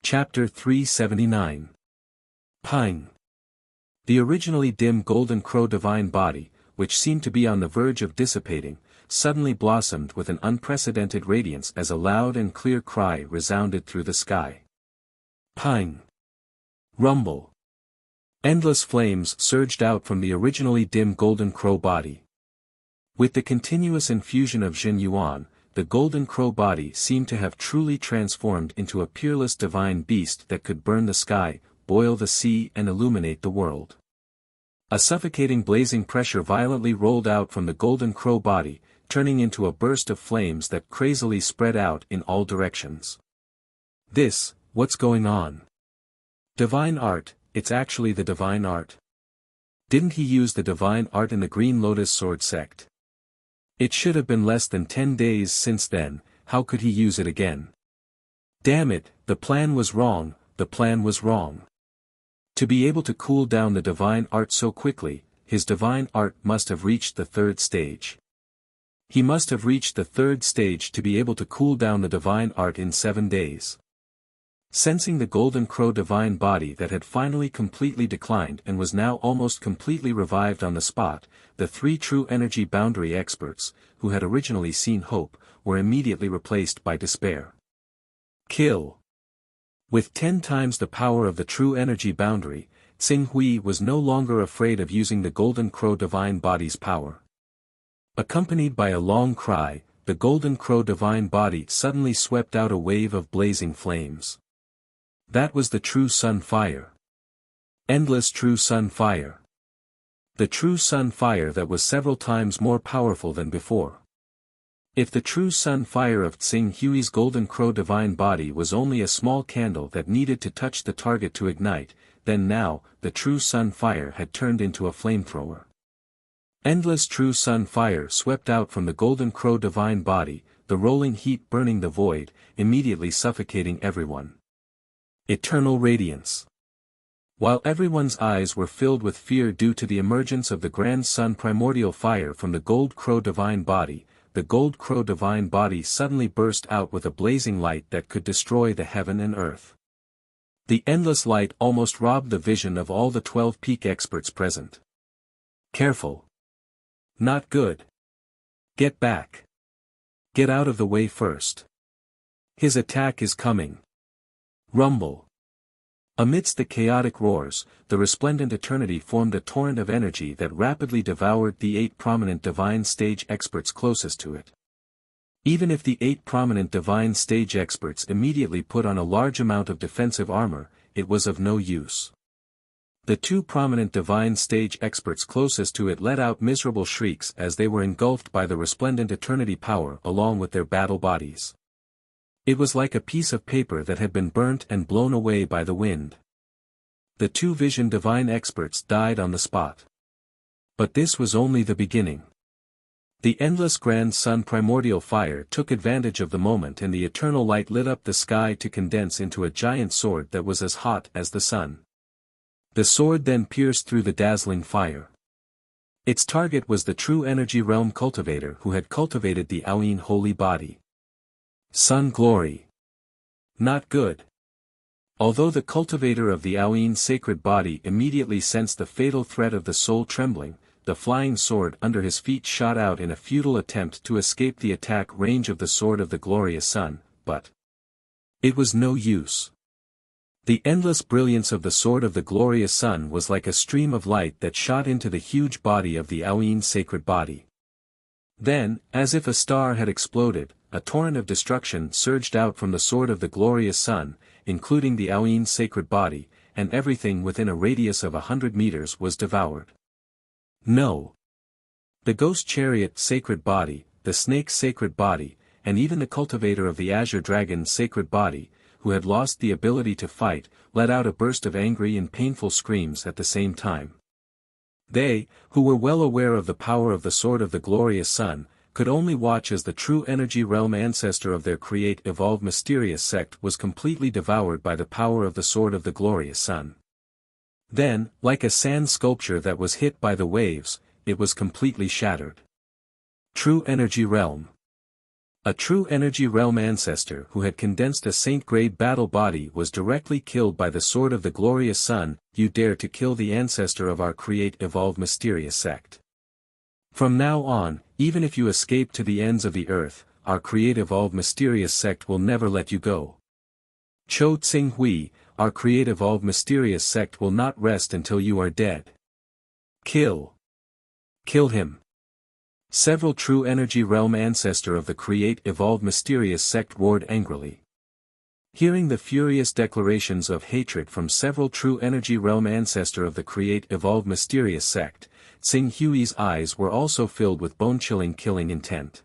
Chapter 379. Pine. The originally dim golden crow divine body, which seemed to be on the verge of dissipating, suddenly blossomed with an unprecedented radiance as a loud and clear cry resounded through the sky. Pine. Rumble. Endless flames surged out from the originally dim golden crow body. With the continuous infusion of Hunyuan, the golden crow body seemed to have truly transformed into a peerless divine beast that could burn the sky, boil the sea and illuminate the world. A suffocating blazing pressure violently rolled out from the golden crow body, turning into a burst of flames that crazily spread out in all directions. What's going on? Divine art, it's actually the divine art. Didn't he use the divine art in the Green Lotus Sword sect? It should have been less than 10 days since then, how could he use it again? Damn it, the plan was wrong, the plan was wrong. To be able to cool down the divine art so quickly, his divine art must have reached the third stage. He must have reached the third stage to be able to cool down the divine art in 7 days. Sensing the golden crow divine body that had finally completely declined and was now almost completely revived on the spot, the 3 true energy boundary experts, who had originally seen hope, were immediately replaced by despair. Kill. With 10 times the power of the true energy boundary, Tsing Hui was no longer afraid of using the golden crow divine body's power. Accompanied by a long cry, the golden crow divine body suddenly swept out a wave of blazing flames. That was the true sun fire. Endless true sun fire. The true sun fire that was several times more powerful than before. If the true sun fire of Tsing Hui's golden crow divine body was only a small candle that needed to touch the target to ignite, then now, the true sun fire had turned into a flamethrower. Endless true sun fire swept out from the golden crow divine body, the rolling heat burning the void, immediately suffocating everyone. Eternal radiance. While everyone's eyes were filled with fear due to the emergence of the grand sun primordial fire from the gold crow divine body, the gold crow divine body suddenly burst out with a blazing light that could destroy the heaven and earth. The endless light almost robbed the vision of all the 12 peak experts present. Careful. Not good. Get back. Get out of the way first. His attack is coming. Rumble. Amidst the chaotic roars, the resplendent eternity formed a torrent of energy that rapidly devoured the 8 prominent divine stage experts closest to it. Even if the 8 prominent divine stage experts immediately put on a large amount of defensive armor, it was of no use. The 2 prominent divine stage experts closest to it let out miserable shrieks as they were engulfed by the resplendent eternity power along with their battle bodies. It was like a piece of paper that had been burnt and blown away by the wind. The 2 vision divine experts died on the spot. But this was only the beginning. The endless grand sun primordial fire took advantage of the moment and the eternal light lit up the sky to condense into a giant sword that was as hot as the sun. The sword then pierced through the dazzling fire. Its target was the true energy realm cultivator who had cultivated the Aoyin holy body. Sun glory. Not good. Although the cultivator of the Aoyin sacred body immediately sensed the fatal threat of the soul trembling, the flying sword under his feet shot out in a futile attempt to escape the attack range of the sword of the glorious sun, but it was no use. The endless brilliance of the sword of the glorious sun was like a stream of light that shot into the huge body of the Aoyin sacred body. Then, as if a star had exploded, a torrent of destruction surged out from the sword of the glorious sun, including the Aoyin sacred body, and everything within a radius of 100 meters was devoured. No. The ghost chariot sacred body, the snake sacred body, and even the cultivator of the azure dragon sacred body, who had lost the ability to fight, let out a burst of angry and painful screams at the same time. They, who were well aware of the power of the sword of the glorious sun, could only watch as the true energy realm ancestor of their create evolved mysterious sect was completely devoured by the power of the sword of the glorious sun. Then, like a sand sculpture that was hit by the waves, it was completely shattered. True energy realm. A true energy realm ancestor who had condensed a saint-grade battle body was directly killed by the sword of the glorious sun. You dare to kill the ancestor of our create evolve mysterious sect. From now on, even if you escape to the ends of the earth, our create evolve mysterious sect will never let you go. Cho Tsing Hui, our create evolve mysterious sect will not rest until you are dead. Kill. Kill him. Several true energy realm ancestor of the create evolve mysterious sect roared angrily. Hearing the furious declarations of hatred from several true energy realm ancestor of the create evolve mysterious sect, Tsing Hui's eyes were also filled with bone-chilling killing intent.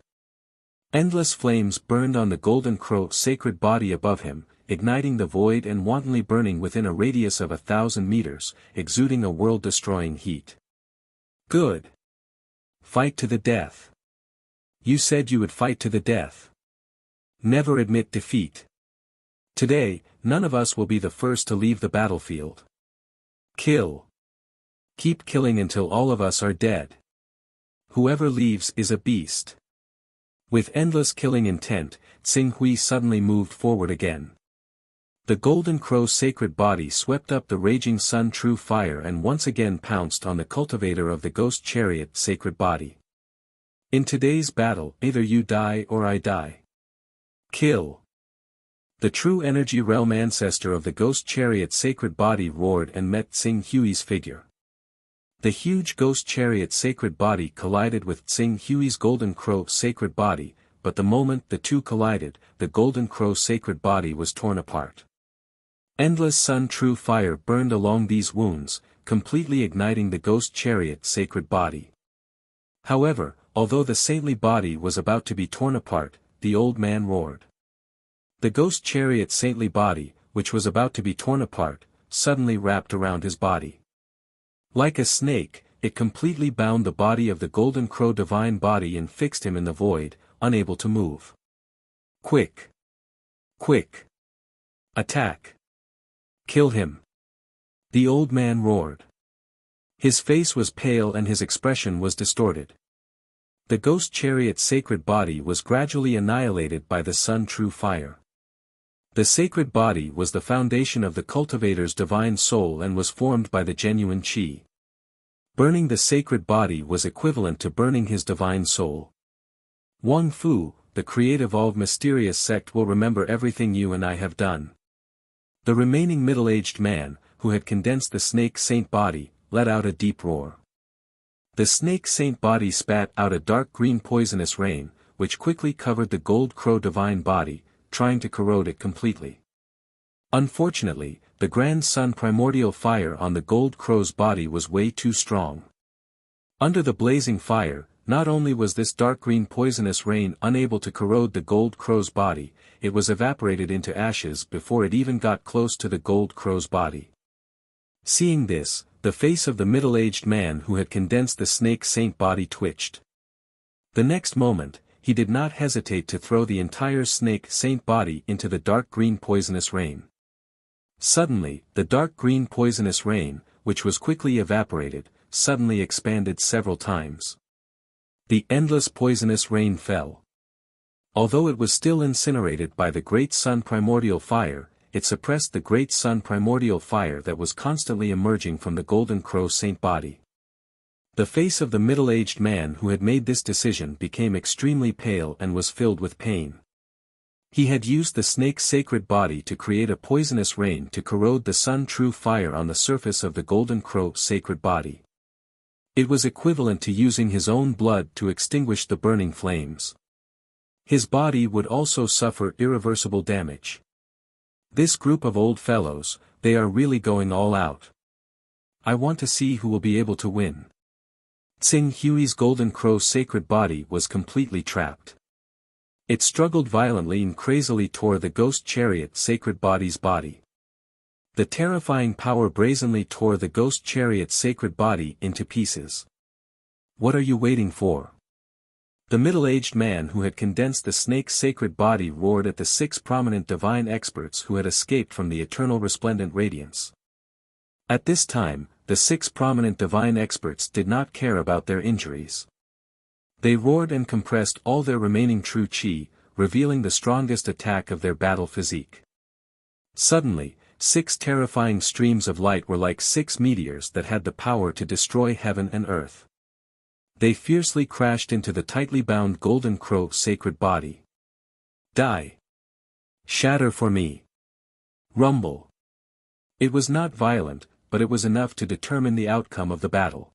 Endless flames burned on the golden crow sacred body above him, igniting the void and wantonly burning within a radius of 1,000 meters, exuding a world-destroying heat. Good. Fight to the death. You said you would fight to the death. Never admit defeat. Today, none of us will be the first to leave the battlefield. Kill. Keep killing until all of us are dead. Whoever leaves is a beast. With endless killing intent, Tsing Hui suddenly moved forward again. The golden crow's sacred body swept up the raging sun true fire and once again pounced on the cultivator of the ghost chariot sacred body. In today's battle, either you die or I die. Kill. The true energy realm ancestor of the ghost chariot sacred body roared and met Tsing Hui's figure. The huge ghost chariot sacred body collided with Tsing Hui's golden crow sacred body, but the moment the two collided, the golden crow sacred body was torn apart. Endless sun true fire burned along these wounds, completely igniting the ghost chariot sacred body. However, although the saintly body was about to be torn apart, the old man roared. The ghost chariot saintly body, which was about to be torn apart, suddenly wrapped around his body. Like a snake, it completely bound the body of the golden crow divine body and fixed him in the void, unable to move. Quick! Quick! Attack! Kill him! The old man roared. His face was pale and his expression was distorted. The ghost chariot sacred body was gradually annihilated by the sun true fire. The sacred body was the foundation of the cultivator's divine soul and was formed by the genuine qi. Burning the sacred body was equivalent to burning his divine soul. Wang Fu, the create evolve mysterious sect will remember everything you and I have done. The remaining middle-aged man, who had condensed the snake saint body, let out a deep roar. The snake saint body spat out a dark green poisonous rain, which quickly covered the gold crow divine body, trying to corrode it completely. Unfortunately, the grand sun primordial fire on the gold crow's body was way too strong. Under the blazing fire, not only was this dark green poisonous rain unable to corrode the gold crow's body, it was evaporated into ashes before it even got close to the gold crow's body. Seeing this, the face of the middle-aged man who had condensed the snake saint body twitched. The next moment, he did not hesitate to throw the entire snake saint body into the dark green poisonous rain. Suddenly, the dark green poisonous rain, which was quickly evaporated, suddenly expanded several times. The endless poisonous rain fell. Although it was still incinerated by the great sun primordial fire, it suppressed the great sun primordial fire that was constantly emerging from the golden crow saint body. The face of the middle-aged man who had made this decision became extremely pale and was filled with pain. He had used the snake's sacred body to create a poisonous rain to corrode the sun true fire on the surface of the golden crow sacred body. It was equivalent to using his own blood to extinguish the burning flames. His body would also suffer irreversible damage. This group of old fellows, they are really going all out. I want to see who will be able to win. Tsing Hui's golden crow sacred body was completely trapped. It struggled violently and crazily tore the ghost chariot sacred body's body. The terrifying power brazenly tore the ghost chariot sacred body into pieces. What are you waiting for? The middle-aged man who had condensed the snake's sacred body roared at the 6 prominent divine experts who had escaped from the eternal resplendent radiance. At this time, the 6 prominent divine experts did not care about their injuries. They roared and compressed all their remaining true qi, revealing the strongest attack of their battle physique. Suddenly, 6 terrifying streams of light were like 6 meteors that had the power to destroy heaven and earth. They fiercely crashed into the tightly bound golden crow sacred body. Die! Shatter for me! Rumble! It was not violent, but it was enough to determine the outcome of the battle.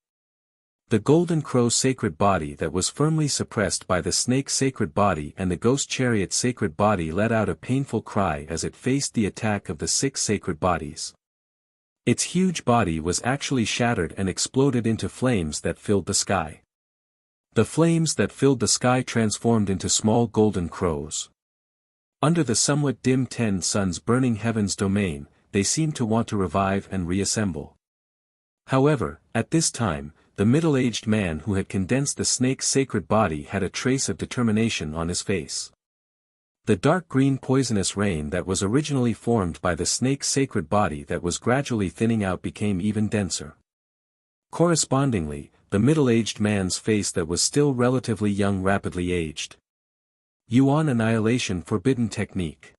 The golden crow sacred body that was firmly suppressed by the snake sacred body and the ghost chariot sacred body let out a painful cry as it faced the attack of the 6 sacred bodies. Its huge body was actually shattered and exploded into flames that filled the sky. The flames that filled the sky transformed into small golden crows. Under the somewhat dim 10 suns burning heaven's domain, they seemed to want to revive and reassemble. However, at this time, the middle-aged man who had condensed the snake's sacred body had a trace of determination on his face. The dark green poisonous rain that was originally formed by the snake's sacred body that was gradually thinning out became even denser. Correspondingly, the middle-aged man's face that was still relatively young rapidly aged. Yuan Annihilation Forbidden Technique.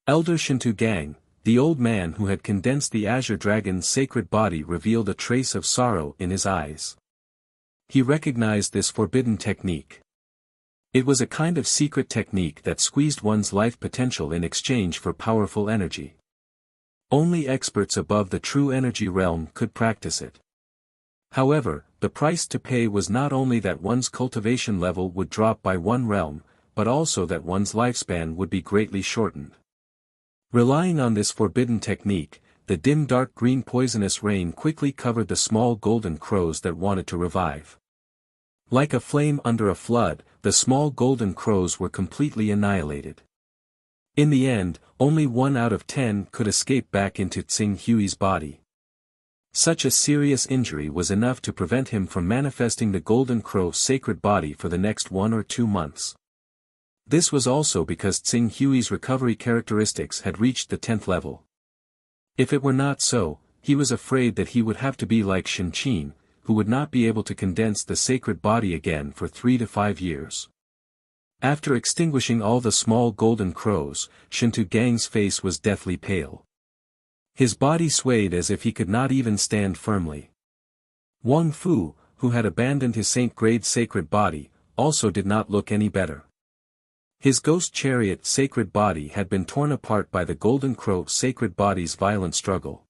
Elder Shintu Gang, the old man who had condensed the Azure Dragon's sacred body, revealed a trace of sorrow in his eyes. He recognized this forbidden technique. It was a kind of secret technique that squeezed one's life potential in exchange for powerful energy. Only experts above the true energy realm could practice it. However, the price to pay was not only that one's cultivation level would drop by 1 realm, but also that one's lifespan would be greatly shortened. Relying on this forbidden technique, the dim dark green poisonous rain quickly covered the small golden crows that wanted to revive. Like a flame under a flood, the small golden crows were completely annihilated. In the end, only 1 out of 10 could escape back into Tsing Hui's body. Such a serious injury was enough to prevent him from manifesting the golden crow sacred body for the next 1 or 2 months. This was also because Tsing Hui's recovery characteristics had reached the 10th level. If it were not so, he was afraid that he would have to be like Shin Qin, who would not be able to condense the sacred body again for 3 to 5 years. After extinguishing all the small golden crows, Shintu Gang's face was deathly pale. His body swayed as if he could not even stand firmly. Wang Fu, who had abandoned his saint-grade sacred body, also did not look any better. His ghost chariot sacred body had been torn apart by the golden crow sacred body's violent struggle.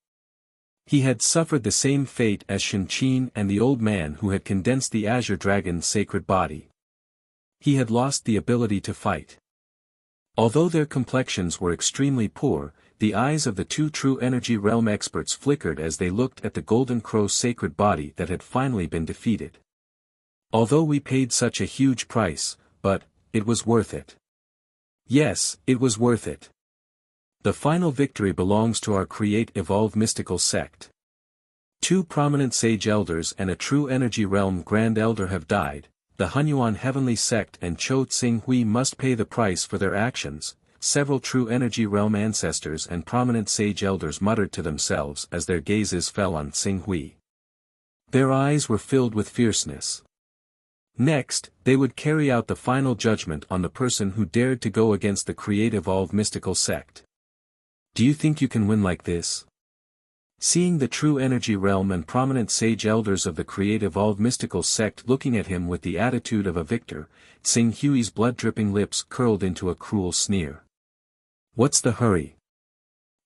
He had suffered the same fate as Shin Qin and the old man who had condensed the Azure Dragon's sacred body. He had lost the ability to fight. Although their complexions were extremely poor, the eyes of the 2 true energy realm experts flickered as they looked at the golden crow sacred body that had finally been defeated. Although we paid such a huge price, but it was worth it. Yes, it was worth it. The final victory belongs to our Create Evolve mystical sect. 2 prominent sage elders and a true energy realm grand elder have died. The Hunyuan heavenly sect and Cho Tsing Hui must pay the price for their actions. Several true energy realm ancestors and prominent sage elders muttered to themselves as their gazes fell on Tsing Hui. Their eyes were filled with fierceness. Next, they would carry out the final judgment on the person who dared to go against the Create Evolve mystical sect. Do you think you can win like this? Seeing the true energy realm and prominent sage elders of the Create Evolve mystical sect looking at him with the attitude of a victor, Tsing Hui's blood-dripping lips curled into a cruel sneer. What's the hurry?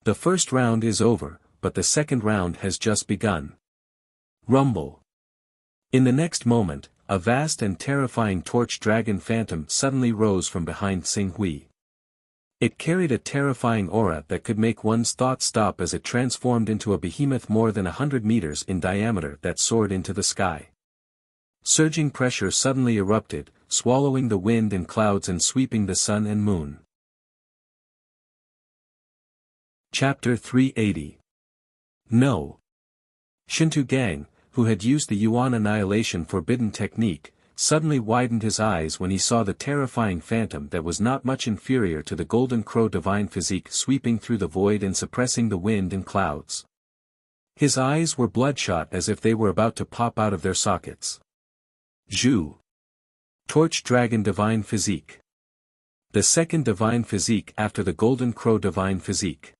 The first round is over, but the second round has just begun. Rumble. In the next moment, a vast and terrifying torch dragon phantom suddenly rose from behind Tsing Hui. It carried a terrifying aura that could make one's thoughts stop as it transformed into a behemoth more than 100 meters in diameter that soared into the sky. Surging pressure suddenly erupted, swallowing the wind and clouds and sweeping the sun and moon. Chapter 380. No. Shintu Gang, who had used the Yuan Annihilation Forbidden Technique, suddenly widened his eyes when he saw the terrifying phantom that was not much inferior to the Golden Crow Divine Physique sweeping through the void and suppressing the wind and clouds. His eyes were bloodshot as if they were about to pop out of their sockets. Zhu. Torch Dragon Divine Physique. The second divine physique after the Golden Crow divine physique.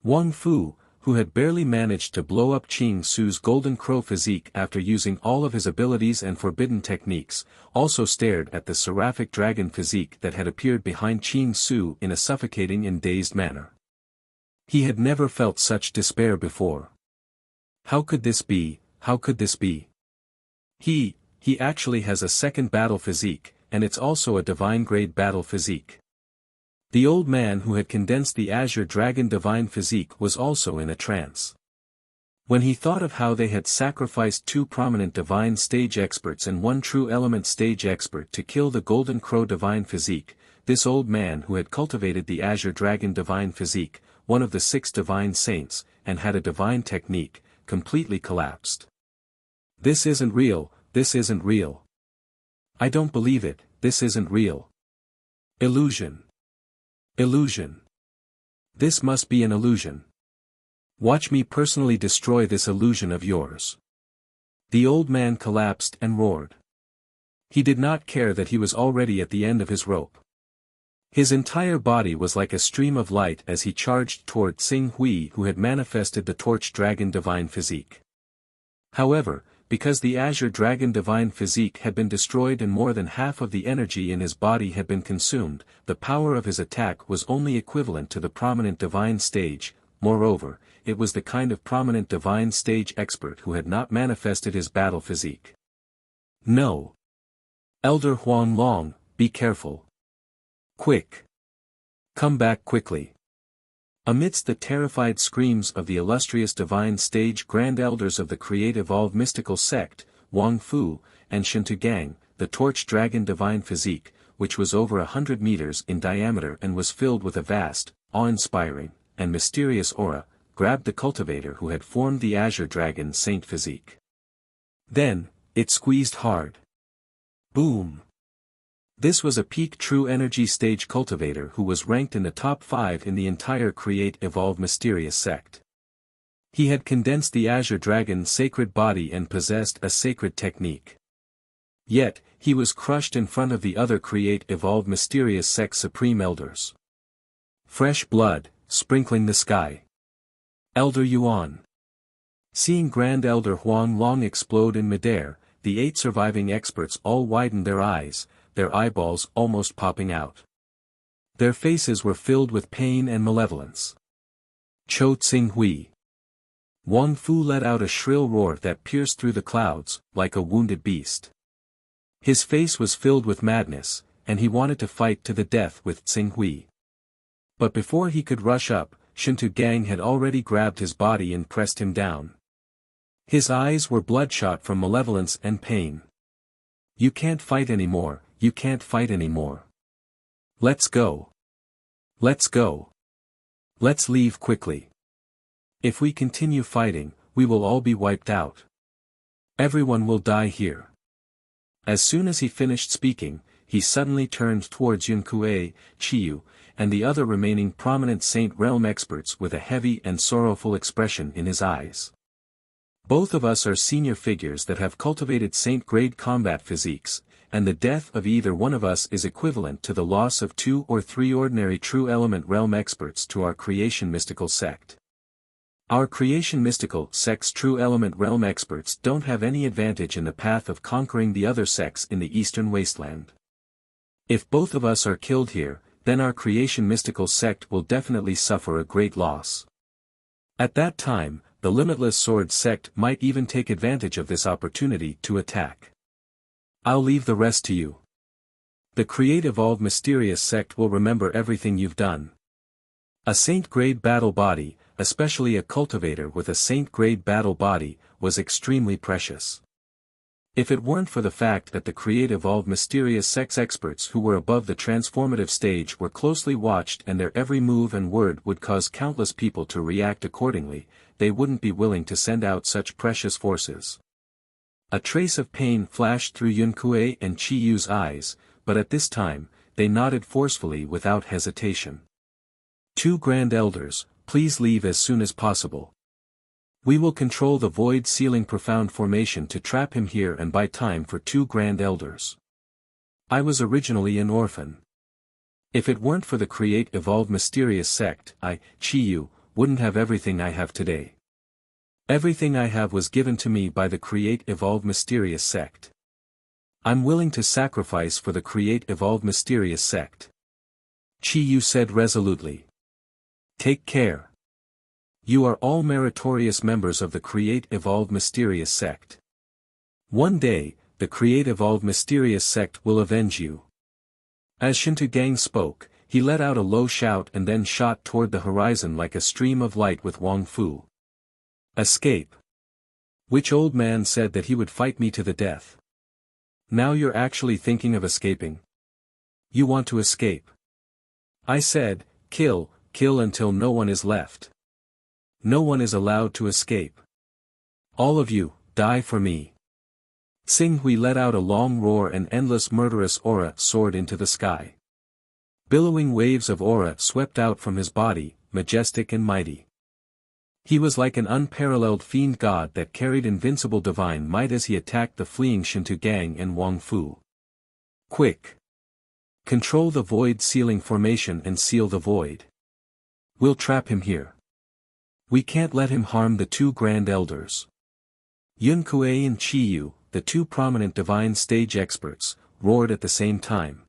Wang Fu, who had barely managed to blow up Qing Su's Golden Crow physique after using all of his abilities and forbidden techniques, also stared at the seraphic dragon physique that had appeared behind Qing Su in a suffocating and dazed manner. He had never felt such despair before. How could this be? How could this be? He actually has a second battle physique, and it's also a divine-grade battle physique. The old man who had condensed the Azure Dragon divine physique was also in a trance. When he thought of how they had sacrificed 2 prominent divine stage experts and 1 true element stage expert to kill the Golden Crow divine physique, this old man who had cultivated the Azure Dragon divine physique, one of the 6 divine saints, and had a divine technique, completely collapsed. This isn't real, this isn't real. I don't believe it, this isn't real. Illusion. Illusion. This must be an illusion. Watch me personally destroy this illusion of yours. The old man collapsed and roared. He did not care that he was already at the end of his rope. His entire body was like a stream of light as he charged toward Xing Hui, who had manifested the Torch Dragon divine physique. However, because the Azure Dragon divine physique had been destroyed and more than half of the energy in his body had been consumed, the power of his attack was only equivalent to the prominent divine stage. Moreover, it was the kind of prominent divine stage expert who had not manifested his battle physique. No. Elder Huang Long, be careful. Quick. Come back quickly. Amidst the terrified screams of the illustrious divine stage grand elders of the Create Evolve mystical sect, Wang Fu, and Shintu Gang, the Torch Dragon divine physique, which was over 100 meters in diameter and was filled with a vast, awe-inspiring, and mysterious aura, grabbed the cultivator who had formed the Azure Dragon saint physique. Then, it squeezed hard. Boom! This was a peak true energy stage cultivator who was ranked in the top 5 in the entire Create Evolve mysterious sect. He had condensed the Azure Dragon's sacred body and possessed a sacred technique. Yet, he was crushed in front of the other Create Evolve mysterious sect supreme elders. Fresh blood, sprinkling the sky. Elder Yuan. Seeing Grand Elder Huang Long explode in midair, the 8 surviving experts all widened their eyes, their eyeballs almost popping out. Their faces were filled with pain and malevolence. Cho Tsing Hui. Wang Fu let out a shrill roar that pierced through the clouds, like a wounded beast. His face was filled with madness, and he wanted to fight to the death with Tsing Hui. But before he could rush up, Shintu Gang had already grabbed his body and pressed him down. His eyes were bloodshot from malevolence and pain. You can't fight anymore, you can't fight anymore. Let's go. Let's go. Let's leave quickly. If we continue fighting, we will all be wiped out. Everyone will die here. As soon as he finished speaking, he suddenly turned towards Yunkue, Chiyu, and the other remaining prominent Saint Realm experts with a heavy and sorrowful expression in his eyes. Both of us are senior figures that have cultivated saint-grade combat physiques, and the death of either one of us is equivalent to the loss of 2 or 3 ordinary true element realm experts to our creation mystical sect. Our creation mystical sect's true element realm experts don't have any advantage in the path of conquering the other sects in the eastern wasteland. If both of us are killed here, then our creation mystical sect will definitely suffer a great loss. At that time, the Limitless Sword sect might even take advantage of this opportunity to attack. I'll leave the rest to you. The Create Evolve Mysterious sect will remember everything you've done. A saint-grade battle body, especially a cultivator with a saint-grade battle body, was extremely precious. If it weren't for the fact that the Create Evolve Mysterious sect's experts who were above the transformative stage were closely watched and their every move and word would cause countless people to react accordingly, they wouldn't be willing to send out such precious forces. A trace of pain flashed through Yunkue and Chi Yu's eyes, but at this time, they nodded forcefully without hesitation. 2 Grand Elders, please leave as soon as possible. We will control the Void Sealing Profound formation to trap him here and buy time for 2 Grand Elders. I was originally an orphan. If it weren't for the Create Evolve Mysterious sect, I, Chiyu, wouldn't have everything I have today. Everything I have was given to me by the Create Evolve Mysterious sect. I'm willing to sacrifice for the Create Evolve Mysterious sect. Chiyu said resolutely. Take care. You are all meritorious members of the Create Evolve Mysterious sect. One day, the Create Evolve Mysterious sect will avenge you. As Shintugang spoke, he let out a low shout and then shot toward the horizon like a stream of light with Wang Fu. Escape. Which old man said that he would fight me to the death? Now you're actually thinking of escaping. You want to escape. I said, kill until no one is left. No one is allowed to escape. All of you, die for me. Xing Hui let out a long roar and endless murderous aura soared into the sky. Billowing waves of aura swept out from his body, majestic and mighty. He was like an unparalleled fiend god that carried invincible divine might as he attacked the fleeing Shintugang and Wang Fu. Quick! Control the void sealing formation and seal the void. We'll trap him here. We can't let him harm the two grand elders. Yun Kuei and Chiyu, the two prominent divine stage experts, roared at the same time.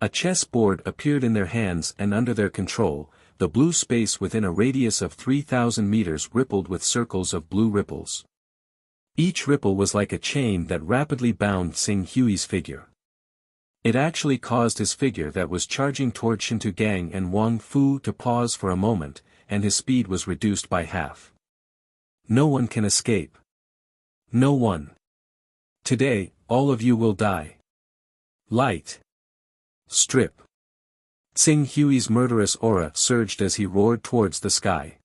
A chess board appeared in their hands and under their control, the blue space within a radius of 3,000 meters rippled with circles of blue ripples. Each ripple was like a chain that rapidly bound Xing Hui's figure. It actually caused his figure that was charging toward Shintugang and Wang Fu to pause for a moment, and his speed was reduced by half. No one can escape. No one. Today, all of you will die. Light. Strip. Xing Hui's murderous aura surged as he roared towards the sky.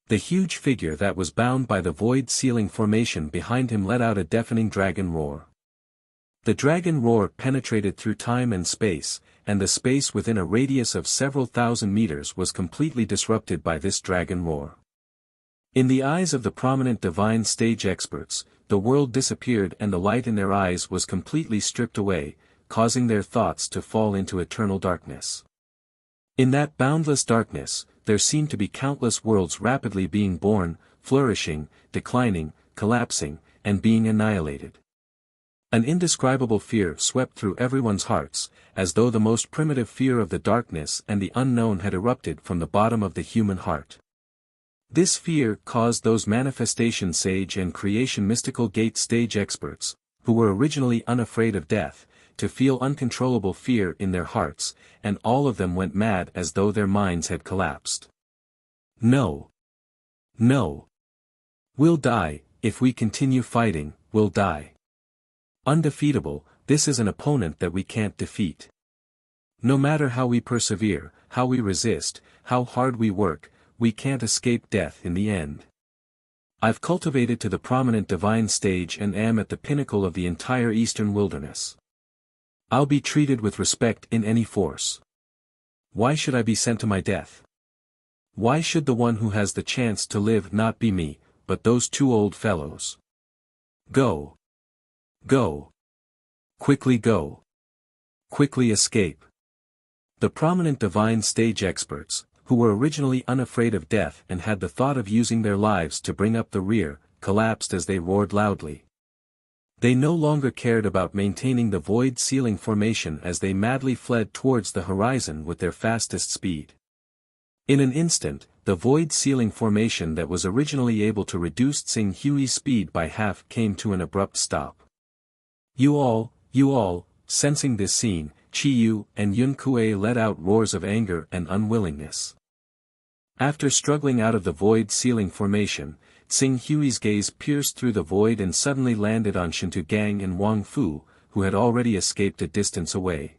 The huge figure that was bound by the void sealing formation behind him let out a deafening dragon roar. The dragon roar penetrated through time and space, and the space within a radius of several thousand meters was completely disrupted by this dragon roar. In the eyes of the prominent divine stage experts, the world disappeared and the light in their eyes was completely stripped away, causing their thoughts to fall into eternal darkness. In that boundless darkness, there seemed to be countless worlds rapidly being born, flourishing, declining, collapsing, and being annihilated. An indescribable fear swept through everyone's hearts, as though the most primitive fear of the darkness and the unknown had erupted from the bottom of the human heart. This fear caused those manifestation sage and creation mystical gate stage experts, who were originally unafraid of death, to feel uncontrollable fear in their hearts, and all of them went mad as though their minds had collapsed. No. No. We'll die, if we continue fighting, we'll die. Undefeatable, this is an opponent that we can't defeat. No matter how we persevere, how we resist, how hard we work, we can't escape death in the end. I've cultivated to the prominent divine stage and am at the pinnacle of the entire eastern wilderness. I'll be treated with respect in any force. Why should I be sent to my death? Why should the one who has the chance to live not be me, but those two old fellows? Go. Go. Quickly go. Quickly escape. The prominent divine stage experts, who were originally unafraid of death and had the thought of using their lives to bring up the rear, collapsed as they roared loudly. They no longer cared about maintaining the void sealing formation as they madly fled towards the horizon with their fastest speed. In an instant, the void sealing formation that was originally able to reduce Xing Hui's speed by half came to an abrupt stop. You all, sensing this scene, Chiyu and Yun Kuei let out roars of anger and unwillingness. After struggling out of the void sealing formation, Xing Hui's gaze pierced through the void and suddenly landed on Shintugang and Wang Fu, who had already escaped a distance away.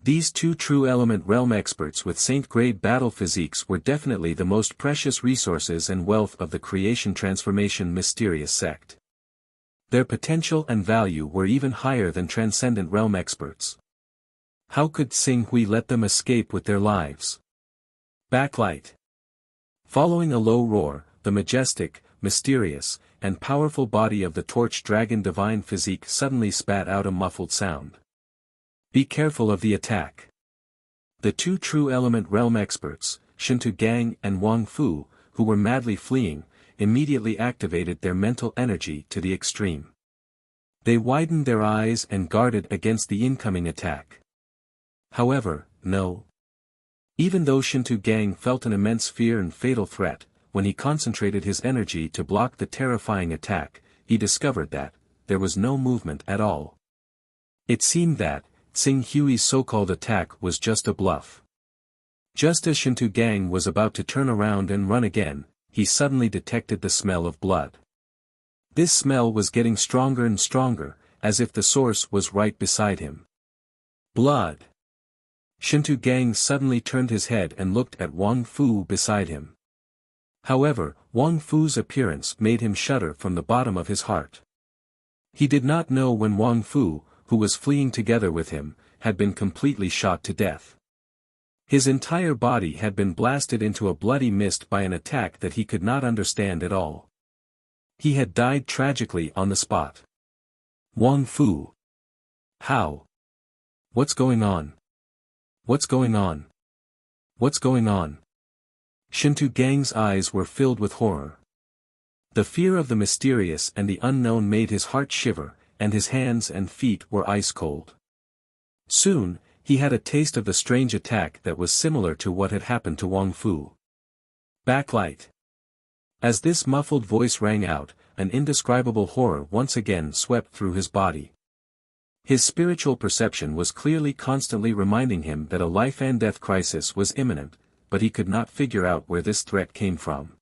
These two true element realm experts with saint-grade battle physiques were definitely the most precious resources and wealth of the creation transformation mysterious sect. Their potential and value were even higher than transcendent realm experts. How could Xing Hui let them escape with their lives? Backlight. Following a low roar, the majestic, mysterious, and powerful body of the torch dragon divine physique suddenly spat out a muffled sound. Be careful of the attack. The two true element realm experts, Shintu Gang and Wang Fu, who were madly fleeing, immediately activated their mental energy to the extreme. They widened their eyes and guarded against the incoming attack. However, no. Even though Shintu Gang felt an immense fear and fatal threat, when he concentrated his energy to block the terrifying attack, he discovered that there was no movement at all. It seemed that Tsing Hui's so-called attack was just a bluff. Just as Shintu Gang was about to turn around and run again, he suddenly detected the smell of blood. This smell was getting stronger and stronger, as if the source was right beside him. Blood! Shintu Gang suddenly turned his head and looked at Wang Fu beside him. However, Wang Fu's appearance made him shudder from the bottom of his heart. He did not know when Wang Fu, who was fleeing together with him, had been completely shot to death. His entire body had been blasted into a bloody mist by an attack that he could not understand at all. He had died tragically on the spot. Wang Fu. How? What's going on? What's going on? What's going on? Shintu Gang's eyes were filled with horror. The fear of the mysterious and the unknown made his heart shiver, and his hands and feet were ice cold. Soon, he had a taste of the strange attack that was similar to what had happened to Wang Fu. Backlight. As this muffled voice rang out, an indescribable horror once again swept through his body. His spiritual perception was clearly constantly reminding him that a life-and-death crisis was imminent, but he could not figure out where this threat came from.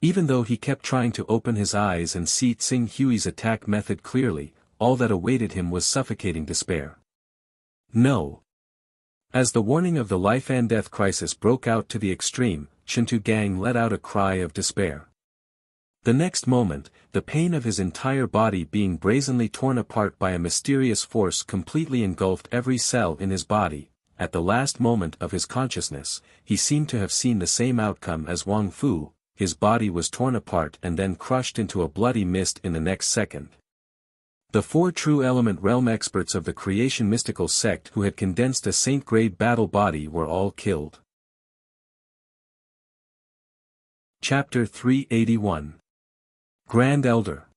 Even though he kept trying to open his eyes and see Tsing Hui's attack method clearly, all that awaited him was suffocating despair. No. As the warning of the life-and-death crisis broke out to the extreme, Shintu Gang let out a cry of despair. The next moment, the pain of his entire body being brazenly torn apart by a mysterious force completely engulfed every cell in his body. At the last moment of his consciousness, he seemed to have seen the same outcome as Wang Fu. His body was torn apart and then crushed into a bloody mist in the next second. The four true element realm experts of the creation mystical sect who had condensed a saint-grade battle body were all killed. Chapter 381. Grand Elder.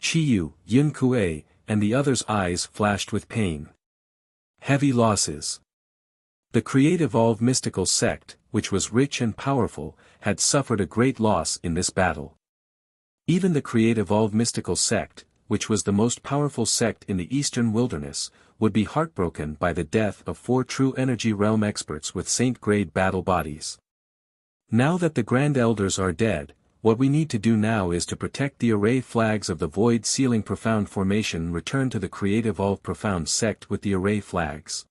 Chiyu, Yun Kuei, and the others' eyes flashed with pain. Heavy losses. The Create-Evolve mystical sect, which was rich and powerful, had suffered a great loss in this battle. Even the Create-Evolve mystical sect, which was the most powerful sect in the eastern wilderness, would be heartbroken by the death of four true energy realm experts with saint-grade battle bodies. Now that the Grand Elders are dead, what we need to do now is to protect the array flags of the Void Sealing Profound Formation. Return to the Create-Evolve Profound sect with the array flags.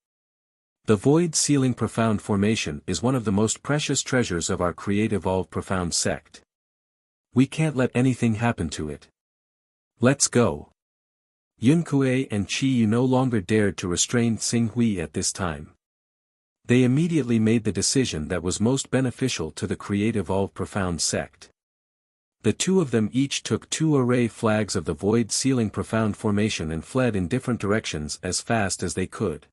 The Void Sealing Profound Formation is one of the most precious treasures of our Create-Evolve Profound sect. We can't let anything happen to it. Let's go. Yun Kuei and Chiyu no longer dared to restrain Tsing Hui at this time. They immediately made the decision that was most beneficial to the Create-Evolve Profound sect. The two of them each took two array flags of the Void Sealing Profound Formation and fled in different directions as fast as they could.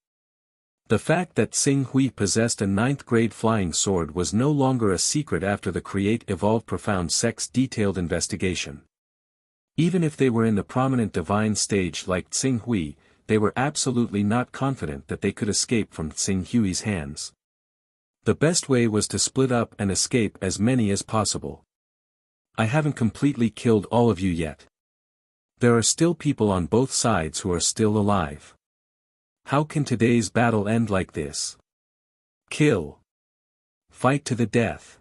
The fact that Tsing Hui possessed a 9th-grade flying sword was no longer a secret after the Create-Evolve Profound sect's detailed investigation. Even if they were in the prominent divine stage like Tsing Hui, they were absolutely not confident that they could escape from Tsing Hui's hands. The best way was to split up and escape as many as possible. I haven't completely killed all of you yet. There are still people on both sides who are still alive. How can today's battle end like this? Kill. Fight to the death.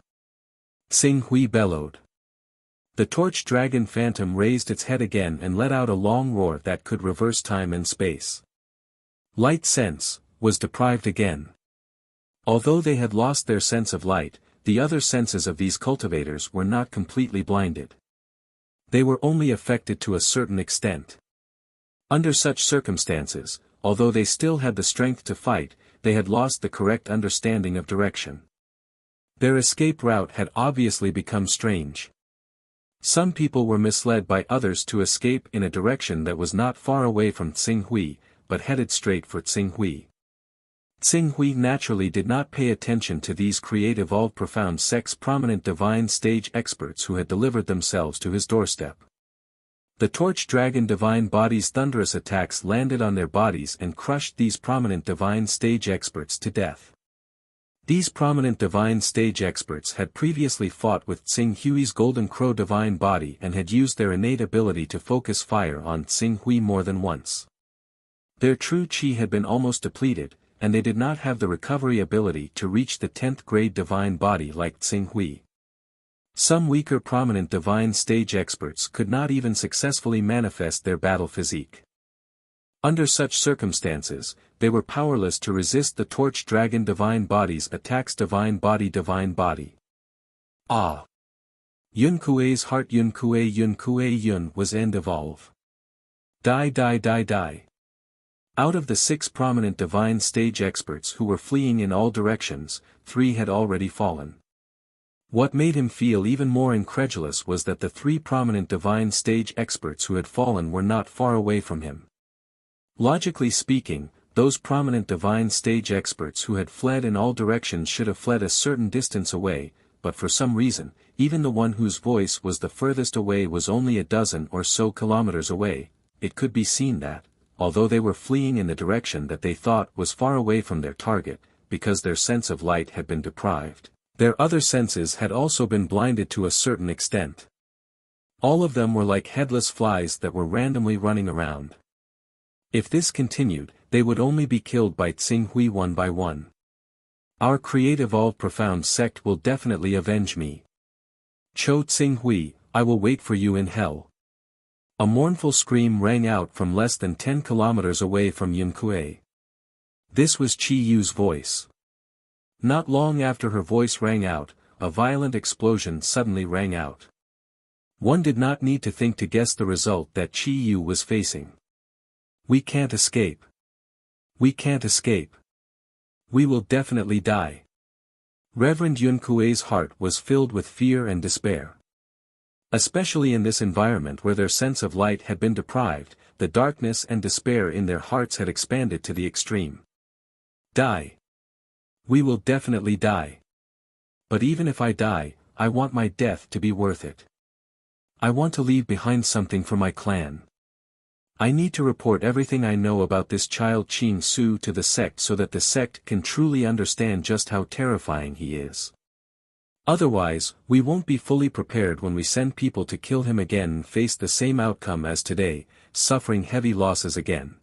Tsing Hui bellowed. The torch dragon phantom raised its head again and let out a long roar that could reverse time and space. Light sense was deprived again. Although they had lost their sense of light, the other senses of these cultivators were not completely blinded. They were only affected to a certain extent. Under such circumstances, although they still had the strength to fight, they had lost the correct understanding of direction. Their escape route had obviously become strange. Some people were misled by others to escape in a direction that was not far away from Tsing Hui, but headed straight for Tsing Hui. Tsing Hui naturally did not pay attention to these creative all-profound sect's prominent divine stage experts who had delivered themselves to his doorstep. The torch dragon divine body's thunderous attacks landed on their bodies and crushed these prominent divine stage experts to death. These prominent divine stage experts had previously fought with Tsing Hui's golden crow divine body and had used their innate ability to focus fire on Tsing Hui more than once. Their true qi had been almost depleted, and they did not have the recovery ability to reach the 10th grade divine body like Tsing Hui. Some weaker prominent divine stage experts could not even successfully manifest their battle physique. Under such circumstances, they were powerless to resist the torch dragon divine body's attacks. Divine body. Ah! Yun Kuei's heart. Yun Kuei Yun was end evolve. Die. Out of the 6 prominent divine stage experts who were fleeing in all directions, 3 had already fallen. What made him feel even more incredulous was that the 3 prominent divine stage experts who had fallen were not far away from him. Logically speaking, those prominent divine stage experts who had fled in all directions should have fled a certain distance away, but for some reason, even the one whose voice was the furthest away was only a dozen or so kilometers away. It could be seen that, although they were fleeing in the direction that they thought was far away from their target, because their sense of light had been deprived, their other senses had also been blinded to a certain extent. All of them were like headless flies that were randomly running around. If this continued, they would only be killed by Tsing Hui one by one. Our creative all-profound sect will definitely avenge me. Cho Tsing Hui, I will wait for you in hell. A mournful scream rang out from less than 10 kilometers away from Yun Kuei. This was Qi Yu's voice. Not long after her voice rang out, a violent explosion suddenly rang out. One did not need to think to guess the result that Qi Yu was facing. We can't escape. We can't escape. We will definitely die. Reverend Yun Kuei's heart was filled with fear and despair. Especially in this environment where their sense of light had been deprived, the darkness and despair in their hearts had expanded to the extreme. Die. We will definitely die. But even if I die, I want my death to be worth it. I want to leave behind something for my clan. I need to report everything I know about this child Qing Su to the sect so that the sect can truly understand just how terrifying he is. Otherwise, we won't be fully prepared when we send people to kill him again and face the same outcome as today, suffering heavy losses again.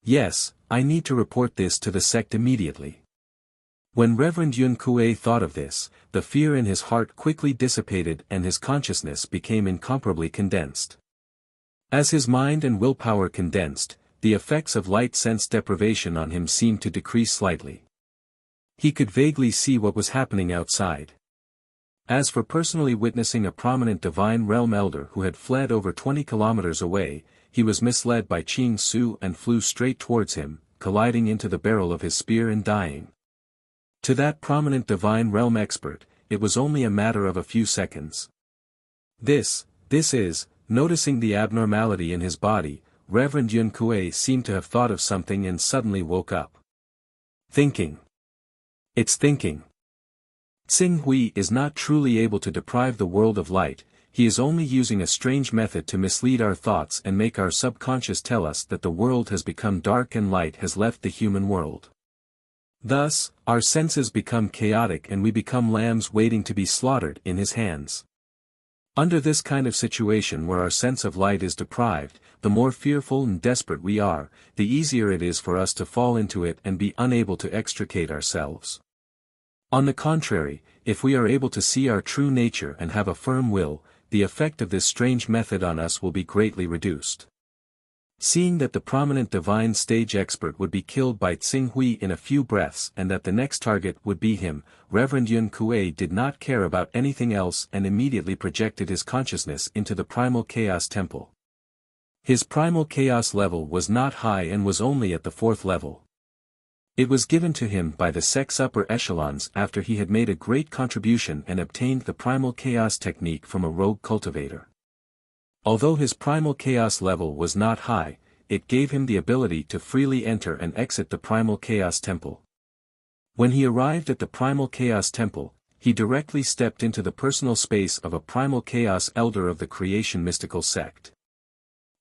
Yes, I need to report this to the sect immediately. When Reverend Yun Kuei thought of this, the fear in his heart quickly dissipated and his consciousness became incomparably condensed. As his mind and willpower condensed, the effects of light sense deprivation on him seemed to decrease slightly. He could vaguely see what was happening outside. As for personally witnessing a prominent divine realm elder who had fled over 20 kilometers away, he was misled by Qing Su and flew straight towards him, colliding into the barrel of his spear and dying. To that prominent divine realm expert, it was only a matter of a few seconds. This is, noticing the abnormality in his body, Reverend Yun Kuei seemed to have thought of something and suddenly woke up. Thinking. It's thinking. Tsing Hui is not truly able to deprive the world of light, he is only using a strange method to mislead our thoughts and make our subconscious tell us that the world has become dark and light has left the human world. Thus, our senses become chaotic and we become lambs waiting to be slaughtered in his hands. Under this kind of situation where our sense of light is deprived, the more fearful and desperate we are, the easier it is for us to fall into it and be unable to extricate ourselves. On the contrary, if we are able to see our true nature and have a firm will, the effect of this strange method on us will be greatly reduced. Seeing that the prominent divine stage expert would be killed by Tsing Hui in a few breaths and that the next target would be him, Reverend Yun Kuei did not care about anything else and immediately projected his consciousness into the primal chaos temple. His primal chaos level was not high and was only at the 4th level. It was given to him by the sect's upper echelons after he had made a great contribution and obtained the primal chaos technique from a rogue cultivator. Although his primal chaos level was not high, it gave him the ability to freely enter and exit the primal chaos temple. When he arrived at the Primal Chaos Temple, he directly stepped into the personal space of a Primal Chaos Elder of the Creation Mystical Sect.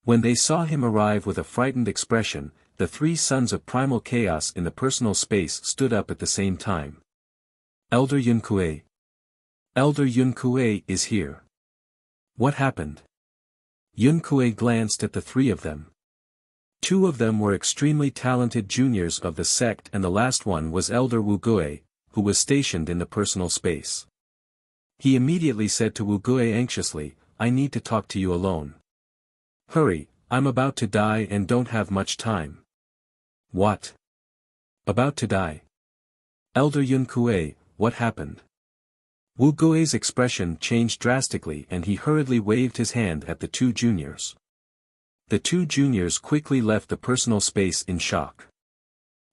When they saw him arrive with a frightened expression, the three sons of Primal Chaos in the personal space stood up at the same time. Elder Yunkue. Elder Yunkue is here. What happened? Yunkue glanced at the three of them. Two of them were extremely talented juniors of the sect and the last one was Elder Wugue, who was stationed in the personal space. He immediately said to Wugue anxiously, "I need to talk to you alone." "Hurry, I'm about to die and don't have much time." "What? About to die? Elder Yunkue, what happened?" Wugue's expression changed drastically and he hurriedly waved his hand at the two juniors. The two juniors quickly left the personal space in shock.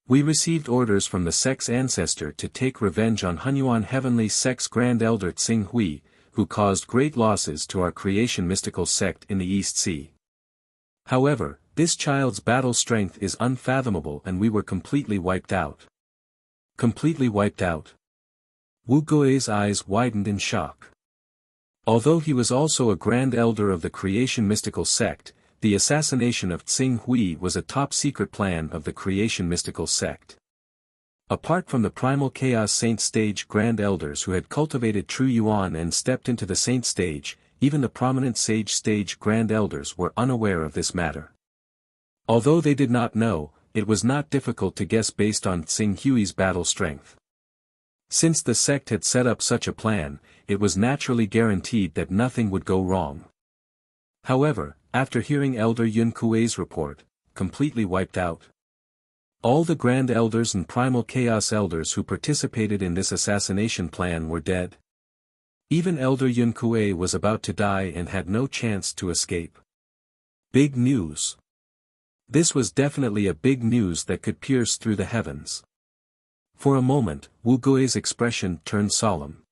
"We received orders from the sect's ancestor to take revenge on Hunyuan Heavenly Sect's Grand Elder Tsing Hui, who caused great losses to our creation mystical sect in the East Sea. However, this child's battle strength is unfathomable and we were completely wiped out." Completely wiped out? Wugue's eyes widened in shock. Although he was also a Grand Elder of the Creation Mystical Sect, the assassination of Tsing Hui was a top-secret plan of the Creation Mystical Sect. Apart from the Primal Chaos Saint Stage Grand Elders who had cultivated true Yuan and stepped into the Saint Stage, even the prominent Sage Stage Grand Elders were unaware of this matter. Although they did not know, it was not difficult to guess based on Tsing Hui's battle strength. Since the sect had set up such a plan, it was naturally guaranteed that nothing would go wrong. However, after hearing Elder Yunkue's report, completely wiped out. All the Grand Elders and Primal Chaos Elders who participated in this assassination plan were dead. Even Elder Yunkue was about to die and had no chance to escape. Big news. This was definitely a big news that could pierce through the heavens. For a moment, Wugue's expression turned solemn.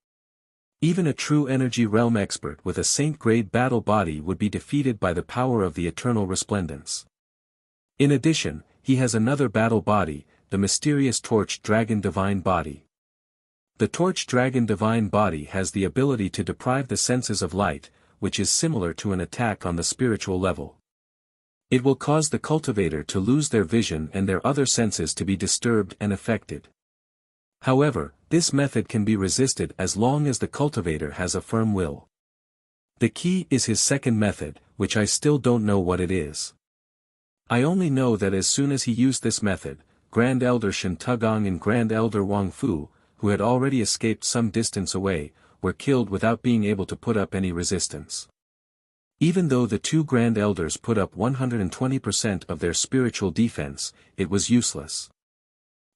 Even a true energy realm expert with a saint-grade battle body would be defeated by the power of the eternal resplendence. In addition, he has another battle body, the mysterious Torch Dragon Divine Body. The Torch Dragon Divine Body has the ability to deprive the senses of light, which is similar to an attack on the spiritual level. It will cause the cultivator to lose their vision and their other senses to be disturbed and affected. However, this method can be resisted as long as the cultivator has a firm will. The key is his second method, which I still don't know what it is. I only know that as soon as he used this method, Grand Elder Shen Tugong and Grand Elder Wang Fu, who had already escaped some distance away, were killed without being able to put up any resistance. Even though the two Grand Elders put up 120% of their spiritual defense, it was useless.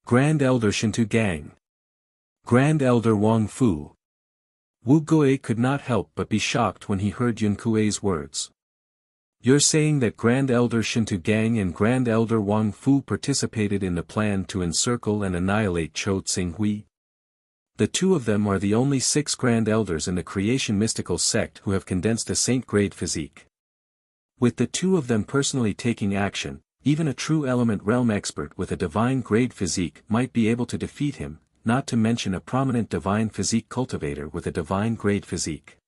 Grand Elder Shen Tugong. Grand Elder Wang Fu. Wugue could not help but be shocked when he heard Yunkue's words. You're saying that Grand Elder Shen Tugong and Grand Elder Wang Fu participated in the plan to encircle and annihilate Cho Tsing Hui? The two of them are the only 6 Grand Elders in the Creation Mystical Sect who have condensed a saint-grade physique. With the two of them personally taking action, even a true element realm expert with a divine-grade physique might be able to defeat him, not to mention a prominent divine physique cultivator with a divine-grade physique.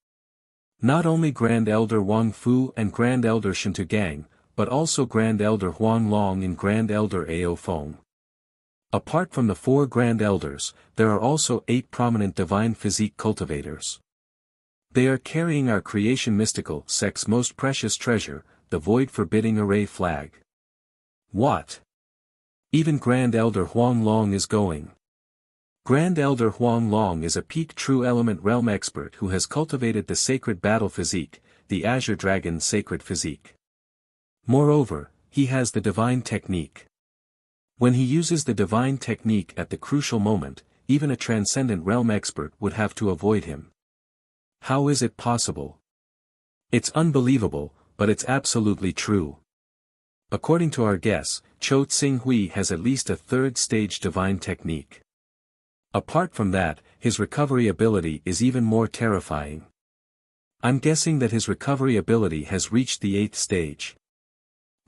Not only Grand Elder Wang Fu and Grand Elder Shen Tugong, but also Grand Elder Huang Long and Grand Elder Ao Feng. Apart from the 4 Grand Elders, there are also 8 prominent divine physique cultivators. They are carrying our Creation Mystical Sect's most precious treasure, the Void Forbidding Array flag. What? Even Grand Elder Huang Long is going. Grand Elder Huang Long is a peak true element realm expert who has cultivated the sacred battle physique, the Azure Dragon sacred physique. Moreover, he has the divine technique. When he uses the divine technique at the crucial moment, even a transcendent realm expert would have to avoid him. How is it possible? It's unbelievable, but it's absolutely true. According to our guess, Cho Tsing Hui has at least a 3rd stage divine technique. Apart from that, his recovery ability is even more terrifying. I'm guessing that his recovery ability has reached the 8th stage.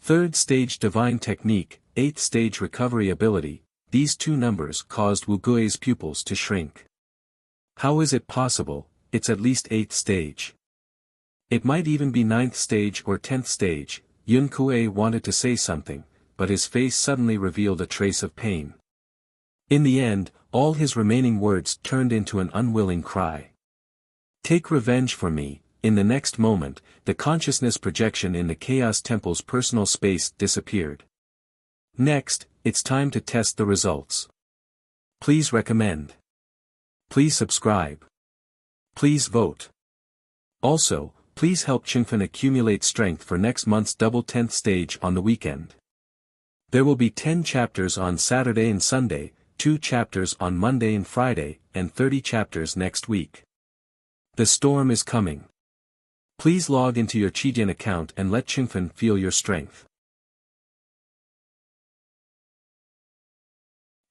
3rd stage divine technique, 8th stage recovery ability, these two numbers caused Wu Gui's pupils to shrink. How is it possible? It's at least 8th stage. It might even be 9th stage or 10th stage. Yun Kuei wanted to say something, but his face suddenly revealed a trace of pain. In the end, all his remaining words turned into an unwilling cry. Take revenge for me. In the next moment, the consciousness projection in the Chaos Temple's personal space disappeared. Next, it's time to test the results. Please recommend. Please subscribe. Please vote. Also, please help Qingfen accumulate strength for next month's double 10th stage on the weekend. There will be 10 chapters on Saturday and Sunday, 2 chapters on Monday and Friday, and 30 chapters next week. The storm is coming. Please log into your Qidian account and let Qingfen feel your strength.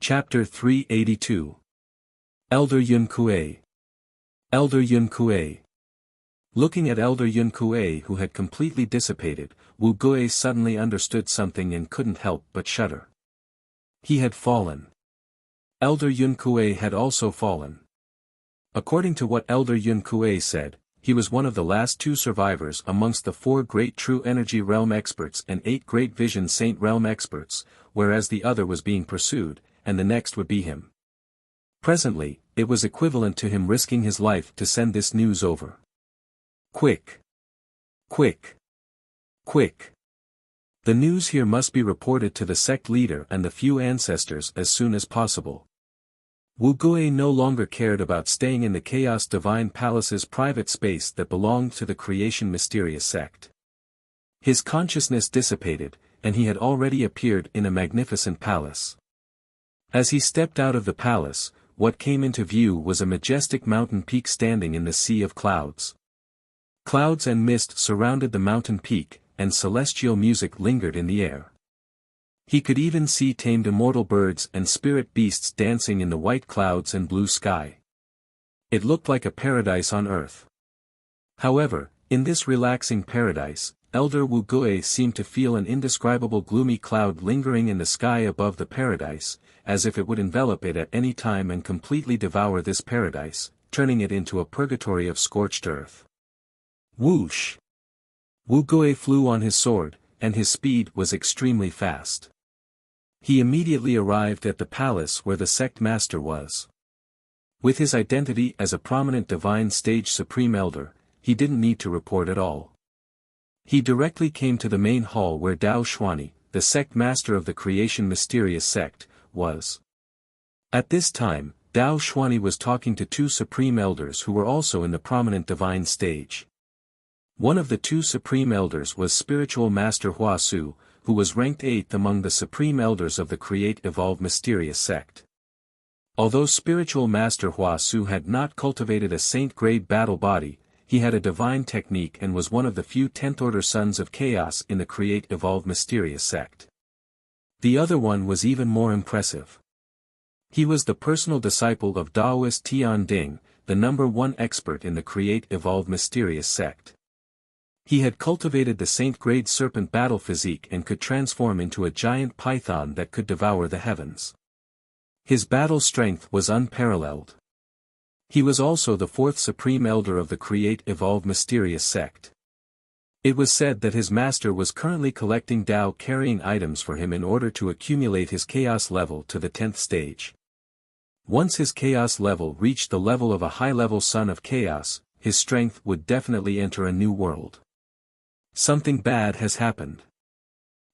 Chapter 382. Elder Yun Kuei. Elder Yun Kuei. Looking at Elder Yun Kuei, who had completely dissipated, Wu Gui suddenly understood something and couldn't help but shudder. He had fallen. Elder Yun Kuei had also fallen. According to what Elder Yun Kuei said, he was one of the last 2 survivors amongst the 4 great True Energy Realm experts and 8 great Vision Saint Realm experts, whereas the other was being pursued, and the next would be him. Presently, it was equivalent to him risking his life to send this news over. Quick! Quick! Quick! The news here must be reported to the sect leader and the few ancestors as soon as possible. Wu Gui no longer cared about staying in the Chaos Divine Palace's private space that belonged to the Creation Mysterious sect. His consciousness dissipated, and he had already appeared in a magnificent palace. As he stepped out of the palace, what came into view was a majestic mountain peak standing in the sea of clouds. Clouds and mist surrounded the mountain peak, and celestial music lingered in the air. He could even see tamed immortal birds and spirit beasts dancing in the white clouds and blue sky. It looked like a paradise on earth. However, in this relaxing paradise, Elder Wu Gui seemed to feel an indescribable gloomy cloud lingering in the sky above the paradise, as if it would envelop it at any time and completely devour this paradise, turning it into a purgatory of scorched earth. Whoosh! Wu Gui flew on his sword, and his speed was extremely fast. He immediately arrived at the palace where the sect master was. With his identity as a prominent divine stage supreme elder, he didn't need to report at all. He directly came to the main hall where Dao Xuani, the sect master of the Creation Mysterious sect, was. At this time, Dao Xuani was talking to 2 supreme elders who were also in the prominent divine stage. One of the 2 supreme elders was Spiritual Master Hua Su, who was ranked 8th among the supreme elders of the Create Evolve Mysterious sect. Although Spiritual Master Hua Su had not cultivated a saint-grade battle body, he had a divine technique and was one of the few 10th order sons of chaos in the Create Evolve Mysterious sect. The other one was even more impressive. He was the personal disciple of Daoist Tian Ding, the #1 expert in the Create Evolve Mysterious sect. He had cultivated the saint-grade serpent battle physique and could transform into a giant python that could devour the heavens. His battle strength was unparalleled. He was also the 4th supreme elder of the Create Evolve Mysterious sect. It was said that his master was currently collecting Dao carrying items for him in order to accumulate his chaos level to the 10th stage. Once his chaos level reached the level of a high-level son of chaos, his strength would definitely enter a new world. Something bad has happened.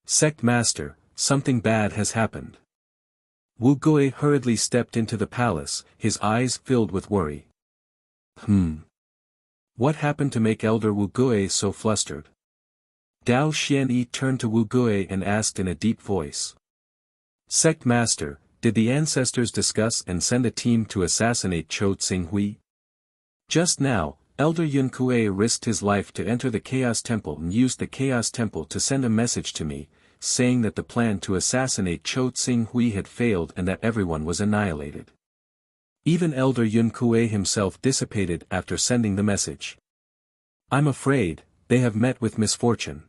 Sect Master, something bad has happened. Wu Gui hurriedly stepped into the palace, his eyes filled with worry. What happened to make Elder Wu Gui so flustered? Dao Xianyi turned to Wu Gui and asked in a deep voice. Sect Master, did the ancestors discuss and send a team to assassinate Chou Tsinghui? Just now, Elder Yun Kuei risked his life to enter the Chaos Temple and used the Chaos Temple to send a message to me, saying that the plan to assassinate Chou Tsinghui had failed and that everyone was annihilated. Even Elder Yun Kuei himself dissipated after sending the message. I'm afraid, they have met with misfortune.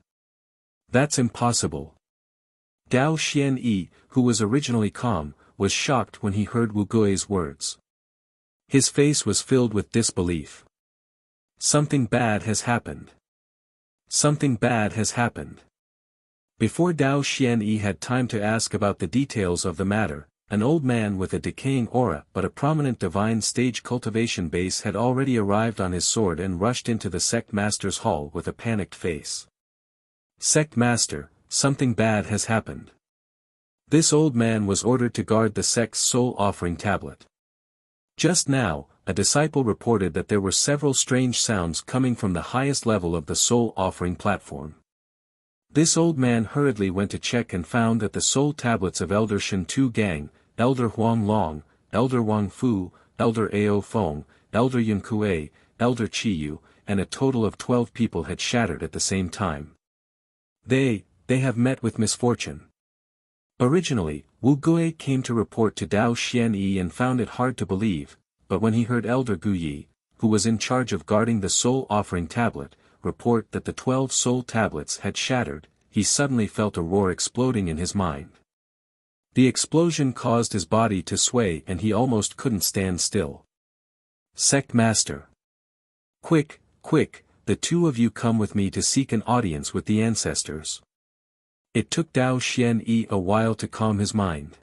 That's impossible. Dao Xianyi, who was originally calm, was shocked when he heard Wu Gui's words. His face was filled with disbelief. Something bad has happened. Something bad has happened. Before Dao Xianyi had time to ask about the details of the matter, an old man with a decaying aura but a prominent divine stage cultivation base had already arrived on his sword and rushed into the sect master's hall with a panicked face. Sect master, something bad has happened. This old man was ordered to guard the sect's soul offering tablet. Just now, a disciple reported that there were several strange sounds coming from the highest level of the soul offering platform. This old man hurriedly went to check and found that the soul tablets of Elder Shen Tu Gang, Elder Huang Long, Elder Wang Fu, Elder Ao Feng, Elder Yun Kuei, Elder Chi Yu, and a total of 12 people had shattered at the same time. They have met with misfortune. Originally, Wu Gui came to report to Dao Xianyi and found it hard to believe, but when he heard Elder Gu Yi, who was in charge of guarding the soul offering tablet, report that the 12 soul tablets had shattered, he suddenly felt a roar exploding in his mind. The explosion caused his body to sway and he almost couldn't stand still. Sect Master. Quick, quick, the two of you come with me to seek an audience with the ancestors. It took Dao Xianyi a while to calm his mind.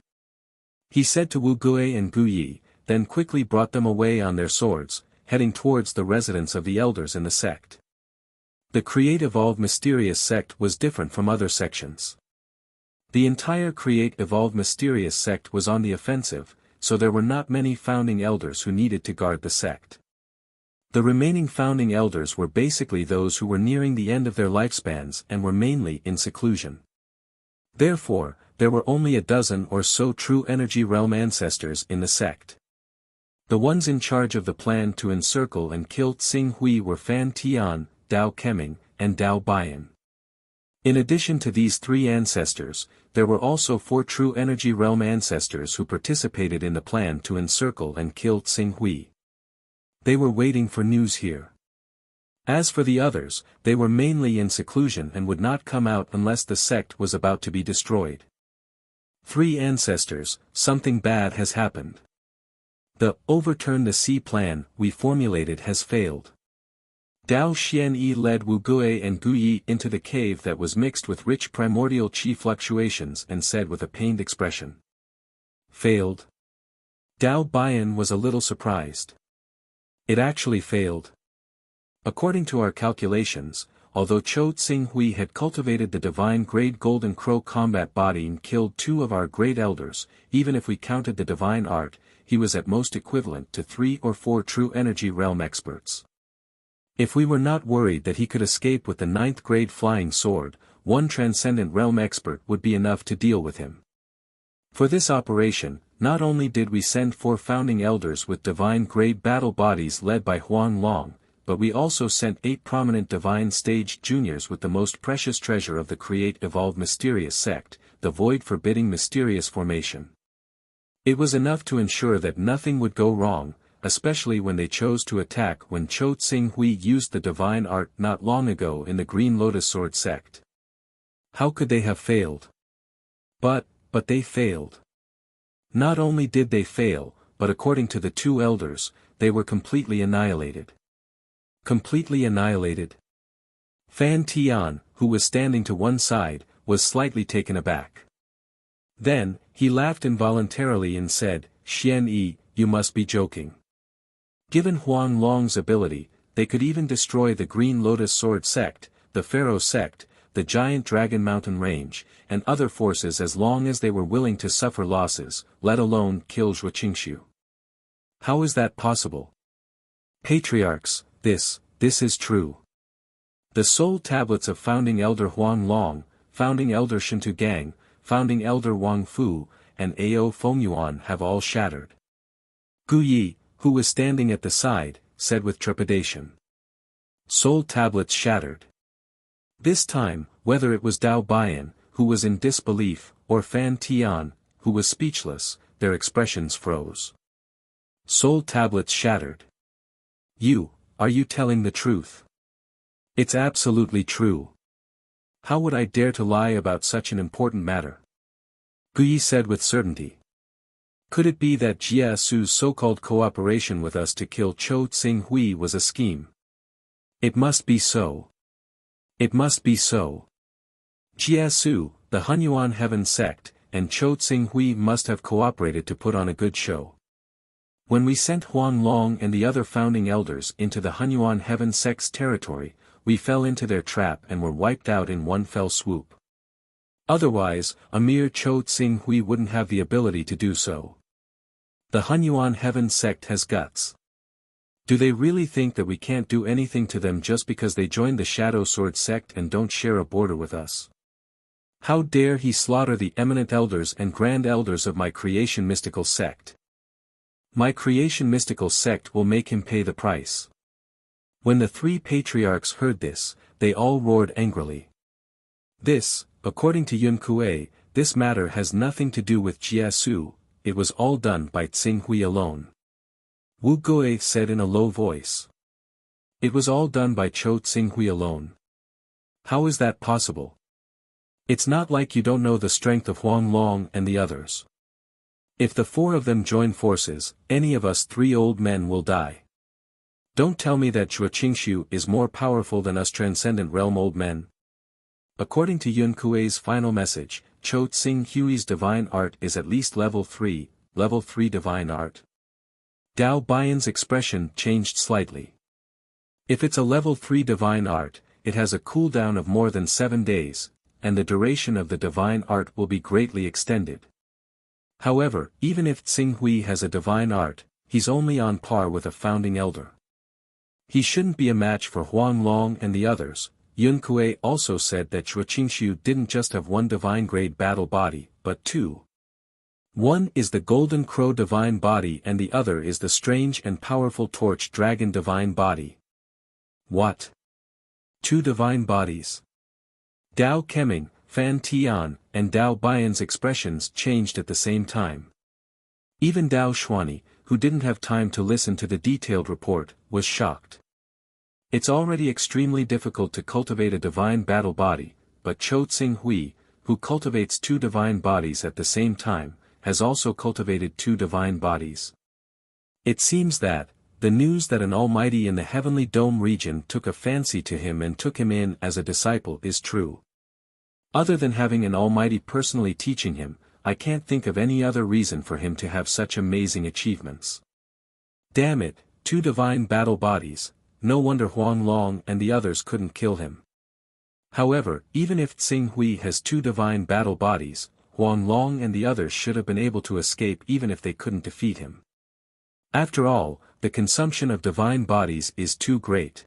He said to Wu Gui and Gu Yi, then quickly brought them away on their swords, heading towards the residence of the elders in the sect. The Create Evolve Mysterious sect was different from other sections. The entire Create Evolve Mysterious sect was on the offensive, so there were not many founding elders who needed to guard the sect. The remaining founding elders were basically those who were nearing the end of their lifespans and were mainly in seclusion. Therefore, there were only a dozen or so true energy realm ancestors in the sect. The ones in charge of the plan to encircle and kill Tsing Hui were Fan Tian, Dao Keming, and Dao Bayan. In addition to these three ancestors, there were also 4 true energy realm ancestors who participated in the plan to encircle and kill Tsing Hui. They were waiting for news here. As for the others, they were mainly in seclusion and would not come out unless the sect was about to be destroyed. 3 ancestors, something bad has happened. The overturn the sea plan we formulated has failed. Dao Xianyi led Wu Gui and Gu Yi into the cave that was mixed with rich primordial qi fluctuations and said with a pained expression. Failed? Dao Bayan was a little surprised. It actually failed. According to our calculations, although Cho Tsing Hui had cultivated the divine grade Golden Crow combat body and killed 2 of our great elders, even if we counted the divine art, he was at most equivalent to 3 or 4 true energy realm experts. If we were not worried that he could escape with the 9th grade flying sword, 1 transcendent realm expert would be enough to deal with him. For this operation, not only did we send 4 founding elders with divine grade battle bodies led by Huang Long, but we also sent 8 prominent divine stage juniors with the most precious treasure of the Create Evolve Mysterious sect, the Void Forbidding Mysterious Formation. It was enough to ensure that nothing would go wrong, especially when they chose to attack when Cho Tsing Hui used the divine art not long ago in the Green Lotus Sword sect. How could they have failed? But they failed. Not only did they fail, but according to the 2 elders, they were completely annihilated. Completely annihilated? Fan Tian, who was standing to one side, was slightly taken aback. Then, he laughed involuntarily and said, Xianyi, you must be joking. Given Huang Long's ability, they could even destroy the Green Lotus Sword sect, the Pharaoh sect, the Giant Dragon Mountain Range, and other forces as long as they were willing to suffer losses, let alone kill Zhuo Qingshu. How is that possible? Patriarchs, this is true. The soul tablets of founding elder Huang Long, founding elder Shintu Gang, founding elder Wang Fu, and Ao Hunyuan have all shattered. Gu Yi, who was standing at the side, said with trepidation. Soul tablets shattered. This time, whether it was Dao Bayan, who was in disbelief, or Fan Tian, who was speechless, their expressions froze. Soul tablets shattered. Are you telling the truth? It's absolutely true. How would I dare to lie about such an important matter? Gu Yi said with certainty. Could it be that Jia Su's so-called cooperation with us to kill Cho Tsing Hui was a scheme? It must be so. It must be so. Jia Su, the Hunyuan Heaven sect, and Cho Tsing Hui must have cooperated to put on a good show. When we sent Huang Long and the other founding elders into the Hunyuan Heaven sect's territory, we fell into their trap and were wiped out in one fell swoop. Otherwise, a mere Cho Tsing Hui wouldn't have the ability to do so. The Hunyuan Heaven sect has guts. Do they really think that we can't do anything to them just because they joined the Shadow Sword sect and don't share a border with us? How dare he slaughter the eminent elders and grand elders of my creation mystical sect? My creation mystical sect will make him pay the price. When the three patriarchs heard this, they all roared angrily. This, according to Yun Kuei, this matter has nothing to do with Jia Su, it was all done by Tsing Hui alone. Wu Gui said in a low voice. It was all done by Cho Tsing Hui alone. How is that possible? It's not like you don't know the strength of Huang Long and the others. If the four of them join forces, any of us three old men will die. Don't tell me that Zhuo Qingshu is more powerful than us transcendent realm old men. According to Yun Kuei's final message, Cho Tsing Hui's divine art is at least level 3 divine art. Dao Baiyan's expression changed slightly. If it's a level 3 divine art, it has a cooldown of more than 7 days, and the duration of the divine art will be greatly extended. However, even if Tsing Hui has a divine art, he's only on par with a founding elder. He shouldn't be a match for Huang Long and the others. Yun Kuei also said that Zhuo Qingshu didn't just have one divine grade battle body, but two. One is the Golden Crow divine body and the other is the strange and powerful Torch Dragon divine body. What? 2 divine bodies? Dao Keming, Fan Tian, and Dao Baiyan's expressions changed at the same time. Even Dao Xuani, who didn't have time to listen to the detailed report, was shocked. It's already extremely difficult to cultivate a divine battle body, but Cho Tsing Hui, who cultivates 2 divine bodies at the same time, has also cultivated 2 divine bodies. It seems that, the news that an almighty in the Heavenly Dome region took a fancy to him and took him in as a disciple is true. Other than having an almighty personally teaching him, I can't think of any other reason for him to have such amazing achievements. Damn it, 2 divine battle bodies. No wonder Huang Long and the others couldn't kill him. However, even if Tsing Hui has 2 divine battle bodies, Huang Long and the others should have been able to escape even if they couldn't defeat him. After all, the consumption of divine bodies is too great.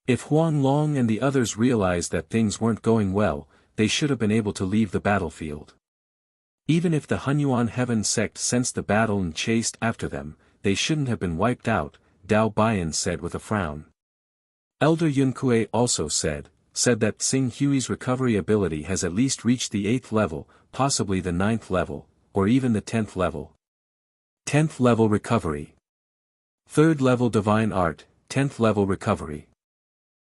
If Huang Long and the others realized that things weren't going well, they should have been able to leave the battlefield. Even if the Hunyuan Heaven sect sensed the battle and chased after them, they shouldn't have been wiped out, Dao Baiyan said with a frown. Elder Yun Kuei also said that Tsing Hui's recovery ability has at least reached the 8th level, possibly the 9th level, or even the 10th level. 10th level recovery. 3rd level divine art, 10th level recovery.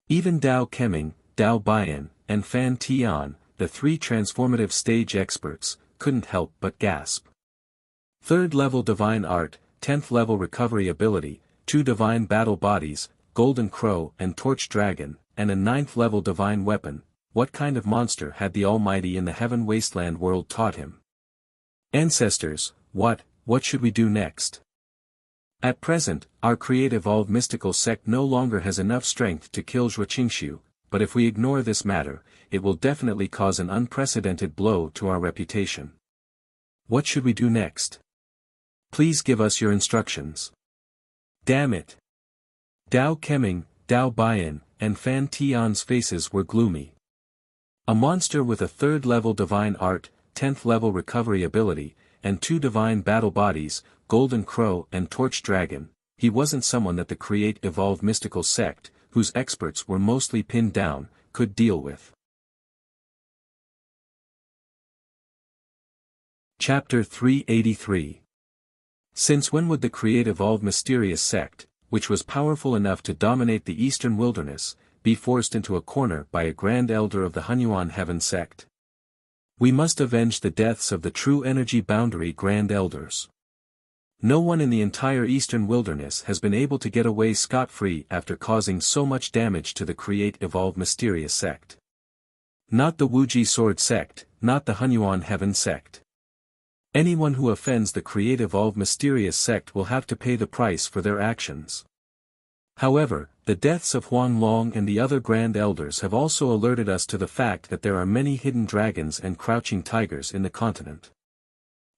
Even Dao Keming, Dao Baiyan, and Fan Tian, the 3 transformative stage experts, couldn't help but gasp. 3rd level divine art, 10th level recovery ability, 2 divine battle bodies, Golden Crow and Torch Dragon, and a 9th level divine weapon. What kind of monster had the Almighty in the Heaven Wasteland world taught him? Ancestors, what should we do next? At present, our Create Evolve mystical sect no longer has enough strength to kill Zhuo Qingshu, but if we ignore this matter, it will definitely cause an unprecedented blow to our reputation. What should we do next? Please give us your instructions. Damn it! Dao Keming, Dao Baiyan, and Fan Tian's faces were gloomy. A monster with a 3rd level divine art, 10th level recovery ability, and 2 divine battle bodies, Golden Crow and Torch Dragon, he wasn't someone that the Create Evolve mystical sect, whose experts were mostly pinned down, could deal with. Chapter 383. Since when would the Create Evolve mysterious sect, which was powerful enough to dominate the eastern wilderness, be forced into a corner by a grand elder of the Hunyuan Heaven sect? We must avenge the deaths of the true energy boundary grand elders. No one in the entire eastern wilderness has been able to get away scot-free after causing so much damage to the Create Evolve Mysterious sect. Not the Wuxia Sword sect, not the Hunyuan Heaven sect. Anyone who offends the Create Evolve Mysterious sect will have to pay the price for their actions. However, the deaths of Huang Long and the other Grand Elders have also alerted us to the fact that there are many hidden dragons and crouching tigers in the continent.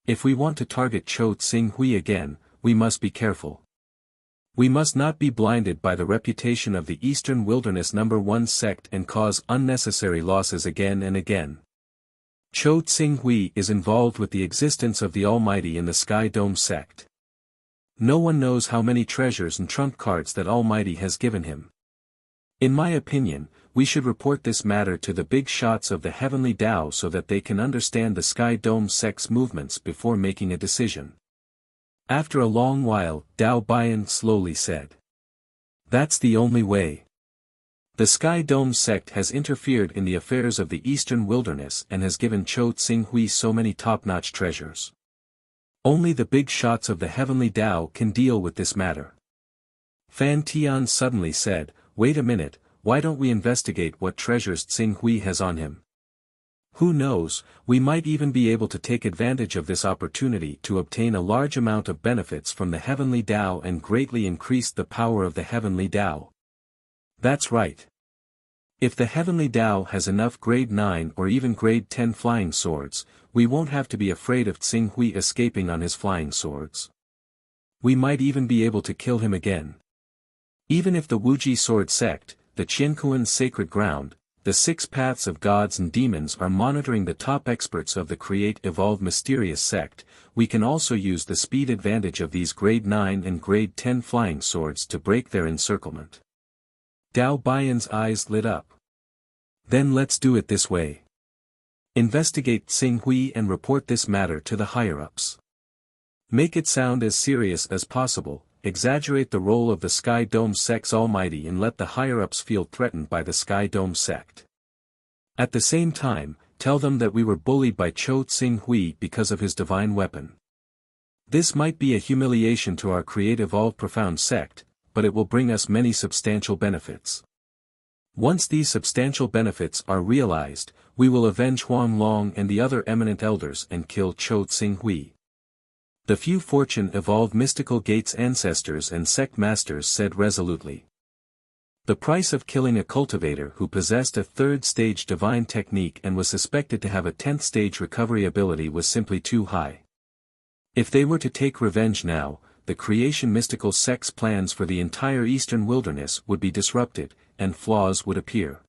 If we want to target Chou Tsing-Hui again, we must be careful. We must not be blinded by the reputation of the Eastern Wilderness No. 1 sect and cause unnecessary losses again and again. Chou Tsing-Hui is involved with the existence of the Almighty in the Sky Dome sect. No one knows how many treasures and trump cards that Almighty has given him. In my opinion, we should report this matter to the big shots of the Heavenly Tao so that they can understand the Sky Dome sect's movements before making a decision. After a long while, Dao Bian slowly said. That's the only way. The Sky Dome sect has interfered in the affairs of the Eastern Wilderness and has given Chou Tsing-Hui so many top-notch treasures. Only the big shots of the Heavenly Tao can deal with this matter. Fan Tian suddenly said, wait a minute, why don't we investigate what treasures Tsing-Hui has on him? Who knows, we might even be able to take advantage of this opportunity to obtain a large amount of benefits from the Heavenly Tao and greatly increase the power of the Heavenly Tao. That's right. If the Heavenly Tao has enough grade 9 or even grade 10 flying swords, we won't have to be afraid of Tsing-Hui escaping on his flying swords. We might even be able to kill him again. Even if the Wuxia Sword sect, the Qiankuan Sacred Ground, the Six Paths of Gods and Demons are monitoring the top experts of the Create Evolve Mysterious sect, we can also use the speed advantage of these grade 9 and grade 10 flying swords to break their encirclement. Dao Bian's eyes lit up. Then let's do it this way. Investigate Tsing-Hui and report this matter to the higher-ups. Make it sound as serious as possible, exaggerate the role of the Sky Dome sect's Almighty and let the higher-ups feel threatened by the Sky Dome sect. At the same time, tell them that we were bullied by Chou Tsing-Hui because of his divine weapon. This might be a humiliation to our Create Evolve Profound sect, but it will bring us many substantial benefits. Once these substantial benefits are realized, we will avenge Huang Long and the other eminent elders and kill Chou Tsing-Hui. The few Fortune Evolve Mystical Gates ancestors and sect masters said resolutely. The price of killing a cultivator who possessed a 3rd stage divine technique and was suspected to have a 10th stage recovery ability was simply too high. If they were to take revenge now, the creation mystical sect's plans for the entire Eastern Wilderness would be disrupted, and flaws would appear.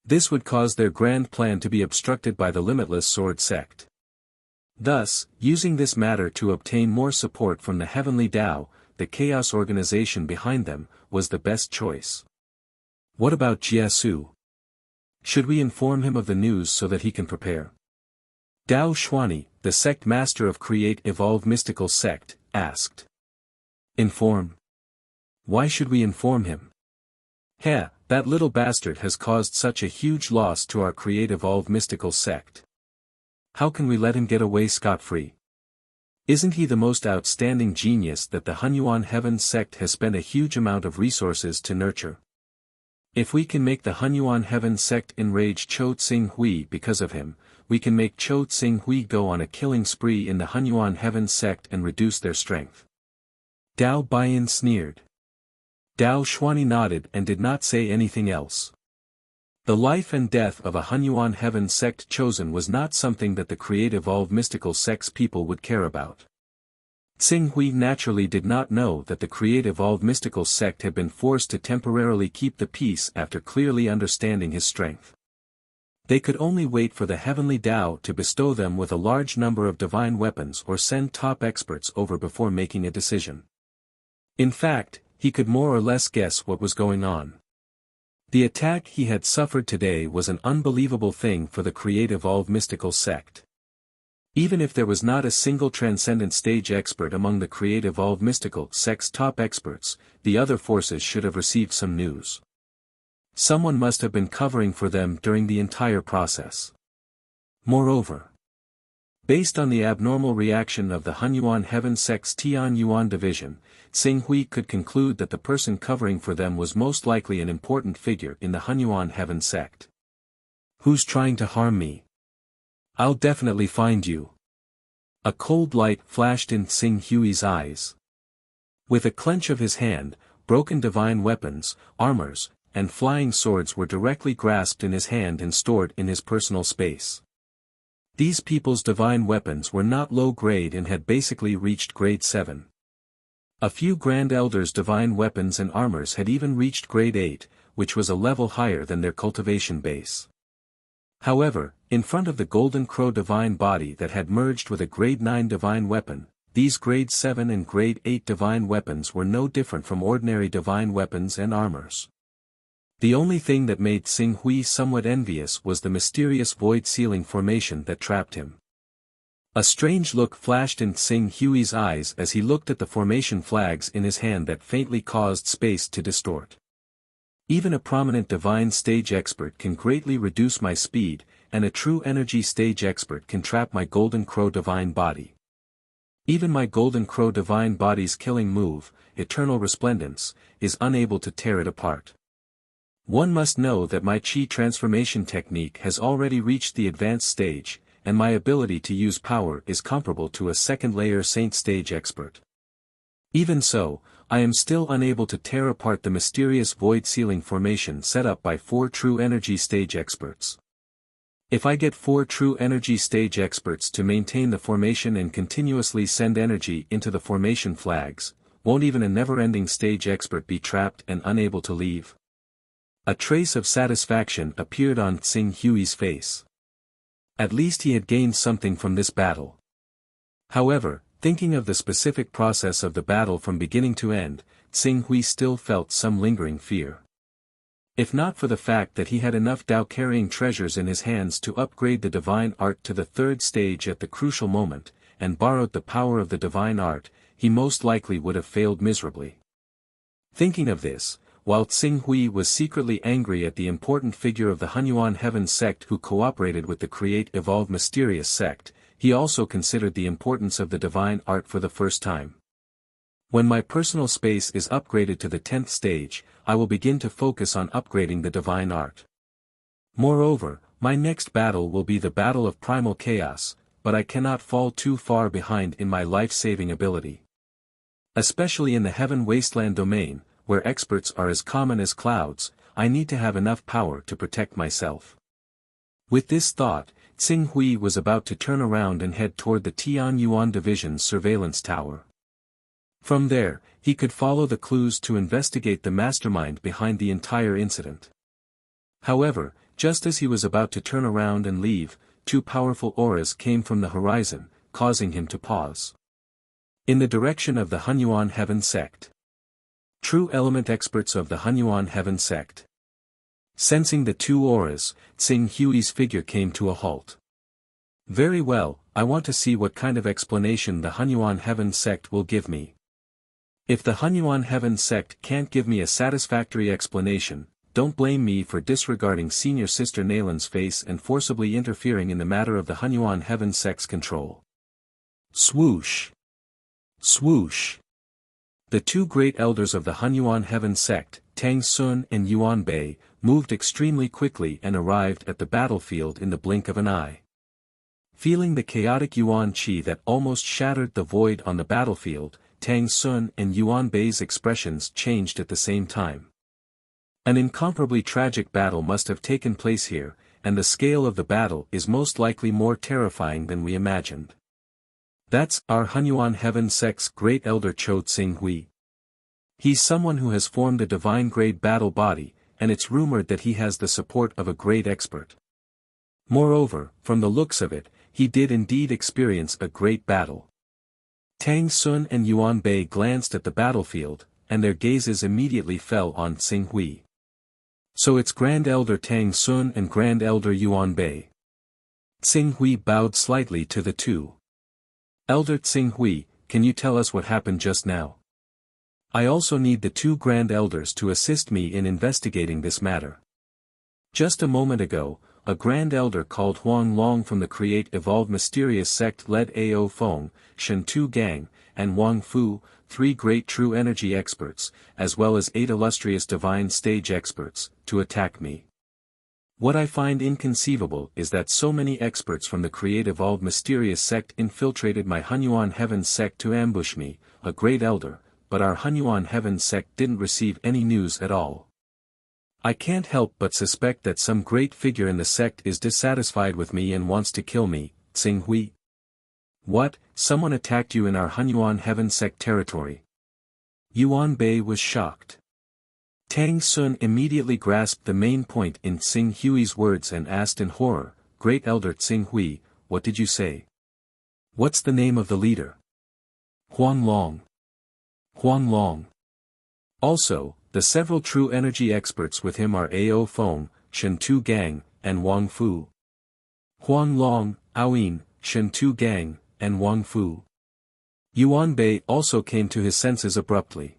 This would cause their grand plan to be obstructed by the Limitless Sword sect. Thus, using this matter to obtain more support from the Heavenly Tao, the chaos organization behind them, was the best choice. What about Jiesu? Should we inform him of the news so that he can prepare? Dao Xuani, the sect master of Create Evolve Mystical Sect, asked. Inform? Why should we inform him? That little bastard has caused such a huge loss to our Create Evolve Mystical Sect. How can we let him get away scot-free? Isn't he the most outstanding genius that the Hunyuan Heaven sect has spent a huge amount of resources to nurture? If we can make the Hunyuan Heaven sect enrage Chou Tsing-Hui because of him, we can make Chou Tsing-Hui go on a killing spree in the Hunyuan Heaven sect and reduce their strength. Dao Bian sneered. Dao Xuani nodded and did not say anything else. The life and death of a Hunyuan Heaven sect chosen was not something that the Create Evolve Mystical sect's people would care about. Tsing-Hui naturally did not know that the Create Evolve Mystical sect had been forced to temporarily keep the peace after clearly understanding his strength. They could only wait for the Heavenly Tao to bestow them with a large number of divine weapons or send top experts over before making a decision. In fact, he could more or less guess what was going on. The attack he had suffered today was an unbelievable thing for the Create Evolve Mystical sect. Even if there was not a single Transcendent Stage expert among the Create Evolve Mystical sect's top experts, the other forces should have received some news. Someone must have been covering for them during the entire process. Moreover, Based on the abnormal reaction of the Hunyuan Heaven Sect's Tianyuan division, Xing Hui could conclude that the person covering for them was most likely an important figure in the Hunyuan Heaven Sect. Who's trying to harm me? I'll definitely find you. A cold light flashed in Xing Hui's eyes. With a clench of his hand, broken divine weapons, armors, and flying swords were directly grasped in his hand and stored in his personal space. These people's divine weapons were not low grade and had basically reached grade 7. A few Grand Elders' divine weapons and armors had even reached grade 8, which was a level higher than their cultivation base. However, in front of the Golden Crow divine body that had merged with a grade 9 divine weapon, these grade 7 and grade 8 divine weapons were no different from ordinary divine weapons and armors. The only thing that made Xing Hui somewhat envious was the mysterious void ceiling formation that trapped him. A strange look flashed in Xing Hui's eyes as he looked at the formation flags in his hand that faintly caused space to distort. Even a prominent divine stage expert can greatly reduce my speed, and a true energy stage expert can trap my Golden Crow divine body. Even my Golden Crow divine body's killing move, Eternal Resplendence, is unable to tear it apart. One must know that my Qi transformation technique has already reached the advanced stage, and my ability to use power is comparable to a second-layer Saint stage expert. Even so, I am still unable to tear apart the mysterious void ceiling formation set up by 4 true energy stage experts. If I get 4 true energy stage experts to maintain the formation and continuously send energy into the formation flags, won't even a never-ending stage expert be trapped and unable to leave? A trace of satisfaction appeared on Xing Hui's face. At least he had gained something from this battle. However, thinking of the specific process of the battle from beginning to end, Xing Hui still felt some lingering fear. If not for the fact that he had enough Dao-carrying treasures in his hands to upgrade the divine art to the 3rd stage at the crucial moment, and borrowed the power of the divine art, he most likely would have failed miserably. Thinking of this, while Xing Hui was secretly angry at the important figure of the Hunyuan Heaven Sect who cooperated with the Create Evolve Mysterious Sect, he also considered the importance of the divine art for the first time. When my personal space is upgraded to the 10th stage, I will begin to focus on upgrading the divine art. Moreover, my next battle will be the Battle of Primal Chaos, but I cannot fall too far behind in my life-saving ability. Especially in the Heaven Wasteland domain, where experts are as common as clouds, I need to have enough power to protect myself. With this thought, Xing Hui was about to turn around and head toward the Tianyuan Division's surveillance tower. From there, he could follow the clues to investigate the mastermind behind the entire incident. However, just as he was about to turn around and leave, 2 powerful auras came from the horizon, causing him to pause. In the direction of the Hunyuan Heaven Sect. True element experts of the Hunyuan Heaven Sect. Sensing the 2 auras, Xing Hui's figure came to a halt. Very well, I want to see what kind of explanation the Hunyuan Heaven Sect will give me. If the Hunyuan Heaven Sect can't give me a satisfactory explanation, don't blame me for disregarding Senior Sister Nalan's face and forcibly interfering in the matter of the Hunyuan Heaven Sect's control. Swoosh! Swoosh! The 2 great elders of the Hunyuan Heaven Sect, Tang Sun and Yuan Bei, moved extremely quickly and arrived at the battlefield in the blink of an eye. Feeling the chaotic Yuan Qi that almost shattered the void on the battlefield, Tang Sun and Yuan Bei's expressions changed at the same time. An incomparably tragic battle must have taken place here, and the scale of the battle is most likely more terrifying than we imagined. That's our Hunyuan Heaven Sect's great elder Cho Xing Hui. He's someone who has formed a divine grade battle body, and it's rumored that he has the support of a great expert. Moreover, from the looks of it, he did indeed experience a great battle. Tang Sun and Yuan Bei glanced at the battlefield, and their gazes immediately fell on Xing Hui. So it's Grand Elder Tang Sun and Grand Elder Yuan Bei. Xing Hui bowed slightly to the 2. Elder Xing Hui, can you tell us what happened just now? I also need the 2 Grand Elders to assist me in investigating this matter. Just a moment ago, a Grand Elder called Huang Long from the Create Evolve Mysterious Sect led Ao Feng, Shen Tu Gang, and Wang Fu, 3 great true energy experts, as well as 8 illustrious divine stage experts, to attack me. What I find inconceivable is that so many experts from the Create Evolve Mysterious Sect infiltrated my Hunyuan Heaven sect to ambush me, a great elder, but our Hunyuan Heaven sect didn't receive any news at all. I can't help but suspect that some great figure in the sect is dissatisfied with me and wants to kill me, Tsing Hui. What, someone attacked you in our Hunyuan Heaven sect territory? Yuan Bei was shocked. Tang Sun immediately grasped the main point in Tsing Hui's words and asked in horror, Great Elder Tsing Hui, what did you say? What's the name of the leader? Huang Long. Huang Long. Also, the several true energy experts with him are Ao Feng, Shen Tu Gang, and Wang Fu. Huang Long, Aoyin, Shen Tu Gang, and Wang Fu. Yuan Bei also came to his senses abruptly.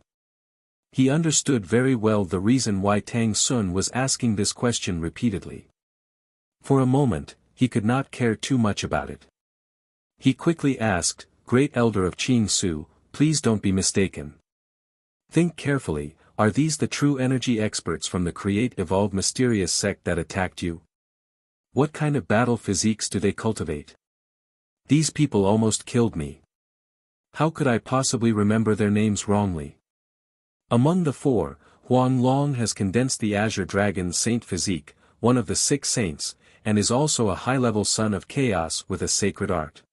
He understood very well the reason why Tang Sun was asking this question repeatedly. For a moment, he could not care too much about it. He quickly asked, Great Elder of Qing Su, please don't be mistaken. Think carefully, are these the true energy experts from the Create Evolve Mysterious sect that attacked you? What kind of battle physiques do they cultivate? These people almost killed me. How could I possibly remember their names wrongly? Among the 4, Huang Long has condensed the Azure Dragon's saint physique, one of the 6 saints, and is also a high-level son of chaos with a sacred art.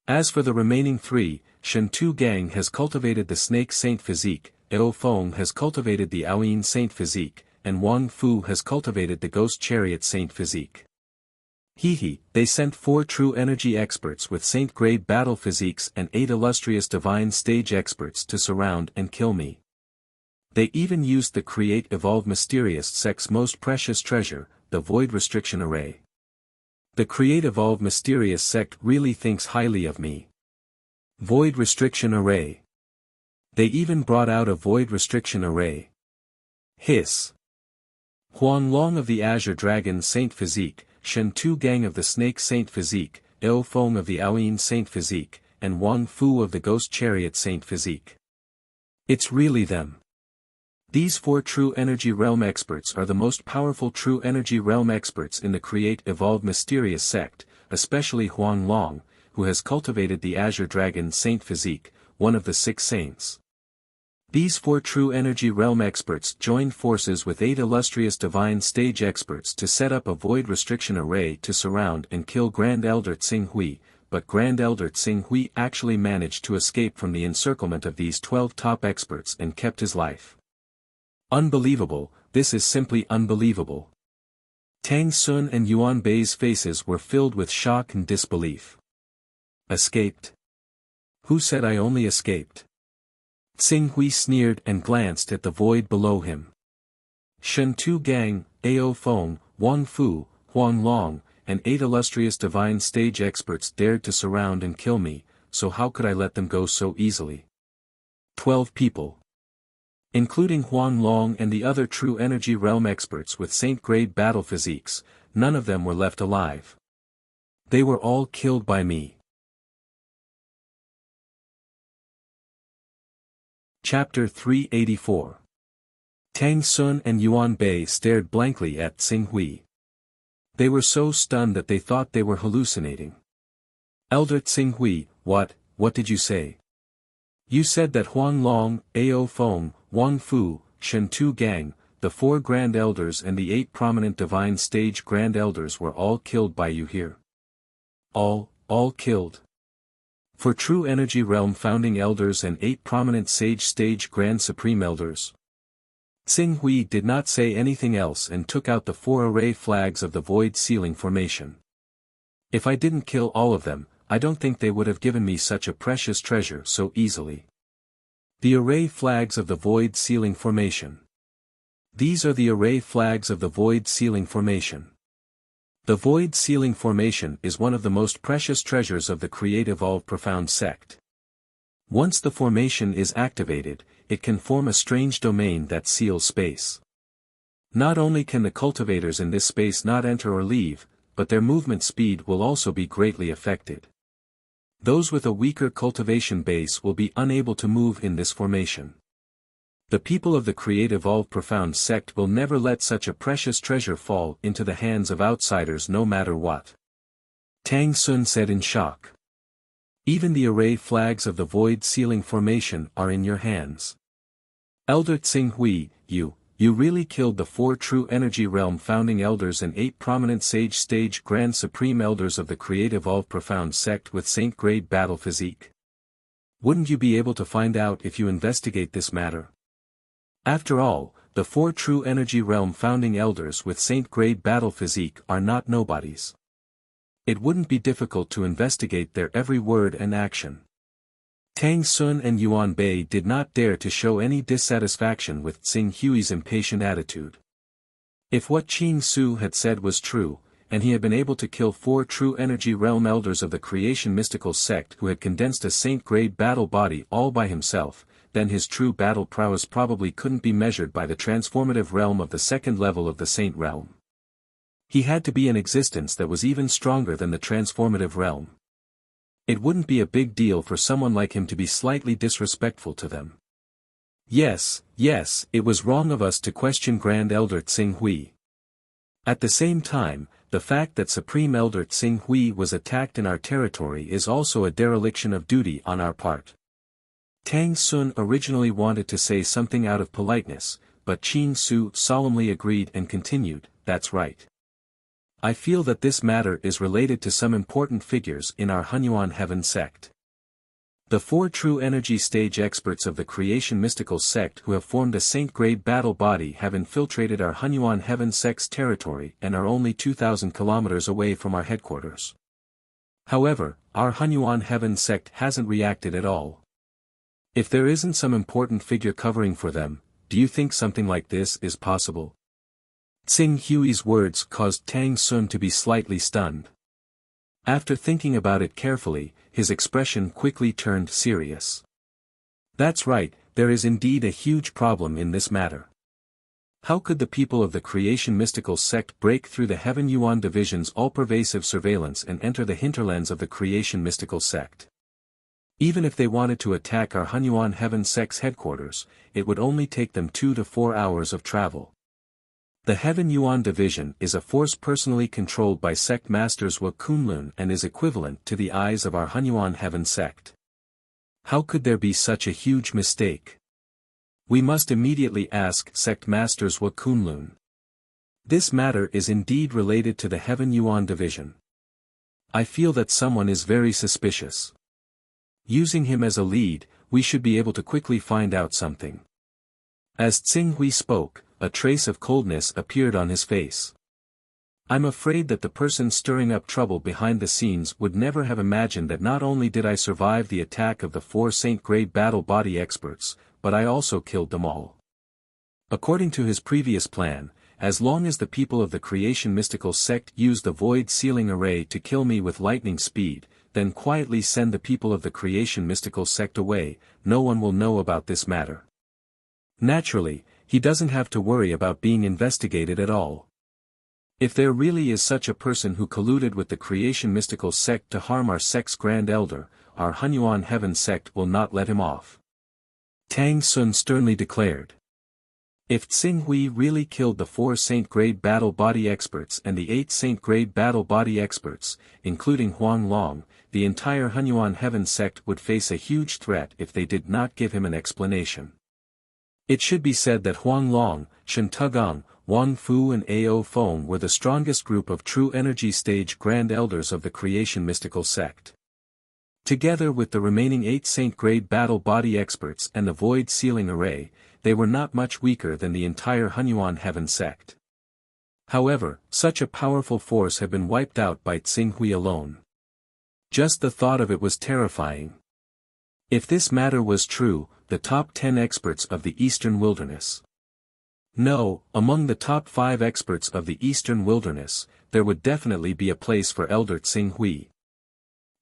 As for the remaining 3, Shen Tu Gang has cultivated the snake saint physique, Ao Feng has cultivated the Aoyin saint physique, and Wang Fu has cultivated the ghost chariot saint physique. They sent 4 true energy experts with saint grade battle physiques and 8 illustrious divine stage experts to surround and kill me. They even used the Create Evolve Mysterious sect's most precious treasure, the Void Restriction Array. The Create Evolve Mysterious sect really thinks highly of me. Void Restriction Array. They even brought out a Void Restriction Array. Hiss. Huang Long of the Azure Dragon Saint Physique, Shen Tu Gang of the Snake Saint Physique, Ao Feng of the Aoyin Saint Physique, and Wang Fu of the Ghost Chariot Saint Physique. It's really them. These 4 true energy realm experts are the most powerful true energy realm experts in the Create Evolve Mysterious sect, especially Huang Long, who has cultivated the Azure Dragon Saint Physique, one of the 6 saints. These 4 true energy realm experts joined forces with 8 illustrious divine stage experts to set up a void restriction array to surround and kill Grand Elder Tsing Hui, but Grand Elder Tsing Hui actually managed to escape from the encirclement of these 12 top experts and kept his life. Unbelievable, this is simply unbelievable. Tang Sun and Yuan Bei's faces were filled with shock and disbelief. Escaped? Who said I only escaped? Tsing Hui sneered and glanced at the void below him. Shen Tu Gang, Ao Feng, Wang Fu, Huang Long, and 8 illustrious divine stage experts dared to surround and kill me, so how could I let them go so easily? 12 people. Including Huang Long and the other true energy realm experts with saint-grade battle physiques, none of them were left alive. They were all killed by me. Chapter 384. Tang Sun and Yuan Bei stared blankly at Tsing Hui. They were so stunned that they thought they were hallucinating. Elder Tsing Hui, what did you say? You said that Huang Long, Ao Feng, Wang Fu, Shen Tu Gang, the 4 Grand Elders and the 8 prominent divine stage Grand Elders were all killed by you here. All killed. For true energy realm founding elders and 8 prominent sage stage Grand Supreme Elders. Tsing Hui did not say anything else and took out the 4 array flags of the void sealing formation. If I didn't kill all of them, I don't think they would have given me such a precious treasure so easily. The array flags of the void sealing formation. These are the array flags of the void sealing formation. The void sealing formation is one of the most precious treasures of the Create Evolve Profound sect. Once the formation is activated, it can form a strange domain that seals space. Not only can the cultivators in this space not enter or leave, but their movement speed will also be greatly affected. Those with a weaker cultivation base will be unable to move in this formation. The people of the Creative All Profound sect will never let such a precious treasure fall into the hands of outsiders no matter what. Tang Sun said in shock. Even the array flags of the Void Sealing Formation are in your hands. Elder Tsing Hui, you really killed the 4 true energy realm founding elders and 8 prominent sage stage grand supreme elders of the Creative All Profound sect with Saint grade battle physique. Wouldn't you be able to find out if you investigate this matter? After all, the 4 true energy realm founding elders with Saint grade battle physique are not nobodies. It wouldn't be difficult to investigate their every word and action. Tang Sun and Yuan Bei did not dare to show any dissatisfaction with Tsing Hui's impatient attitude. If what Qing Su had said was true, and he had been able to kill 4 true energy realm elders of the creation mystical sect who had condensed a saint-grade battle body all by himself, then his true battle prowess probably couldn't be measured by the transformative realm of the second level of the saint realm. He had to be an existence that was even stronger than the transformative realm. It wouldn't be a big deal for someone like him to be slightly disrespectful to them. Yes, it was wrong of us to question Grand Elder Tsing Hui. At the same time, the fact that Supreme Elder Tsing Hui was attacked in our territory is also a dereliction of duty on our part. Tang Sun originally wanted to say something out of politeness, but Qing Su solemnly agreed and continued, "That's right. I feel that this matter is related to some important figures in our Hunyuan Heaven sect. The 4 true energy stage experts of the creation mystical sect who have formed a saint-grade battle body have infiltrated our Hunyuan Heaven sect's territory and are only 2,000 kilometers away from our headquarters. However, our Hunyuan Heaven sect hasn't reacted at all. If there isn't some important figure covering for them, do you think something like this is possible?" Tsing Hui's words caused Tang Sun to be slightly stunned. After thinking about it carefully, his expression quickly turned serious. "That's right, there is indeed a huge problem in this matter. How could the people of the creation mystical sect break through the Heaven Yuan division's all-pervasive surveillance and enter the hinterlands of the creation mystical sect? Even if they wanted to attack our Hunyuan Heaven sect's headquarters, it would only take them 2 to 4 hours of travel. The Heaven Yuan division is a force personally controlled by sect masters Wa Kunlun and is equivalent to the eyes of our Hunyuan Heaven sect. How could there be such a huge mistake? We must immediately ask sect masters Wa Kunlun. This matter is indeed related to the Heaven Yuan division. I feel that someone is very suspicious. Using him as a lead, we should be able to quickly find out something." As Tsing Hui spoke, a trace of coldness appeared on his face. "I'm afraid that the person stirring up trouble behind the scenes would never have imagined that not only did I survive the attack of the 4 saint-grade battle body experts, but I also killed them all." According to his previous plan, as long as the people of the creation mystical sect use the void sealing array to kill me with lightning speed, then quietly send the people of the creation mystical sect away, no one will know about this matter. Naturally, he doesn't have to worry about being investigated at all. If there really is such a person who colluded with the creation mystical sect to harm our sect's grand elder, our Hunyuan Heaven sect will not let him off. Tang Sun sternly declared. If Tsing Hui really killed the 4 saint-grade battle body experts and the 8 saint-grade battle body experts, including Huang Long, the entire Hunyuan Heaven sect would face a huge threat if they did not give him an explanation. It should be said that Huang Long, Shen Tugang, Wang Fu and Ao Feng were the strongest group of true energy stage grand elders of the creation mystical sect. Together with the remaining 8 saint-grade battle body experts and the void sealing array, they were not much weaker than the entire Hunyuan Heaven sect. However, such a powerful force had been wiped out by Tsing Hui alone. Just the thought of it was terrifying. If this matter was true, the top 10 experts of the Eastern Wilderness. No, among the top 5 experts of the Eastern Wilderness, there would definitely be a place for Elder Tsing Hui.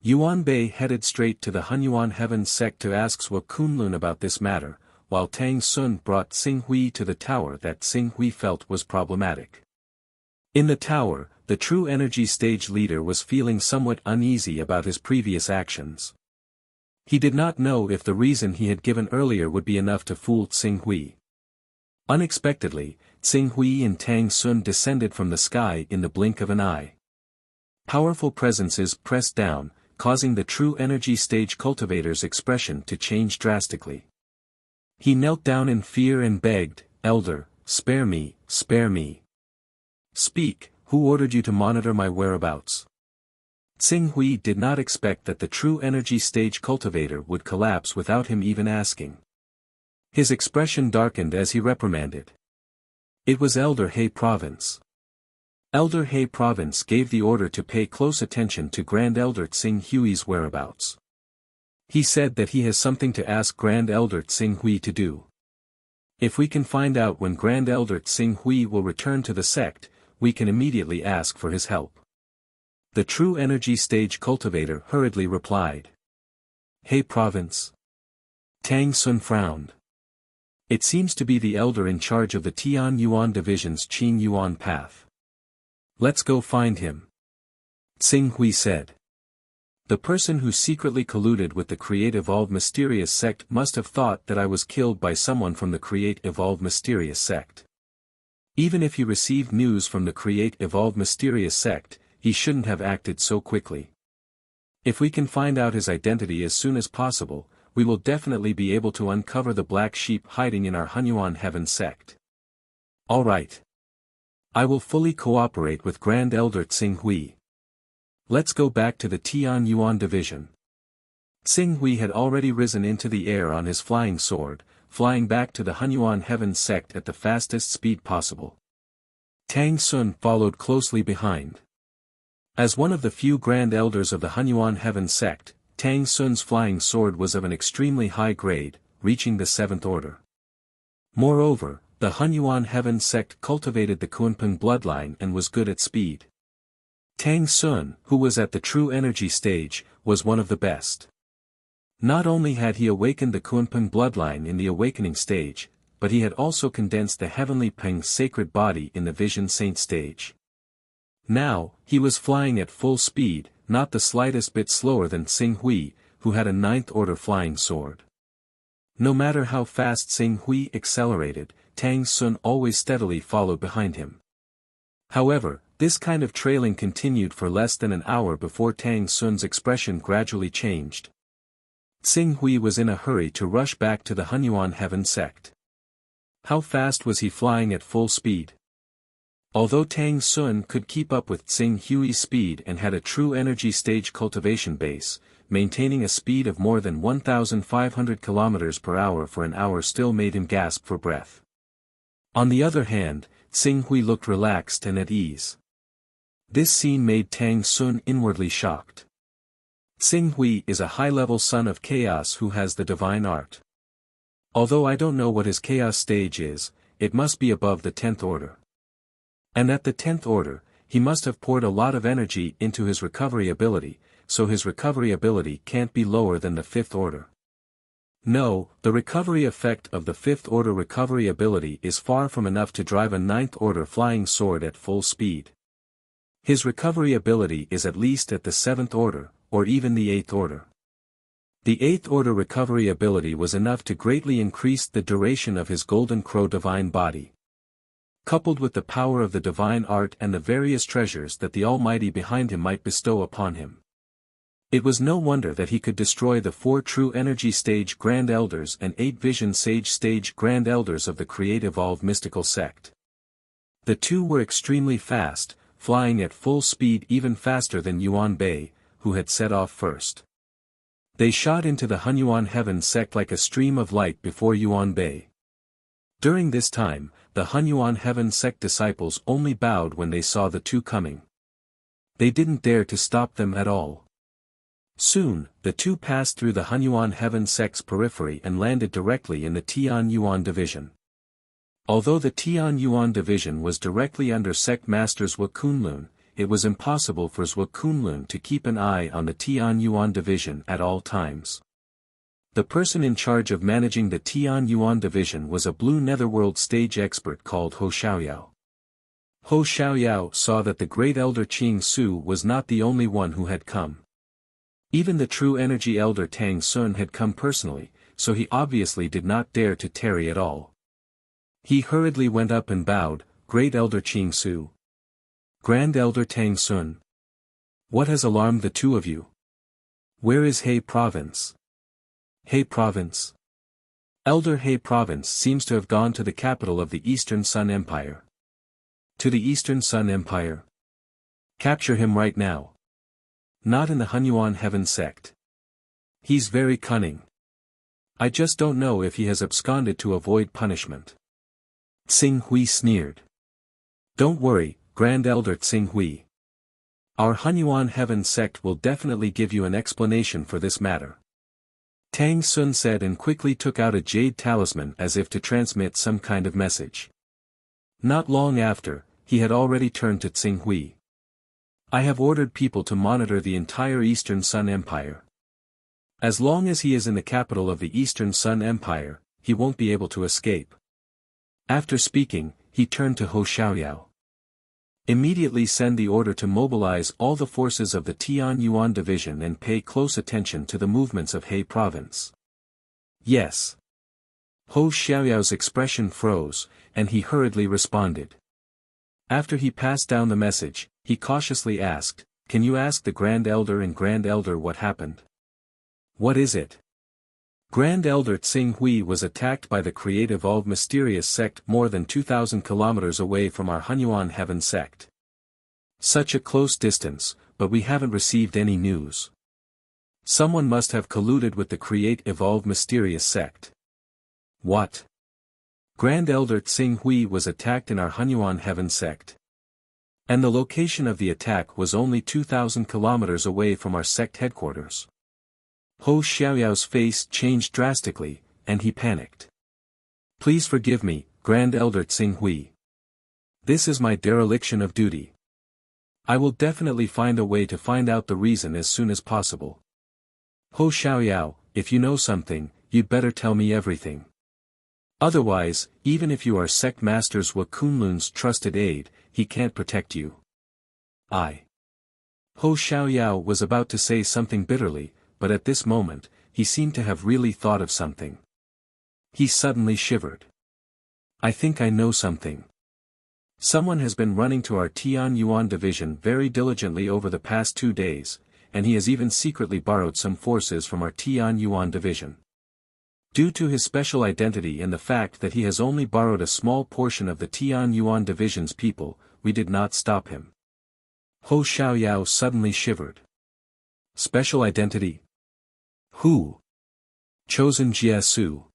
Yuan Bei headed straight to the Hunyuan Heaven sect to ask Wa Kunlun about this matter, while Tang Sun brought Xing Hui to the tower that Xing Hui felt was problematic. In the tower, the true energy stage leader was feeling somewhat uneasy about his previous actions. He did not know if the reason he had given earlier would be enough to fool Xing Hui. Unexpectedly, Xing Hui and Tang Sun descended from the sky in the blink of an eye. Powerful presences pressed down, causing the true energy stage cultivator's expression to change drastically. He knelt down in fear and begged, "Elder, spare me, spare me. Speak, who ordered you to monitor my whereabouts?" Xing Hui did not expect that the true energy stage cultivator would collapse without him even asking. His expression darkened as he reprimanded. It was Elder He Province. Elder He Province gave the order to pay close attention to Grand Elder Xing Hui's whereabouts. He said that he has something to ask Grand Elder Xing Hui to do. If we can find out when Grand Elder Xing Hui will return to the sect, we can immediately ask for his help. The true energy stage cultivator hurriedly replied. He Province. Tang Sun frowned. It seems to be the elder in charge of the Hunyuan division's Qingyuan path. Let's go find him. Xing Hui said. The person who secretly colluded with the Create Evolve Mysterious sect must have thought that I was killed by someone from the Create Evolve Mysterious sect. Even if he received news from the Create Evolve Mysterious sect, he shouldn't have acted so quickly. If we can find out his identity as soon as possible, we will definitely be able to uncover the black sheep hiding in our Hunyuan Heaven sect. All right. I will fully cooperate with Grand Elder Xing Hui. Let's go back to the Tianyuan division. Xing Hui had already risen into the air on his flying sword, flying back to the Hunyuan Heaven sect at the fastest speed possible. Tang Sun followed closely behind. As one of the few Grand Elders of the Hunyuan Heaven sect, Tang Sun's flying sword was of an extremely high grade, reaching the 7th order. Moreover, the Hunyuan Heaven sect cultivated the Kunpeng bloodline and was good at speed. Tang Sun, who was at the true energy stage, was one of the best. Not only had he awakened the Kunpeng bloodline in the awakening stage, but he had also condensed the heavenly Peng sacred body in the Vision Saint stage. Now, he was flying at full speed, not the slightest bit slower than Xing Hui, who had a 9th order flying sword. No matter how fast Xing Hui accelerated, Tang Sun always steadily followed behind him. However, this kind of trailing continued for less than an hour before Tang Sun's expression gradually changed. Xing Hui was in a hurry to rush back to the Hunyuan Heaven sect. How fast was he flying at full speed? Although Tang Sun could keep up with Xing Hui's speed and had a true energy stage cultivation base, maintaining a speed of more than 1,500 km per hour for an hour still made him gasp for breath. On the other hand, Xing Hui looked relaxed and at ease. This scene made Tang Sun inwardly shocked. Xing Hui is a high-level son of chaos who has the divine art. Although I don't know what his chaos stage is, it must be above the 10th order. And at the 10th order, he must have poured a lot of energy into his recovery ability, so his recovery ability can't be lower than the 5th order. No, the recovery effect of the 5th order recovery ability is far from enough to drive a 9th order flying sword at full speed. His recovery ability is at least at the 7th order, or even the 8th order. The 8th order recovery ability was enough to greatly increase the duration of his Golden Crow divine body. Coupled with the power of the divine art and the various treasures that the Almighty behind him might bestow upon him. It was no wonder that he could destroy the 4 true energy stage Grand Elders and 8 vision sage stage Grand Elders of the Create Evolve mystical sect. The 2 were extremely fast, flying at full speed even faster than Yuan Bei, who had set off first. They shot into the Hunyuan Heaven sect like a stream of light before Yuan Bei. During this time, the Hunyuan Heaven sect disciples only bowed when they saw the 2 coming. They didn't dare to stop them at all. Soon, the 2 passed through the Hunyuan Heaven sect's periphery and landed directly in the Tianyuan division. Although the Tianyuan division was directly under sect master Zhuo Kunlun, it was impossible for Zhuo Kunlun to keep an eye on the Tianyuan division at all times. The person in charge of managing the Hunyuan division was a blue netherworld stage expert called Ho Xiaoyao. Ho Xiaoyao saw that the great elder Qing Su was not the only one who had come. Even the true energy elder Tang Sun had come personally, so he obviously did not dare to tarry at all. He hurriedly went up and bowed, "Great elder Qing Su. Grand elder Tang Sun. What has alarmed the two of you? Where is He province?" He province? Elder He province seems to have gone to the capital of the Eastern Sun Empire. To the Eastern Sun Empire? Capture him right now. Not in the Hunyuan Heaven sect. He's very cunning. I just don't know if he has absconded to avoid punishment. Tsing Hui sneered. Don't worry, Grand Elder Tsing Hui. Our Hunyuan Heaven sect will definitely give you an explanation for this matter. Tang Sun said and quickly took out a jade talisman as if to transmit some kind of message. Not long after, he had already turned to Tsing Hui. I have ordered people to monitor the entire Eastern Sun Empire. As long as he is in the capital of the Eastern Sun Empire, he won't be able to escape. After speaking, he turned to Ho Xiaoyao. Immediately send the order to mobilize all the forces of the Hunyuan division and pay close attention to the movements of He province. Yes. Ho Xiaoyao's expression froze, and he hurriedly responded. After he passed down the message, he cautiously asked, "Can you ask the Grand Elder and Grand Elder what happened?" "What is it?" Grand Elder Tsing Hui was attacked by the creative of mysterious sect more than 2,000 kilometers away from our Hunyuan Heaven sect. Such a close distance, but we haven't received any news. Someone must have colluded with the create evolve mysterious sect. What? Grand Elder Tsing Hui was attacked in our Hunyuan Heaven sect. And the location of the attack was only 2,000 kilometers away from our sect headquarters. Ho Xiaoyao's face changed drastically, and he panicked. Please forgive me, Grand Elder Tsing Hui. This is my dereliction of duty. I will definitely find a way to find out the reason as soon as possible. Ho Xiaoyao, if you know something, you'd better tell me everything. Otherwise, even if you are Sect Master Zhuo Kunlun's trusted aide, he can't protect you. Ho Xiaoyao was about to say something bitterly, but at this moment, he seemed to have really thought of something. He suddenly shivered. I think I know something. Someone has been running to our Hunyuan division very diligently over the past 2 days, and he has even secretly borrowed some forces from our Hunyuan division. Due to his special identity and the fact that he has only borrowed a small portion of the Hunyuan division's people, we did not stop him. Ho Xiaoyao suddenly shivered. Special identity? Who? Chosen Jiesu.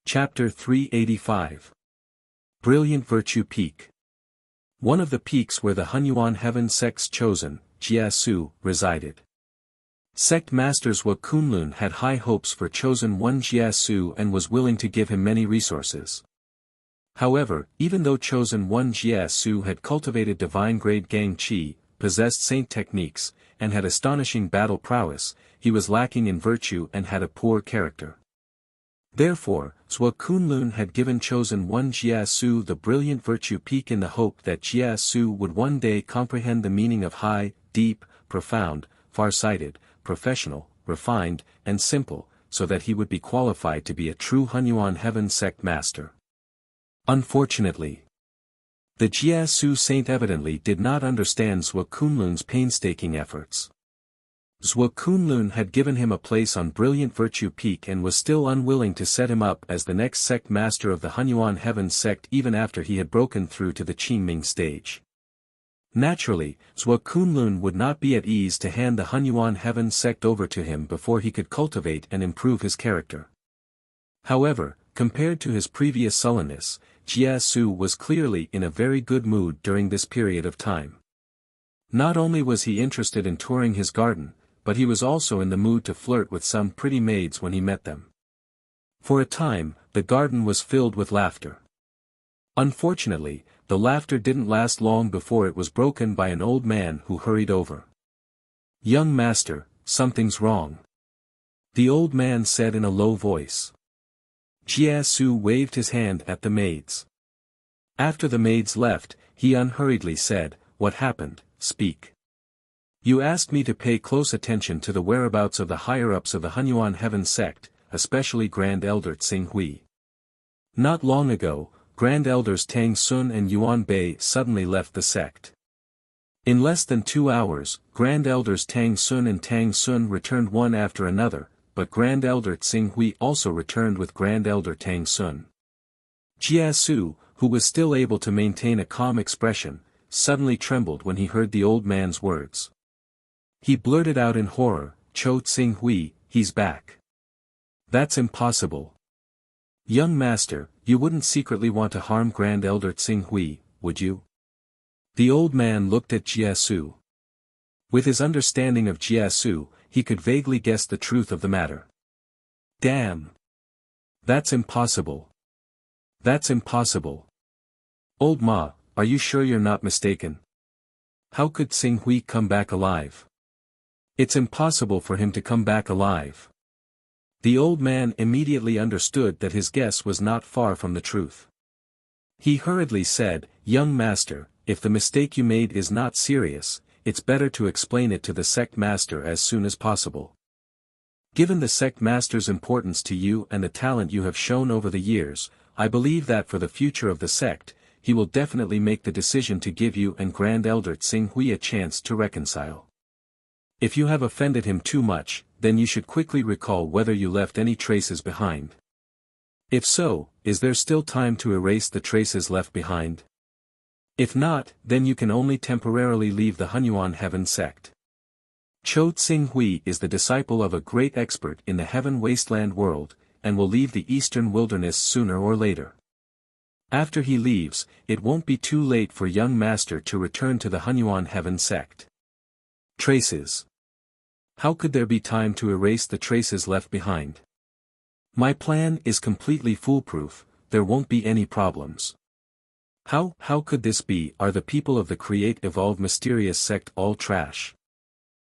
Chapter 385. Brilliant Virtue Peak. One of the peaks where the Hunyuan Heaven sect's chosen, Jiesu, resided. Sect Master Zhuo Kunlun had high hopes for chosen one Jiesu and was willing to give him many resources. However, even though chosen one Jiesu had cultivated divine-grade Gang Qi, possessed saint techniques, and had astonishing battle prowess, he was lacking in virtue and had a poor character. Therefore, Zhuo Kunlun had given chosen one Jiesu the brilliant virtue peak in the hope that Jiesu would one day comprehend the meaning of high, deep, profound, far-sighted, professional, refined, and simple, so that he would be qualified to be a true Hunyuan Heaven sect master. Unfortunately, the Jiesu saint evidently did not understand Zhuo Kunlun's painstaking efforts. Zhuo Kunlun had given him a place on Brilliant Virtue Peak and was still unwilling to set him up as the next sect master of the Hunyuan Heaven sect even after he had broken through to the Qingming stage. Naturally, Zhuo Kunlun would not be at ease to hand the Hunyuan Heaven sect over to him before he could cultivate and improve his character. However, compared to his previous sullenness, Jiesu was clearly in a very good mood during this period of time. Not only was he interested in touring his garden, but he was also in the mood to flirt with some pretty maids when he met them. For a time, the garden was filled with laughter. Unfortunately, the laughter didn't last long before it was broken by an old man who hurried over. Young master, something's wrong. The old man said in a low voice. Jie Su waved his hand at the maids. After the maids left, he unhurriedly said, "What happened? Speak." "You asked me to pay close attention to the whereabouts of the higher-ups of the Hunyuan Heaven sect, especially Grand Elder Tsing Hui. Not long ago, Grand Elders Tang Sun and Yuan Bei suddenly left the sect. In less than 2 hours, Grand Elders Tang Sun and Tang Sun returned one after another, but Grand Elder Tsing Hui also returned with Grand Elder Tang Sun." Jie Su, who was still able to maintain a calm expression, suddenly trembled when he heard the old man's words. He blurted out in horror, "Cho Tsing Hui, he's back. That's impossible. Young master, you wouldn't secretly want to harm Grand Elder Tsing Hui, would you?" The old man looked at Jie Su. With his understanding of Jie Su, he could vaguely guess the truth of the matter. "Damn! That's impossible. That's impossible. Old Ma, are you sure you're not mistaken? How could Tsing Hui come back alive? It's impossible for him to come back alive." The old man immediately understood that his guess was not far from the truth. He hurriedly said, "Young master, if the mistake you made is not serious, it's better to explain it to the sect master as soon as possible. Given the sect master's importance to you and the talent you have shown over the years, I believe that for the future of the sect, he will definitely make the decision to give you and Grand Elder Tsing Hui a chance to reconcile. If you have offended him too much, then you should quickly recall whether you left any traces behind. If so, is there still time to erase the traces left behind? If not, then you can only temporarily leave the Hunyuan Heaven sect. Cho Tsing Hui is the disciple of a great expert in the Heaven Wasteland world, and will leave the Eastern Wilderness sooner or later. After he leaves, it won't be too late for young master to return to the Hunyuan Heaven sect. Traces. How could there be time to erase the traces left behind? My plan is completely foolproof, there won't be any problems. How could this be? Are the people of the Create Evolve Mysterious sect all trash?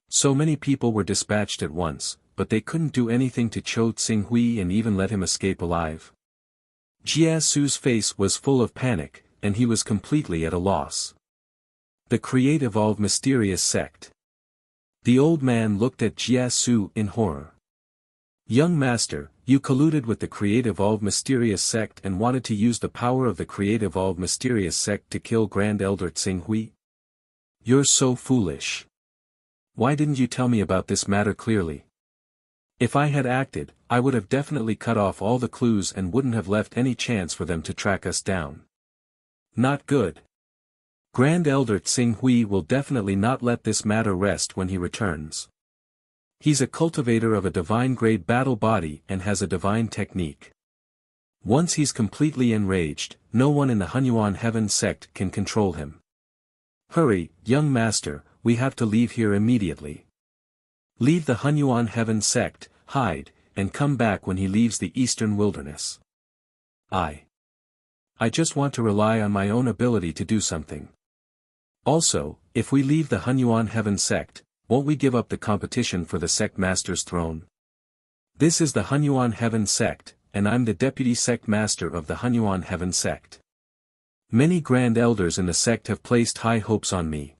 So many people were dispatched at once, but they couldn't do anything to Cho Tsing Hui and even let him escape alive. Jie Su's face was full of panic, and he was completely at a loss. The Create Evolve Mysterious sect. The old man looked at Jie Su in horror. Young master, you colluded with the Create Evolve Mysterious sect and wanted to use the power of the Create Evolve Mysterious sect to kill Grand Elder Tsing Hui? You're so foolish. Why didn't you tell me about this matter clearly? If I had acted, I would have definitely cut off all the clues and wouldn't have left any chance for them to track us down. Not good. Grand Elder Tsing Hui will definitely not let this matter rest when he returns. He's a cultivator of a divine-grade battle body and has a divine technique. Once he's completely enraged, no one in the Hunyuan Heaven sect can control him. Hurry, young master, we have to leave here immediately. Leave the Hunyuan Heaven sect, hide, and come back when he leaves the Eastern Wilderness. I just want to rely on my own ability to do something. Also, if we leave the Hunyuan Heaven sect, won't we give up the competition for the sect master's throne? This is the Hunyuan Heaven sect, and I'm the deputy sect master of the Hunyuan Heaven sect. Many grand elders in the sect have placed high hopes on me.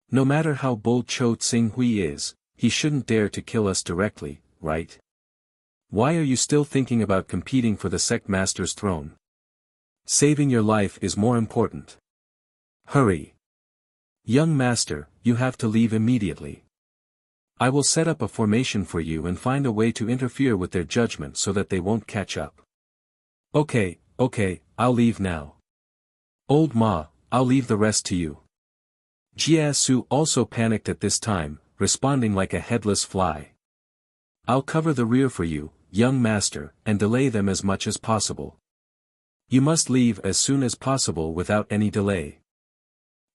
No matter how bold Cho Tsing Hui is, he shouldn't dare to kill us directly, right? Why are you still thinking about competing for the sect master's throne? Saving your life is more important. Hurry. Young master, you have to leave immediately. I will set up a formation for you and find a way to interfere with their judgment so that they won't catch up. Okay, I'll leave now. Old Ma, I'll leave the rest to you. Jie Su also panicked at this time, responding like a headless fly. I'll cover the rear for you, young master, and delay them as much as possible. You must leave as soon as possible without any delay.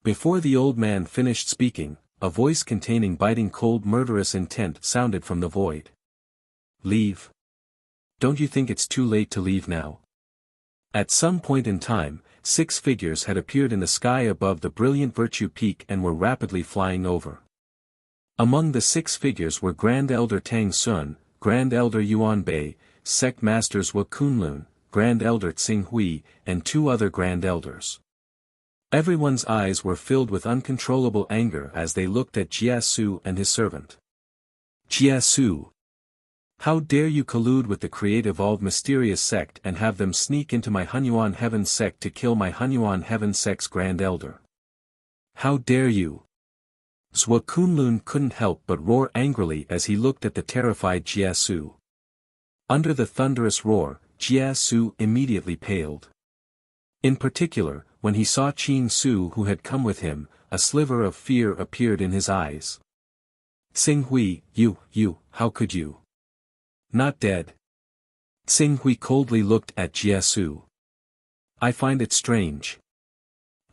Before the old man finished speaking, a voice containing biting cold murderous intent sounded from the void. Leave? Don't you think it's too late to leave now? At some point in time, 6 figures had appeared in the sky above the brilliant Virtue Peak and were rapidly flying over. Among the 6 figures were Grand Elder Tang Sun, Grand Elder Yuan Bei, Sect Masters Wu Kunlun, Grand Elder Tsing Hui, and 2 other Grand Elders. Everyone's eyes were filled with uncontrollable anger as they looked at Jia Su and his servant. Jia Su! How dare you collude with the Create-Evolved Mysterious Sect and have them sneak into my Hunyuan Heaven Sect to kill my Hunyuan Heaven Sect's Grand Elder? How dare you! Zhuo Kunlun couldn't help but roar angrily as he looked at the terrified Jia Su. Under the thunderous roar, Jia Su immediately paled. In particular, when he saw Qin Su who had come with him, a sliver of fear appeared in his eyes. Tsing Hui, you, how could you? Not dead. Tsing Hui coldly looked at Jia Su. I find it strange.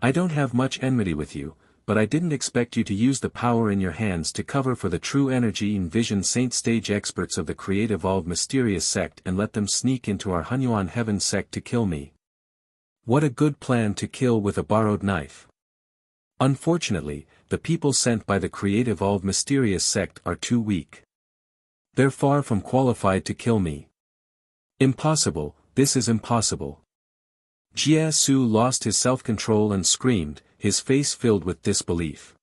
I don't have much enmity with you, but I didn't expect you to use the power in your hands to cover for the true energy and vision saint stage experts of the Create-Evolved Mysterious Sect and let them sneak into our Hunyuan Heaven Sect to kill me. What a good plan to kill with a borrowed knife. Unfortunately, the people sent by the Create-Evolved Mysterious Sect are too weak. They're far from qualified to kill me. Impossible, this is impossible. Jia Su lost his self-control and screamed, his face filled with disbelief.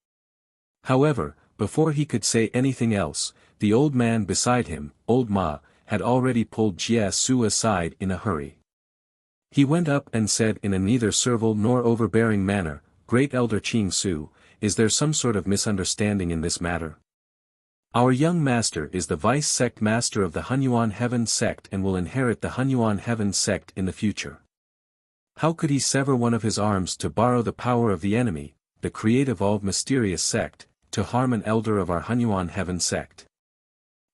However, before he could say anything else, the old man beside him, Old Ma, had already pulled Jia Su aside in a hurry. He went up and said in a neither servile nor overbearing manner, Great Elder Qing Su, is there some sort of misunderstanding in this matter? Our young master is the vice sect master of the Hunyuan Heaven Sect and will inherit the Hunyuan Heaven Sect in the future. How could he sever one of his arms to borrow the power of the enemy, the Create-Evolved Mysterious Sect, to harm an elder of our Hunyuan Heaven Sect?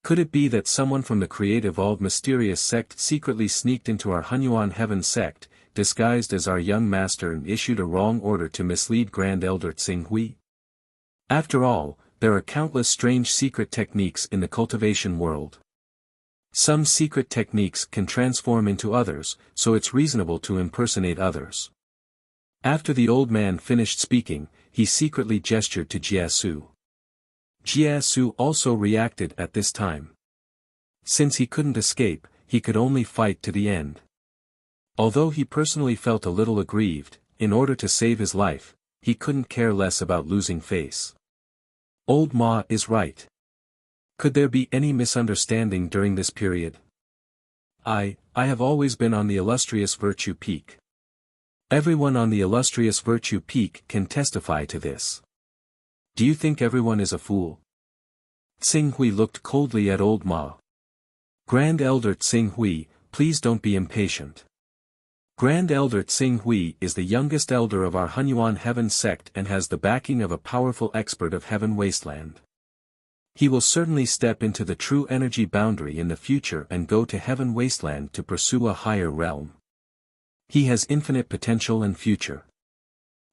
Could it be that someone from the Create-Evolved Mysterious Sect secretly sneaked into our Hunyuan Heaven Sect, disguised as our young master and issued a wrong order to mislead Grand Elder Tsing Hui? After all, there are countless strange secret techniques in the cultivation world. Some secret techniques can transform into others, so it's reasonable to impersonate others. After the old man finished speaking, he secretly gestured to Jia Su. Jia Su also reacted at this time. Since he couldn't escape, he could only fight to the end. Although he personally felt a little aggrieved, in order to save his life, he couldn't care less about losing face. Old Ma is right. Could there be any misunderstanding during this period? I have always been on the illustrious virtue peak. Everyone on the illustrious virtue peak can testify to this. Do you think everyone is a fool? Tsing Hui looked coldly at Old Ma. Grand Elder Tsing Hui, please don't be impatient. Grand Elder Tsing Hui is the youngest elder of our Hunyuan Heaven Sect and has the backing of a powerful expert of Heaven Wasteland. He will certainly step into the true energy boundary in the future and go to Heaven Wasteland to pursue a higher realm. He has infinite potential and future.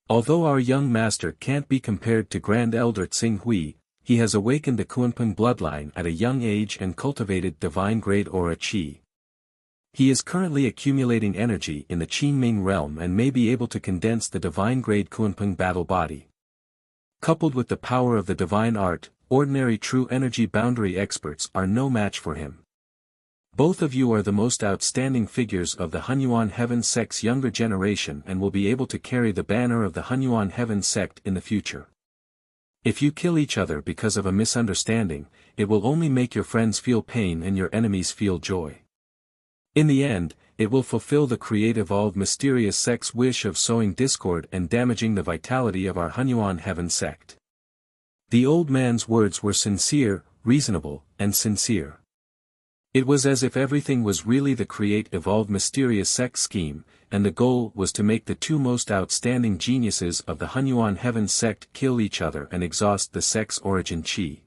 Although our young master can't be compared to Grand Elder Tsing Hui, he has awakened the Kunpeng bloodline at a young age and cultivated divine-grade aura qi. He is currently accumulating energy in the Qinming realm and may be able to condense the divine-grade Kunpeng battle body. Coupled with the power of the divine art, ordinary true energy boundary experts are no match for him. Both of you are the most outstanding figures of the Hunyuan Heaven Sect's younger generation and will be able to carry the banner of the Hunyuan Heaven Sect in the future. If you kill each other because of a misunderstanding, it will only make your friends feel pain and your enemies feel joy. In the end, it will fulfill the Create-Evolved Mysterious Sect's wish of sowing discord and damaging the vitality of our Hunyuan Heaven Sect. The old man's words were sincere, reasonable, and sincere. It was as if everything was really the Create-Evolved Mysterious Sect scheme, and the goal was to make the 2 most outstanding geniuses of the Hunyuan Heaven Sect kill each other and exhaust the sect's origin qi.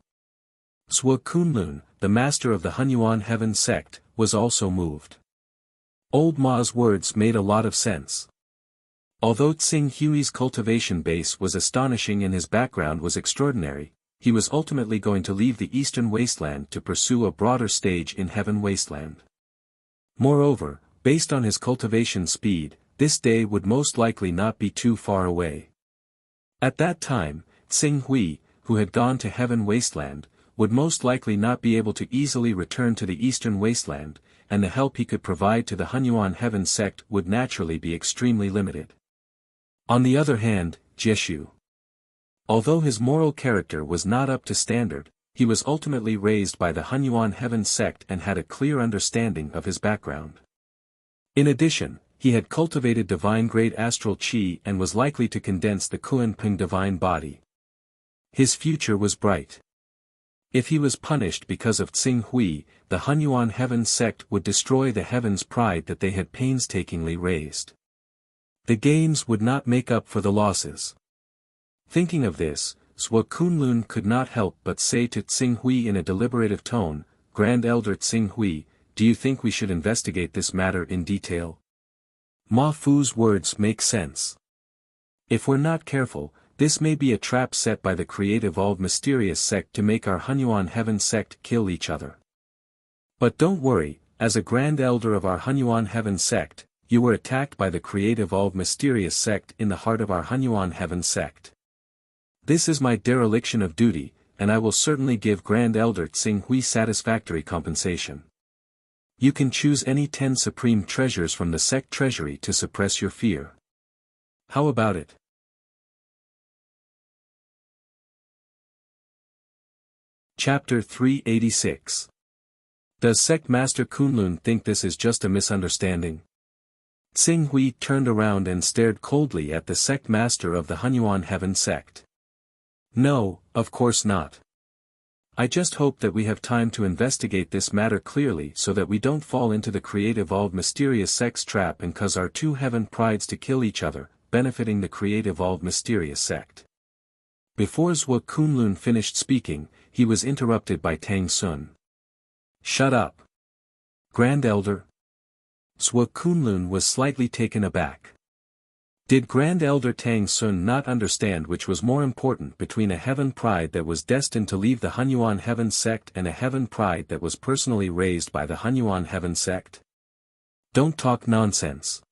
Zhuo Kunlun, the master of the Hunyuan Heaven Sect, was also moved. Old Ma's words made a lot of sense. Although Tsing Hui's cultivation base was astonishing and his background was extraordinary, he was ultimately going to leave the Eastern Wasteland to pursue a broader stage in Heaven Wasteland. Moreover, based on his cultivation speed, this day would most likely not be too far away. At that time, Tsing Hui, who had gone to Heaven Wasteland, would most likely not be able to easily return to the Eastern Wasteland, and the help he could provide to the Hunyuan Heaven sect would naturally be extremely limited. On the other hand, Jieshu. Although his moral character was not up to standard, he was ultimately raised by the Hunyuan Heaven sect and had a clear understanding of his background. In addition, he had cultivated divine-grade astral qi and was likely to condense the Kunpeng divine body. His future was bright. If he was punished because of Tsing Hui, the Hunyuan Heaven sect would destroy the heaven's pride that they had painstakingly raised. The gains would not make up for the losses. Thinking of this, Zhuo Kunlun could not help but say to Tsing Hui in a deliberative tone, "Grand Elder Tsing Hui, do you think we should investigate this matter in detail?" Ma Fu's words make sense. If we're not careful, this may be a trap set by the creative old mysterious sect to make our Hunyuan Heaven sect kill each other. But don't worry, as a Grand Elder of our Hunyuan Heaven sect, you were attacked by the creative old mysterious sect in the heart of our Hunyuan Heaven sect. This is my dereliction of duty, and I will certainly give Grand Elder Tsing Hui satisfactory compensation. You can choose any 10 supreme treasures from the sect treasury to suppress your fear. How about it? Chapter 386. Does Sect Master Kunlun think this is just a misunderstanding? Tsing Hui turned around and stared coldly at the sect master of the Hunyuan Heaven sect. No, of course not. I just hope that we have time to investigate this matter clearly so that we don't fall into the creative old mysterious sect's trap and cause our two heaven prides to kill each other, benefiting the creative old mysterious sect. Before Zhuo Kunlun finished speaking, he was interrupted by Tang Sun. Shut up. Grand Elder. Zhuo Kunlun was slightly taken aback. Did Grand Elder Tang Sun not understand which was more important between a heaven pride that was destined to leave the Hunyuan Heaven sect and a heaven pride that was personally raised by the Hunyuan Heaven sect? Don't talk nonsense.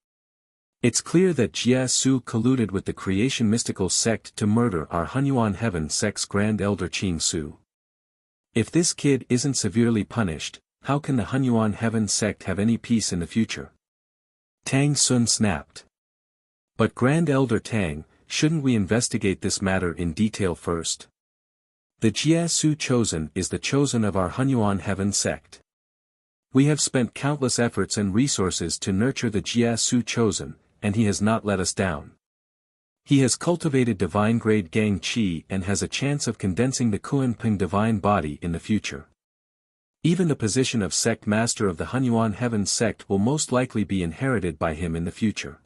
It's clear that Jie Su colluded with the creation mystical sect to murder our Hunyuan Heaven sect's Grand Elder Qing Su. If this kid isn't severely punished, how can the Hunyuan Heaven sect have any peace in the future? Tang Sun snapped. But Grand Elder Tang, shouldn't we investigate this matter in detail first? The Jie Su chosen is the chosen of our Hunyuan Heaven sect. We have spent countless efforts and resources to nurture the Jie Su chosen, and he has not let us down. He has cultivated divine-grade Gang Qi and has a chance of condensing the Kunpeng divine body in the future. Even the position of sect master of the Hunyuan Heaven sect will most likely be inherited by him in the future.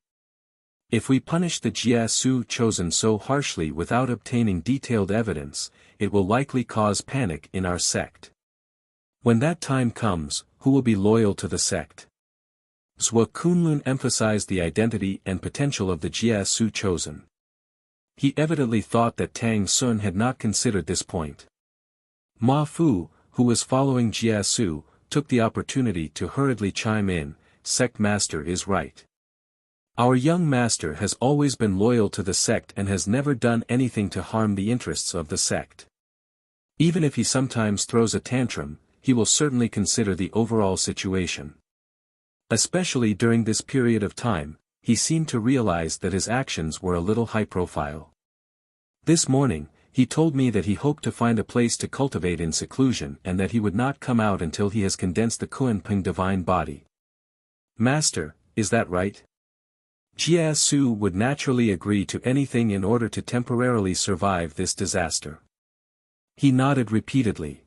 If we punish the Jie Su chosen so harshly without obtaining detailed evidence, it will likely cause panic in our sect. When that time comes, who will be loyal to the sect? Zhuo Kunlun emphasized the identity and potential of the Jie Su chosen. He evidently thought that Tang Sun had not considered this point. Ma Fu, who was following Jie Su, took the opportunity to hurriedly chime in, "Sect master is right. Our young master has always been loyal to the sect and has never done anything to harm the interests of the sect. Even if he sometimes throws a tantrum, he will certainly consider the overall situation. Especially during this period of time, he seemed to realize that his actions were a little high-profile. This morning, he told me that he hoped to find a place to cultivate in seclusion and that he would not come out until he has condensed the Kunpeng divine body. Master, is that right?" Jie Su would naturally agree to anything in order to temporarily survive this disaster. He nodded repeatedly.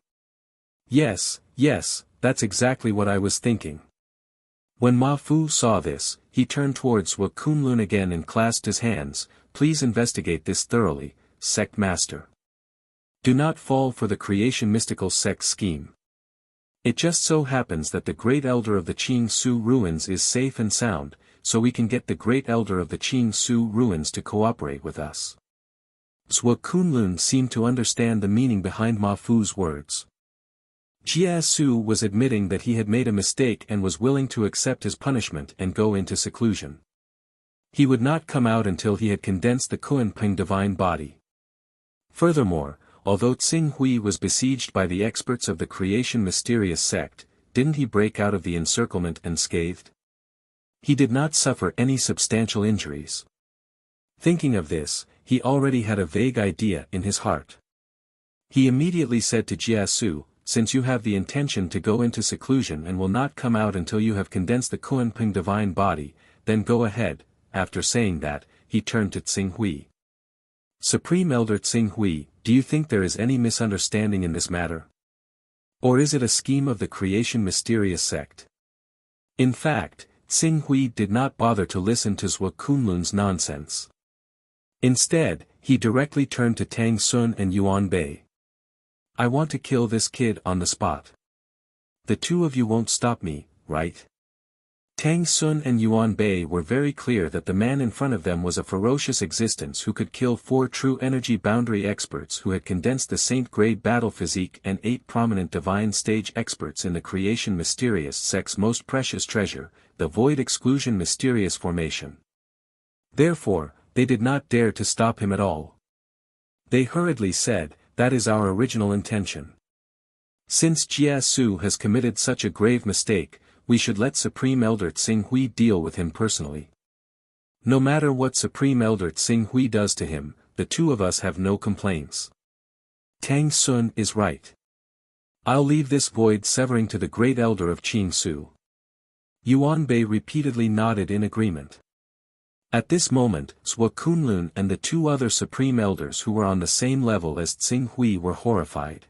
Yes, that's exactly what I was thinking." When Ma Fu saw this, he turned towards Zhuo Kunlun again and clasped his hands. "Please investigate this thoroughly, sect master. Do not fall for the creation mystical sect scheme. It just so happens that the great elder of the Qing Su ruins is safe and sound, so we can get the great elder of the Qing Su ruins to cooperate with us." Zhuo Kunlun seemed to understand the meaning behind Ma Fu's words. Jie Su was admitting that he had made a mistake and was willing to accept his punishment and go into seclusion. He would not come out until he had condensed the Kunpeng divine body. Furthermore, although Tsing Hui was besieged by the experts of the creation mysterious sect, didn't he break out of the encirclement unscathed? He did not suffer any substantial injuries. Thinking of this, he already had a vague idea in his heart. He immediately said to Jiesu, since you have the intention to go into seclusion and will not come out until you have condensed the Kunpeng divine body, then go ahead. After saying that, he turned to Tsing Hui. Supreme Elder Tsing Hui, do you think there is any misunderstanding in this matter? Or is it a scheme of the creation mysterious sect? In fact, Tsing Hui did not bother to listen to Zhuo Kunlun's nonsense. Instead, he directly turned to Tang Sun and Yuan Bei. I want to kill this kid on the spot. The two of you won't stop me, right? Tang Sun and Yuan Bei were very clear that the man in front of them was a ferocious existence who could kill 4 true energy boundary experts who had condensed the saint-grade battle physique and 8 prominent divine stage experts in the creation mysterious sect's most precious treasure, the void exclusion mysterious formation. Therefore, they did not dare to stop him at all. They hurriedly said, that is our original intention. Since Jia Su has committed such a grave mistake, we should let Supreme Elder Tsing Hui deal with him personally. No matter what Supreme Elder Tsing Hui does to him, the two of us have no complaints. Tang Sun is right. I'll leave this void severing to the great elder of Qing Su. Yuan Bei repeatedly nodded in agreement. At this moment, Zhuo Kunlun and the 2 other supreme elders who were on the same level as Tsing Hui were horrified.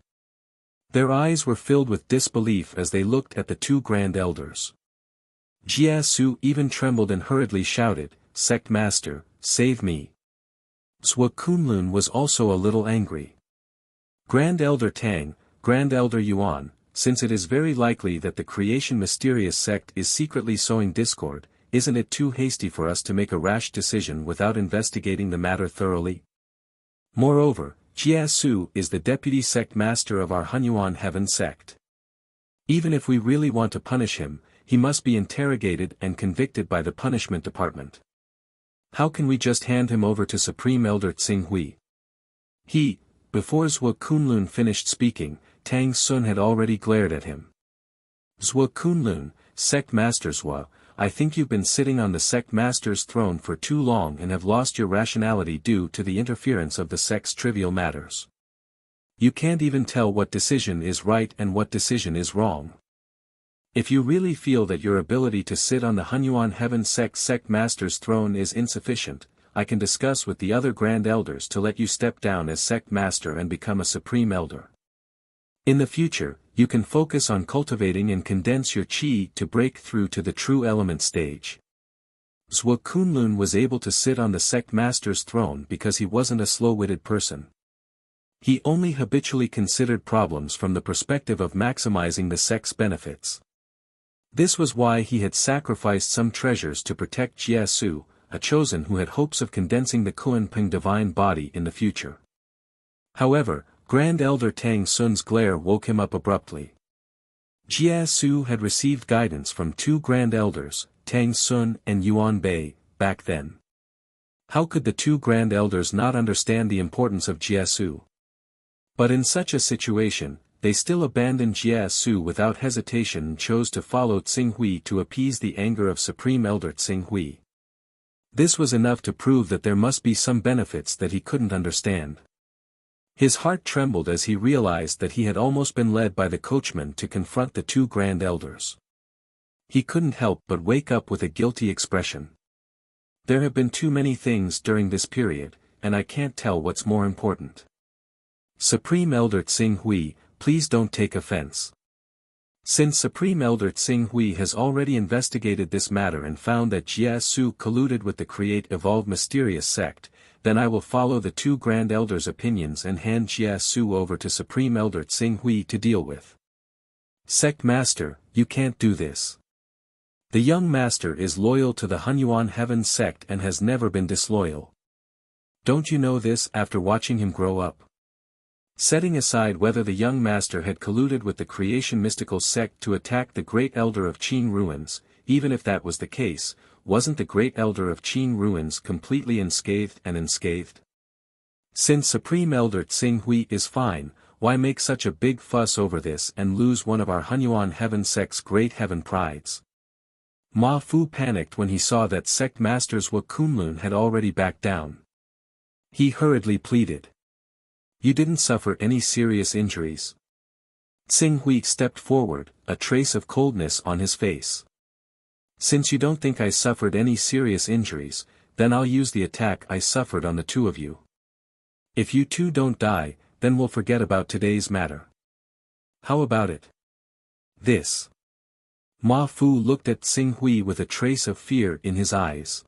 Their eyes were filled with disbelief as they looked at the 2 grand elders. Jia Su even trembled and hurriedly shouted, Sect Master, save me. Zhuo Kunlun was also a little angry. Grand Elder Tang, Grand Elder Yuan, since it is very likely that the creation mysterious sect is secretly sowing discord, isn't it too hasty for us to make a rash decision without investigating the matter thoroughly? Moreover, Jia Su is the deputy sect master of our Hunyuan heaven sect. Even if we really want to punish him, he must be interrogated and convicted by the punishment department. How can we just hand him over to Supreme Elder Tsing Hui? Before Zhuo Kunlun finished speaking, Tang Sun had already glared at him. Zhuo Kunlun, Sect Master Zhuo, I think you've been sitting on the sect master's throne for too long and have lost your rationality due to the interference of the sect's trivial matters. You can't even tell what decision is right and what decision is wrong. If you really feel that your ability to sit on the Hunyuan Heaven sect master's throne is insufficient, I can discuss with the other grand elders to let you step down as sect master and become a supreme elder. In the future, you can focus on cultivating and condense your qi to break through to the true element stage. Zhuo Kunlun was able to sit on the sect master's throne because he wasn't a slow-witted person. He only habitually considered problems from the perspective of maximizing the sect's benefits. This was why he had sacrificed some treasures to protect Jia Su, a chosen who had hopes of condensing the Kunpeng divine body in the future. However, Grand Elder Tang Sun's glare woke him up abruptly. Jia Su had received guidance from 2 grand elders, Tang Sun and Yuan Bei, back then. How could the 2 grand elders not understand the importance of Jia Su? But in such a situation, they still abandoned Jia Su without hesitation and chose to follow Tsing Hui to appease the anger of Supreme Elder Tsing Hui. This was enough to prove that there must be some benefits that he couldn't understand. His heart trembled as he realized that he had almost been led by the coachman to confront the 2 grand elders. He couldn't help but wake up with a guilty expression. There have been too many things during this period, and I can't tell what's more important. Supreme Elder Tsing Hui, please don't take offense. Since Supreme Elder Tsing Hui has already investigated this matter and found that Jia Su colluded with the Create Evolve Mysterious Sect, then I will follow the 2 grand elders' opinions and hand Jia Su over to Supreme Elder Tsing Hui to deal with. Sect Master, you can't do this. The young master is loyal to the Hunyuan Heaven sect and has never been disloyal. Don't you know this after watching him grow up? Setting aside whether the young master had colluded with the creation mystical sect to attack the great elder of Qing ruins, even if that was the case, wasn't the great elder of Qing ruins completely unscathed and unscathed? Since Supreme Elder Tsing Hui is fine, why make such a big fuss over this and lose one of our Hunyuan heaven sect's great heaven prides? Ma Fu panicked when he saw that sect masters Kunlun had already backed down. He hurriedly pleaded. You didn't suffer any serious injuries. Tsing Hui stepped forward, a trace of coldness on his face. Since you don't think I suffered any serious injuries, then I'll use the attack I suffered on the two of you. If you two don't die, then we'll forget about today's matter. How about it? This. Ma Fu looked at Tsing Hui with a trace of fear in his eyes.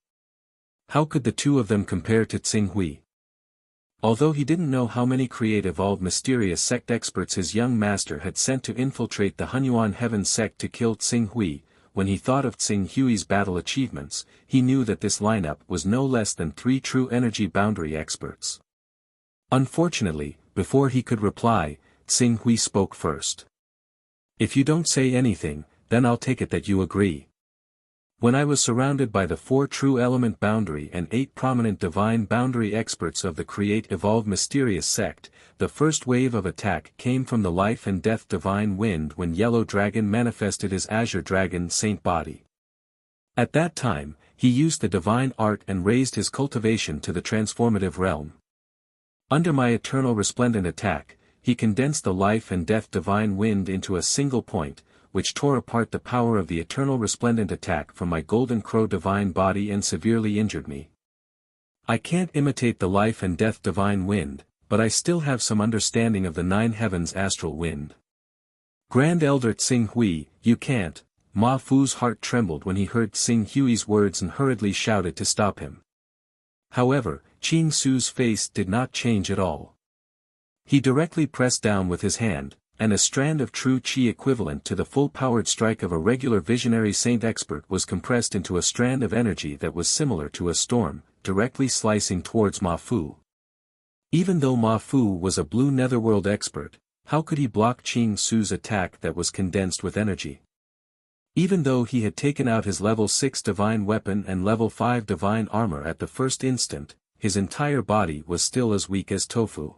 How could the two of them compare to Tsing Hui? Although he didn't know how many evolved mysterious sect experts his young master had sent to infiltrate the Hunyuan heaven sect to kill Tsing Hui, when he thought of Tsing Hui's battle achievements, he knew that this lineup was no less than 3 true energy boundary experts. Unfortunately, before he could reply, Tsing Hui spoke first. If you don't say anything, then I'll take it that you agree. When I was surrounded by the 4 true element boundary and 8 prominent divine boundary experts of the Evolve Mysterious sect, the first wave of attack came from the life and death divine wind when Yellow Dragon manifested his Azure Dragon Saint body. At that time, he used the divine art and raised his cultivation to the transformative realm. Under my eternal resplendent attack, he condensed the life and death divine wind into a single point, which tore apart the power of the eternal resplendent attack from my golden crow divine body and severely injured me. I can't imitate the life and death divine wind, but I still have some understanding of the 9 heavens astral wind. Grand Elder Tsing Hui, you can't. Ma Fu's heart trembled when he heard Tsing Hui's words and hurriedly shouted to stop him. However, Qing Su's face did not change at all. He directly pressed down with his hand, and a strand of true qi equivalent to the full-powered strike of a regular visionary saint expert was compressed into a strand of energy that was similar to a storm, directly slicing towards Ma Fu. Even though Ma Fu was a blue netherworld expert, how could he block Qing Su's attack that was condensed with energy? Even though he had taken out his level 6 divine weapon and level 5 divine armor at the first instant, his entire body was still as weak as tofu.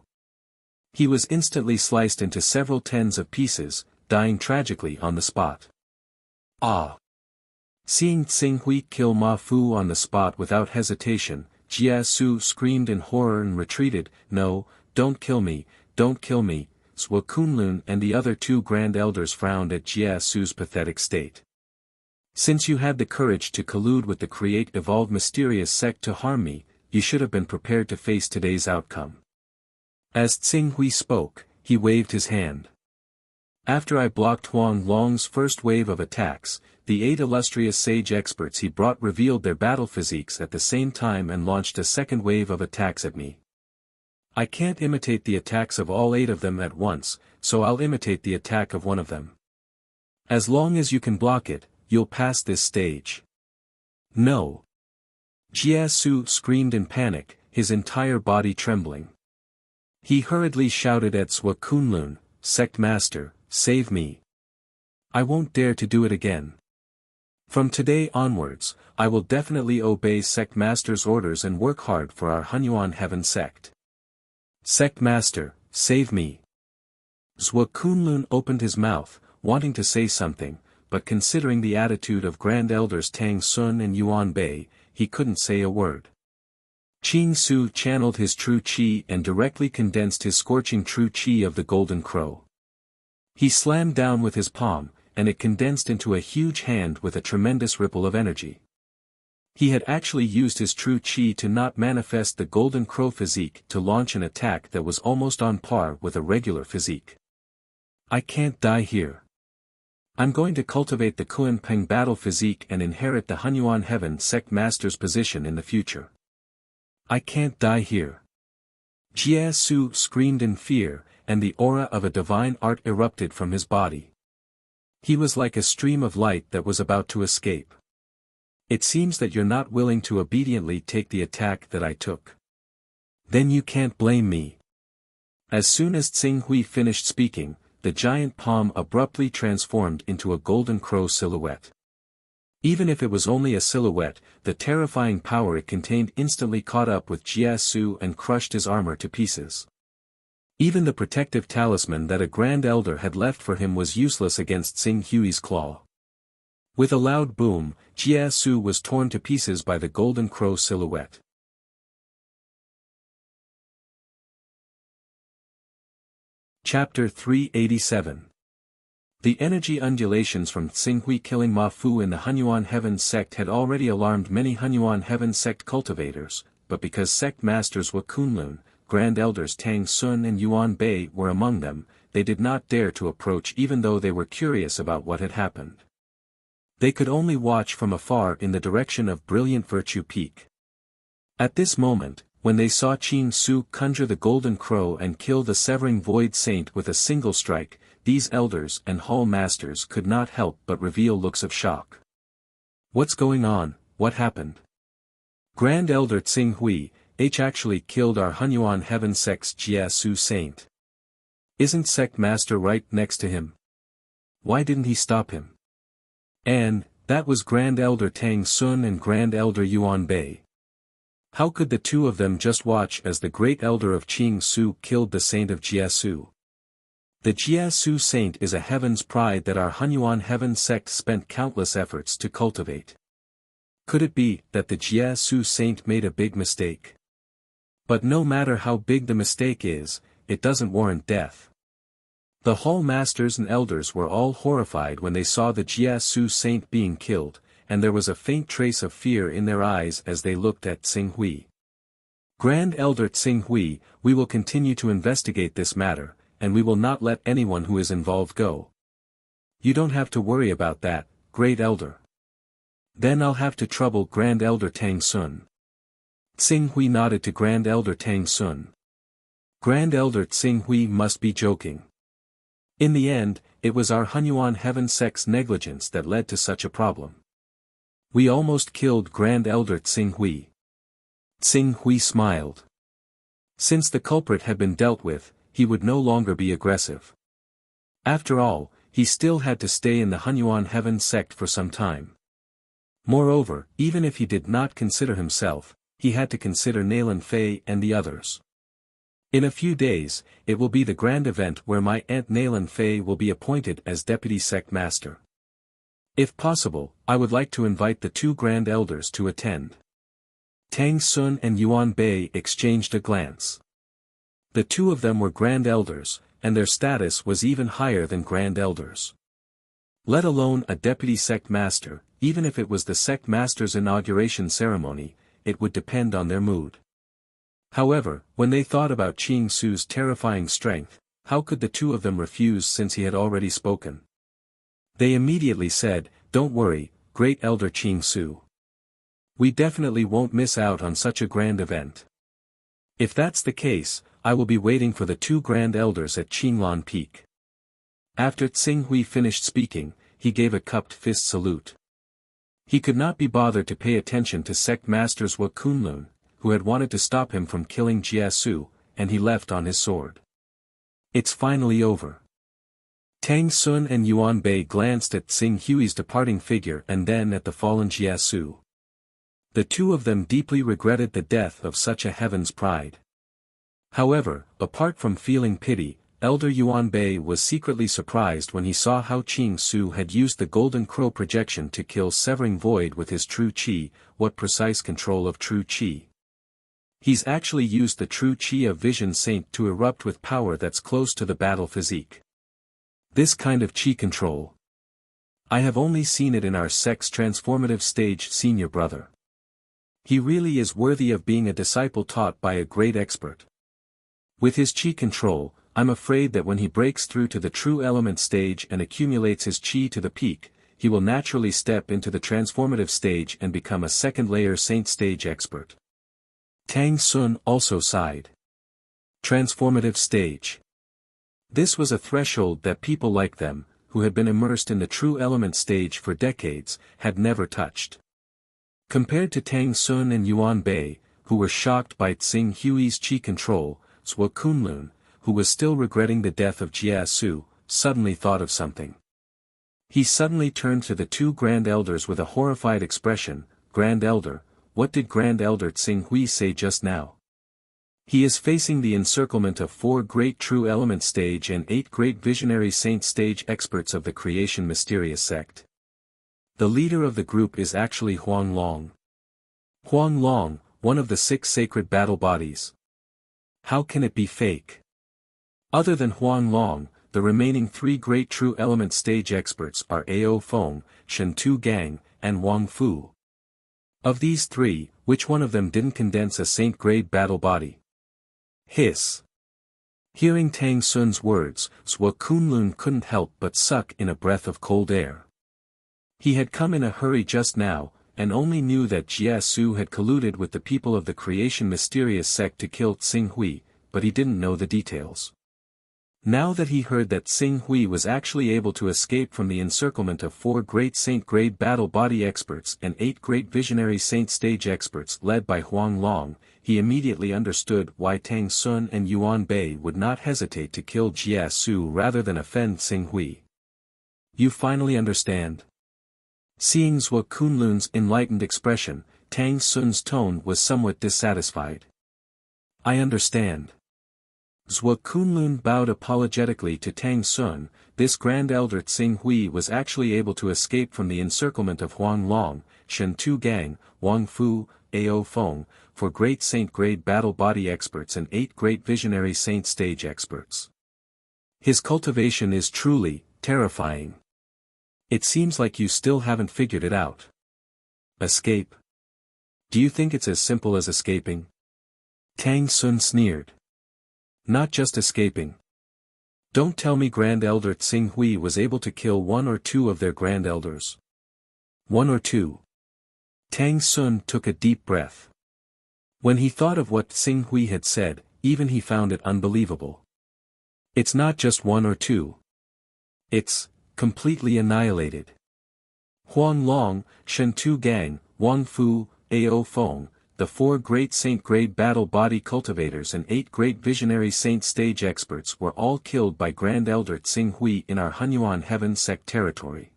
He was instantly sliced into several tens of pieces, dying tragically on the spot. Ah! Seeing Tsing Hui kill Ma Fu on the spot without hesitation, Jia Su screamed in horror and retreated. No, don't kill me, don't kill me. Zhuo Kunlun and the other 2 grand elders frowned at Jia Su's pathetic state. Since you had the courage to collude with the Evolve Mysterious sect to harm me, you should have been prepared to face today's outcome. As Tsing Hui spoke, he waved his hand. After I blocked Huang Long's first wave of attacks, the 8 illustrious sage experts he brought revealed their battle physiques at the same time and launched a second wave of attacks at me. I can't imitate the attacks of all 8 of them at once, so I'll imitate the attack of one of them. As long as you can block it, you'll pass this stage. No. Jia Su screamed in panic, his entire body trembling. He hurriedly shouted at Zhuo Kunlun, Sect Master, save me. I won't dare to do it again. From today onwards, I will definitely obey Sect Master's orders and work hard for our Hunyuan Heaven sect. Sect Master, save me. Zhuo Kunlun opened his mouth, wanting to say something, but considering the attitude of Grand Elders Tang Sun and Yuan Bei, he couldn't say a word. Qing Su channeled his true qi and directly condensed his scorching true qi of the Golden Crow. He slammed down with his palm, and it condensed into a huge hand with a tremendous ripple of energy. He had actually used his true qi to not manifest the Golden Crow physique to launch an attack that was almost on par with a regular physique. I can't die here. I'm going to cultivate the Kuan Peng battle physique and inherit the Hunyuan Heaven sect master's position in the future. I can't die here. Jia Su screamed in fear, and the aura of a divine art erupted from his body. He was like a stream of light that was about to escape. It seems that you're not willing to obediently take the attack that I took. Then you can't blame me. As soon as Tsing Hui finished speaking, the giant palm abruptly transformed into a golden crow silhouette. Even if it was only a silhouette, the terrifying power it contained instantly caught up with Jie Su and crushed his armor to pieces. Even the protective talisman that a Grand Elder had left for him was useless against Xing Hui's claw. With a loud boom, Jie Su was torn to pieces by the golden crow silhouette. Chapter 387. The energy undulations from Xing Hui killing Ma Fu in the Hunyuan Heaven sect had already alarmed many Hunyuan Heaven sect cultivators, but because sect masters Wu Kunlun, Grand Elders Tang Sun and Yuan Bei were among them, they did not dare to approach even though they were curious about what had happened. They could only watch from afar in the direction of Brilliant Virtue Peak. At this moment, when they saw Qing Su conjure the Golden Crow and kill the Severing Void Saint with a single strike, these elders and hall masters could not help but reveal looks of shock. What's going on? What happened? Grand Elder Xing Hui actually killed our Hunyuan Heaven sect's Jie Su Saint. Isn't Sect Master right next to him? Why didn't he stop him? And, that was Grand Elder Tang Sun and Grand Elder Yuan Bei. How could the two of them just watch as the Great Elder of Qing Su killed the Saint of Jie Su? The Jie Su Saint is a heaven's pride that our Hunyuan Heaven sect spent countless efforts to cultivate. Could it be that the Jie Su Saint made a big mistake? But no matter how big the mistake is, it doesn't warrant death. The hall masters and elders were all horrified when they saw the Jie Su Saint being killed, and there was a faint trace of fear in their eyes as they looked at Xing Hui. Grand Elder Xing Hui, we will continue to investigate this matter, and we will not let anyone who is involved go. You don't have to worry about that, Great Elder. Then I'll have to trouble Grand Elder Tang Sun. Xing Hui nodded to Grand Elder Tang Sun. Grand Elder Xing Hui must be joking. In the end, it was our Hunyuan Heaven sect's negligence that led to such a problem. We almost killed Grand Elder Xing Hui. Xing Hui smiled. Since the culprit had been dealt with, he would no longer be aggressive. After all, he still had to stay in the Hunyuan Heaven sect for some time. Moreover, even if he did not consider himself, he had to consider Nailan Fei and the others. In a few days, it will be the grand event where my aunt Nailan Fei will be appointed as deputy sect master. If possible, I would like to invite the two grand elders to attend. Tang Sun and Yuan Bei exchanged a glance. The two of them were grand elders, and their status was even higher than grand elders. Let alone a deputy sect master, even if it was the sect master's inauguration ceremony, it would depend on their mood. However, when they thought about Qing Su's terrifying strength, how could the two of them refuse since he had already spoken? They immediately said, "Don't worry, Great Elder Qing Su. We definitely won't miss out on such a grand event. If that's the case, I will be waiting for the two grand elders at Qinglan Peak." After Xing Hui finished speaking, he gave a cupped fist salute. He could not be bothered to pay attention to sect masters Wu Kunlun, who had wanted to stop him from killing Jie Su, and he left on his sword. It's finally over. Tang Sun and Yuan Bei glanced at Xing Hui's departing figure and then at the fallen Jie Su. The two of them deeply regretted the death of such a heaven's pride. However, apart from feeling pity, Elder Yuan Bei was secretly surprised when he saw how Qing Su had used the Golden Crow projection to kill Severing Void with his true qi. What precise control of true qi. He's actually used the true qi of Vision Saint to erupt with power that's close to the battle physique. This kind of qi control. I have only seen it in our sect's transformative stage senior brother. He really is worthy of being a disciple taught by a great expert. With his qi control, I'm afraid that when he breaks through to the true element stage and accumulates his qi to the peak, he will naturally step into the transformative stage and become a second-layer saint stage expert. Tang Sun also sighed. Transformative stage. This was a threshold that people like them, who had been immersed in the true element stage for decades, had never touched. Compared to Tang Sun and Yuan Bei, who were shocked by Xing Hui's qi control, Wu Kunlun, who was still regretting the death of Jie Su, suddenly thought of something. He suddenly turned to the two Grand Elders with a horrified expression. Grand Elder, what did Grand Elder Tsing-Hui say just now? He is facing the encirclement of 4 great true element stage and 8 great visionary saint stage experts of the creation mysterious sect. The leader of the group is actually Huang Long. Huang Long, one of the 6 sacred battle bodies. How can it be fake? Other than Huang Long, the remaining 3 great true element stage experts are Ao Feng, Shen Tu Gang, and Wang Fu. Of these 3, which one of them didn't condense a saint-grade battle body? Hiss. Hearing Tang Sun's words, Zhuo Kunlun couldn't help but suck in a breath of cold air. He had come in a hurry just now, and only knew that Jie Su had colluded with the people of the creation mysterious sect to kill Tsing-Hui, but he didn't know the details. Now that he heard that Tsing-Hui was actually able to escape from the encirclement of 4 great saint-grade battle body experts and 8 great visionary saint stage experts led by Huang Long, he immediately understood why Tang Sun and Yuan Bei would not hesitate to kill Jie Su rather than offend Tsing-Hui. You finally understand? Seeing Zhuo Kunlun's enlightened expression, Tang Sun's tone was somewhat dissatisfied. I understand. Zhuo Kunlun bowed apologetically to Tang Sun. This Grand Elder Tsing-Hui was actually able to escape from the encirclement of Huang Long, Shen Tu Gang, Wang Fu, Ao Feng, 4 great saint-grade battle body experts and 8 great visionary saint stage experts. His cultivation is truly terrifying. It seems like you still haven't figured it out. Escape? Do you think it's as simple as escaping? Tang Sun sneered. Not just escaping. Don't tell me Grand Elder Tsing-Hui was able to kill 1 or 2 of their Grand Elders. 1 or 2. Tang Sun took a deep breath. When he thought of what Tsing-Hui had said, even he found it unbelievable. It's not just 1 or 2. It's completely annihilated. Huang Long, Shen Tu Gang, Wang Fu, Ao Feng, the 4 great saint-grade battle body cultivators and 8 great visionary saint stage experts were all killed by Grand Elder Tsing-Hui in our Hunyuan heaven sect territory.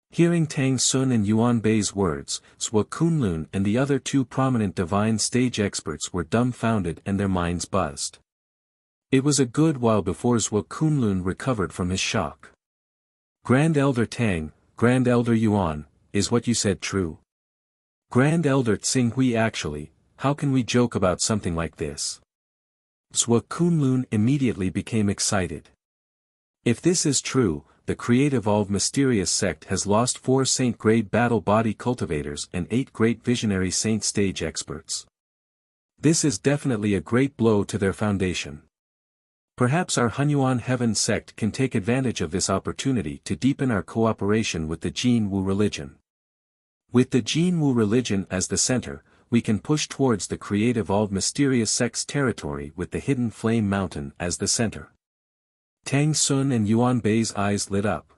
Hearing Tang Sun and Yuan Bei's words, Zhuo Kunlun and the other 2 prominent divine stage experts were dumbfounded and their minds buzzed. It was a good while before Zhuo Kunlun recovered from his shock. Grand Elder Tang, Grand Elder Yuan, is what you said true? Grand Elder Tsing-Hui actually, how can we joke about something like this? Zhuo Kunlun immediately became excited. If this is true, the Creative Evolved Mysterious Sect has lost 4 saint-grade battle body cultivators and 8 great visionary saint stage experts. This is definitely a great blow to their foundation. Perhaps our Hunyuan Heaven sect can take advantage of this opportunity to deepen our cooperation with the Jin Wu religion. With the Jin Wu religion as the center, we can push towards the Creative Evolved Mysterious Sect's territory with the Hidden Flame Mountain as the center. Tang Sun and Yuan Bei's eyes lit up.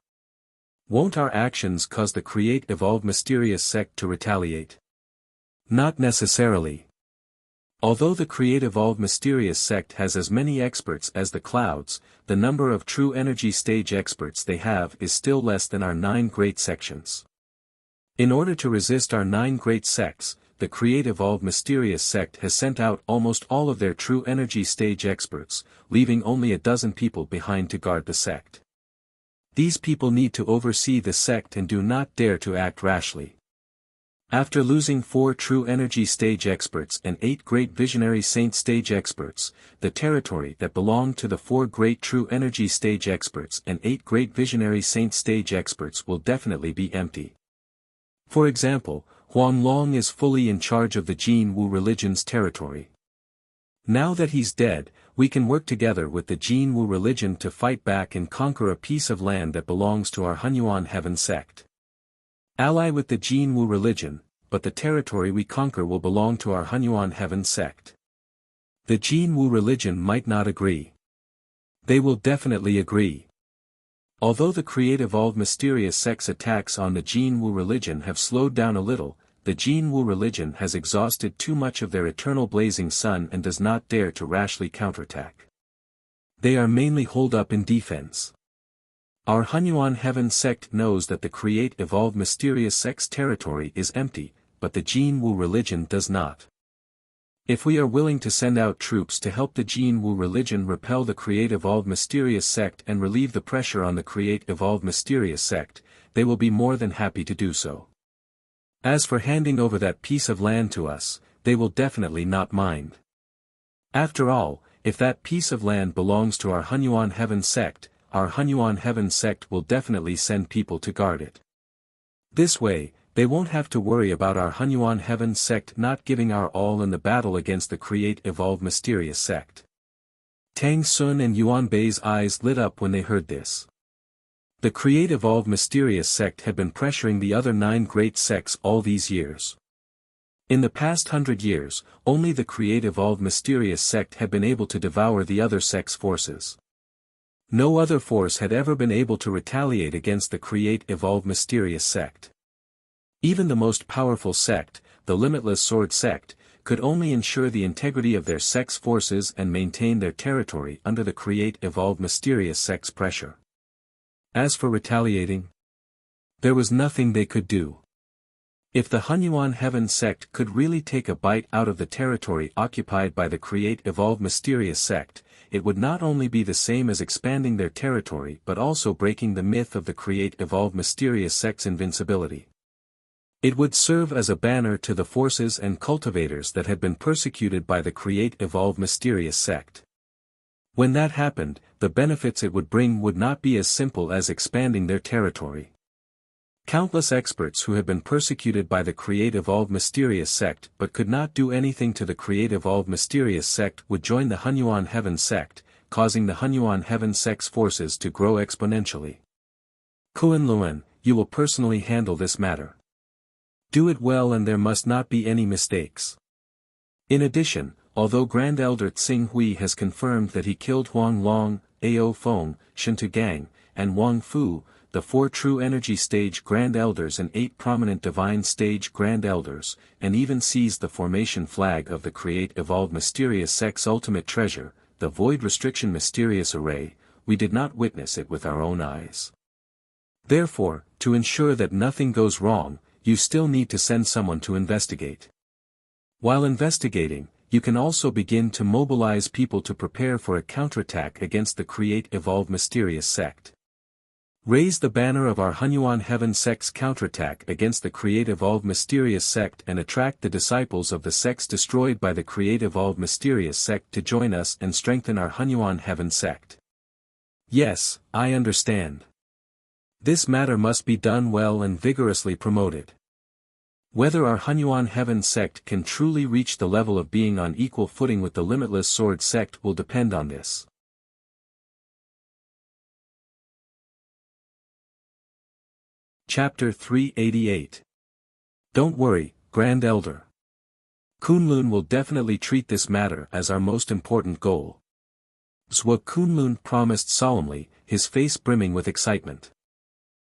Won't our actions cause the Create Evolved Mysterious Sect to retaliate? Not necessarily. Although the Create Evolved Mysterious Sect has as many experts as the clouds, the number of true energy stage experts they have is still less than our 9 great sections. In order to resist our 9 great sects, the Create Evolved Mysterious Sect has sent out almost all of their true energy stage experts, leaving only a dozen people behind to guard the sect. These people need to oversee the sect and do not dare to act rashly. After losing 4 true energy stage experts and 8 great visionary saint stage experts, the territory that belonged to the 4 great true energy stage experts and 8 great visionary saint stage experts will definitely be empty. For example, Huang Long is fully in charge of the Jin Wu religion's territory. Now that he's dead, we can work together with the Jin Wu religion to fight back and conquer a piece of land that belongs to our Hunyuan Heaven sect. Ally with the Jin Wu religion, but the territory we conquer will belong to our Hunyuan Heaven sect. The Jin Wu religion might not agree. They will definitely agree. Although the Create Evolved Mysterious Sect's attacks on the Jin Wu religion have slowed down a little, the Jin Wu religion has exhausted too much of their eternal blazing sun and does not dare to rashly counterattack. They are mainly holed up in defense. Our Hunyuan Heaven sect knows that the Create Evolve Mysterious Sect's territory is empty, but the Jin Wu religion does not. If we are willing to send out troops to help the Jin Wu religion repel the Create Evolve Mysterious sect and relieve the pressure on the Create Evolve Mysterious sect, they will be more than happy to do so. As for handing over that piece of land to us, they will definitely not mind. After all, if that piece of land belongs to our Hunyuan Heaven sect, our Hunyuan Heaven sect will definitely send people to guard it. This way, they won't have to worry about our Hunyuan Heaven sect not giving our all in the battle against the Create Evolve Mysterious sect. Tang Sun and Yuan Bei's eyes lit up when they heard this. The Create Evolve Mysterious sect had been pressuring the other 9 great sects all these years. In the past 100 years, only the Create Evolve Mysterious sect had been able to devour the other sects' forces. No other force had ever been able to retaliate against the Create Evolve Mysterious sect. Even the most powerful sect, the Limitless Sword sect, could only ensure the integrity of their sect's forces and maintain their territory under the Create Evolve Mysterious sect's pressure. As for retaliating, there was nothing they could do. If the Hunyuan Heaven sect could really take a bite out of the territory occupied by the Create Evolve Mysterious sect, it would not only be the same as expanding their territory but also breaking the myth of the Create Evolve Mysterious sect's invincibility. It would serve as a banner to the forces and cultivators that had been persecuted by the Create Evolve Mysterious sect. When that happened, the benefits it would bring would not be as simple as expanding their territory. Countless experts who had been persecuted by the Create Evolve Mysterious sect but could not do anything to the Create Evolve Mysterious sect would join the Hunyuan Heaven sect, causing the Hunyuan Heaven sect's forces to grow exponentially. Hunyuan, you will personally handle this matter. Do it well and there must not be any mistakes. In addition, although Grand Elder Tsing Hui has confirmed that he killed Huang Long, Ao Feng, Shintu Gang, and Wang Fu, the 4 true energy stage Grand Elders and 8 prominent divine stage Grand Elders, and even seized the formation flag of the Create Evolve Mysterious sect's ultimate treasure, the Void Restriction Mysterious Array, we did not witness it with our own eyes. Therefore, to ensure that nothing goes wrong, you still need to send someone to investigate. While investigating, you can also begin to mobilize people to prepare for a counterattack against the Create Evolve Mysterious sect. Raise the banner of our Hunyuan Heaven sect's counterattack against the Create Evolve Mysterious sect and attract the disciples of the sects destroyed by the Create Evolve Mysterious sect to join us and strengthen our Hunyuan Heaven sect. Yes, I understand. This matter must be done well and vigorously promoted. Whether our Hunyuan Heaven sect can truly reach the level of being on equal footing with the Limitless Sword sect will depend on this. Chapter 388. Don't worry, Grand Elder. Kunlun will definitely treat this matter as our most important goal. Zhuo Kunlun promised solemnly, his face brimming with excitement.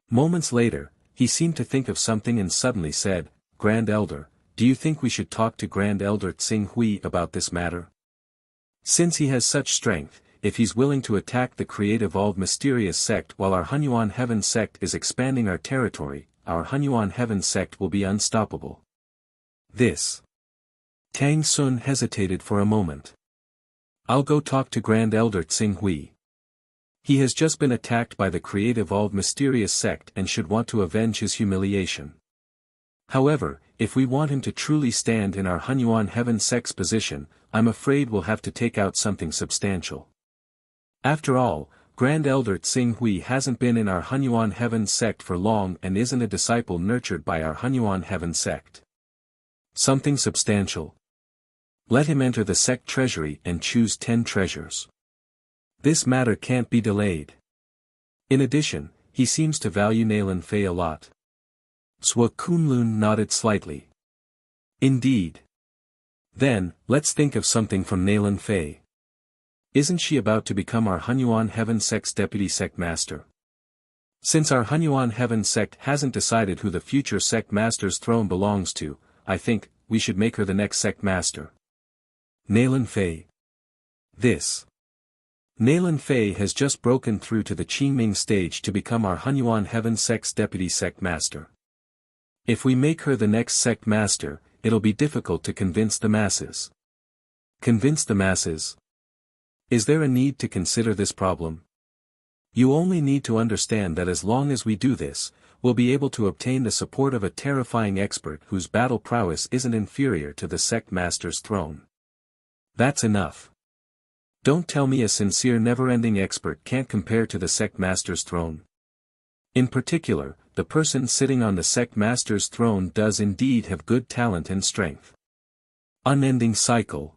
Moments later, he seemed to think of something and suddenly said, Grand Elder, do you think we should talk to Grand Elder Tsing Hui about this matter? Since he has such strength, if he's willing to attack the Create Evolve Mysterious sect while our Hunyuan Heaven sect is expanding our territory, our Hunyuan Heaven sect will be unstoppable. This. Tang Sun hesitated for a moment. I'll go talk to Grand Elder Tsing Hui. He has just been attacked by the Create Evolve Mysterious sect and should want to avenge his humiliation. However, if we want him to truly stand in our Hunyuan Heaven sect's position, I'm afraid we'll have to take out something substantial. After all, Grand Elder Tsing Hui hasn't been in our Hunyuan Heaven sect for long and isn't a disciple nurtured by our Hunyuan Heaven sect. Something substantial. Let him enter the sect treasury and choose 10 treasures. This matter can't be delayed. In addition, he seems to value Nalan Fei a lot. Zhuo Kunlun nodded slightly. Indeed. Then, let's think of something from Nalan Fei. Isn't she about to become our Hunyuan Heaven sect's deputy sect master? Since our Hunyuan Heaven sect hasn't decided who the future sect master's throne belongs to, I think, we should make her the next sect master. Nalan Fei. This. Nalan Fei has just broken through to the Qingming stage to become our Hunyuan Heaven Sect's deputy sect master. If we make her the next sect master, it'll be difficult to convince the masses. Convince the masses? Is there a need to consider this problem? You only need to understand that as long as we do this, we'll be able to obtain the support of a terrifying expert whose battle prowess isn't inferior to the sect master's throne. That's enough. Don't tell me a sincere never-ending expert can't compare to the sect master's throne. In particular, the person sitting on the sect master's throne does indeed have good talent and strength. Unending cycle.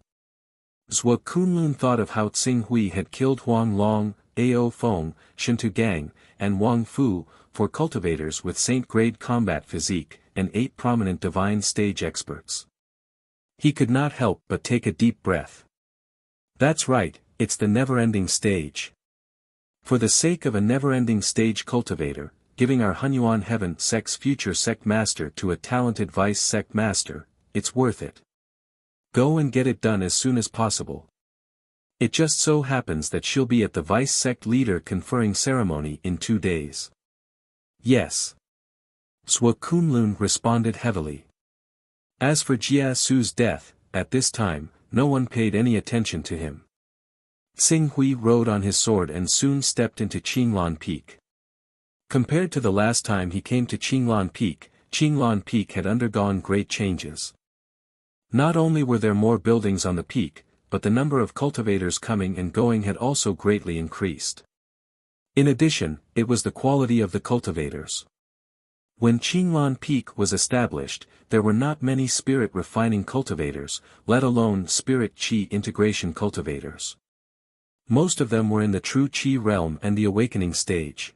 Zhuo Kunlun thought of how Tsing Hui had killed Huang Long, Ao Feng, Shintu Gang, and Wang Fu, 4 cultivators with saint-grade combat physique, and 8 prominent divine stage experts. He could not help but take a deep breath. That's right, it's the never-ending stage. For the sake of a never-ending stage cultivator, giving our Hunyuan Heaven Sect's future sect master to a talented vice sect master, it's worth it. Go and get it done as soon as possible. It just so happens that she'll be at the vice sect leader conferring ceremony in 2 days. Yes. Zhuo Kunlun responded heavily. As for Jia Su's death, at this time, no one paid any attention to him. Tsing Hui rode on his sword and soon stepped into Qinglan Peak. Compared to the last time he came to Qinglan Peak had undergone great changes. Not only were there more buildings on the peak, but the number of cultivators coming and going had also greatly increased. In addition, it was the quality of the cultivators. When Qinglan Peak was established, there were not many spirit refining cultivators, let alone spirit qi integration cultivators. Most of them were in the true qi realm and the awakening stage.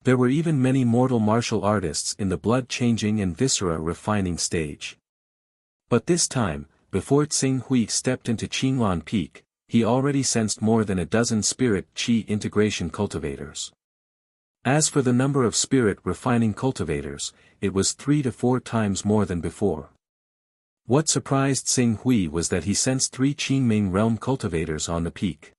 There were even many mortal martial artists in the blood-changing and viscera refining stage. But this time, before Tsing Hui stepped into Qinglan Peak, he already sensed more than a dozen spirit qi integration cultivators. As for the number of spirit refining cultivators, it was 3 to 4 times more than before. What surprised Tsing Hui was that he sensed 3 Qingming realm cultivators on the peak.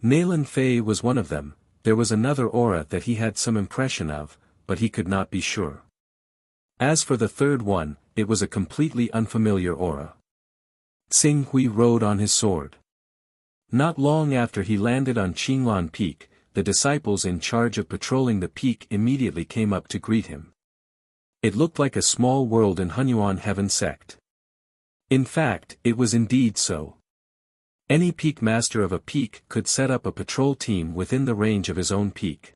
Nalan Fei was one of them. There was another aura that he had some impression of, but he could not be sure. As for the third one, it was a completely unfamiliar aura. Tsing Hui rode on his sword. Not long after he landed on Qinglan Peak, the disciples in charge of patrolling the peak immediately came up to greet him. It looked like a small world in Hunyuan Heaven Sect. In fact, it was indeed so. Any peak master of a peak could set up a patrol team within the range of his own peak.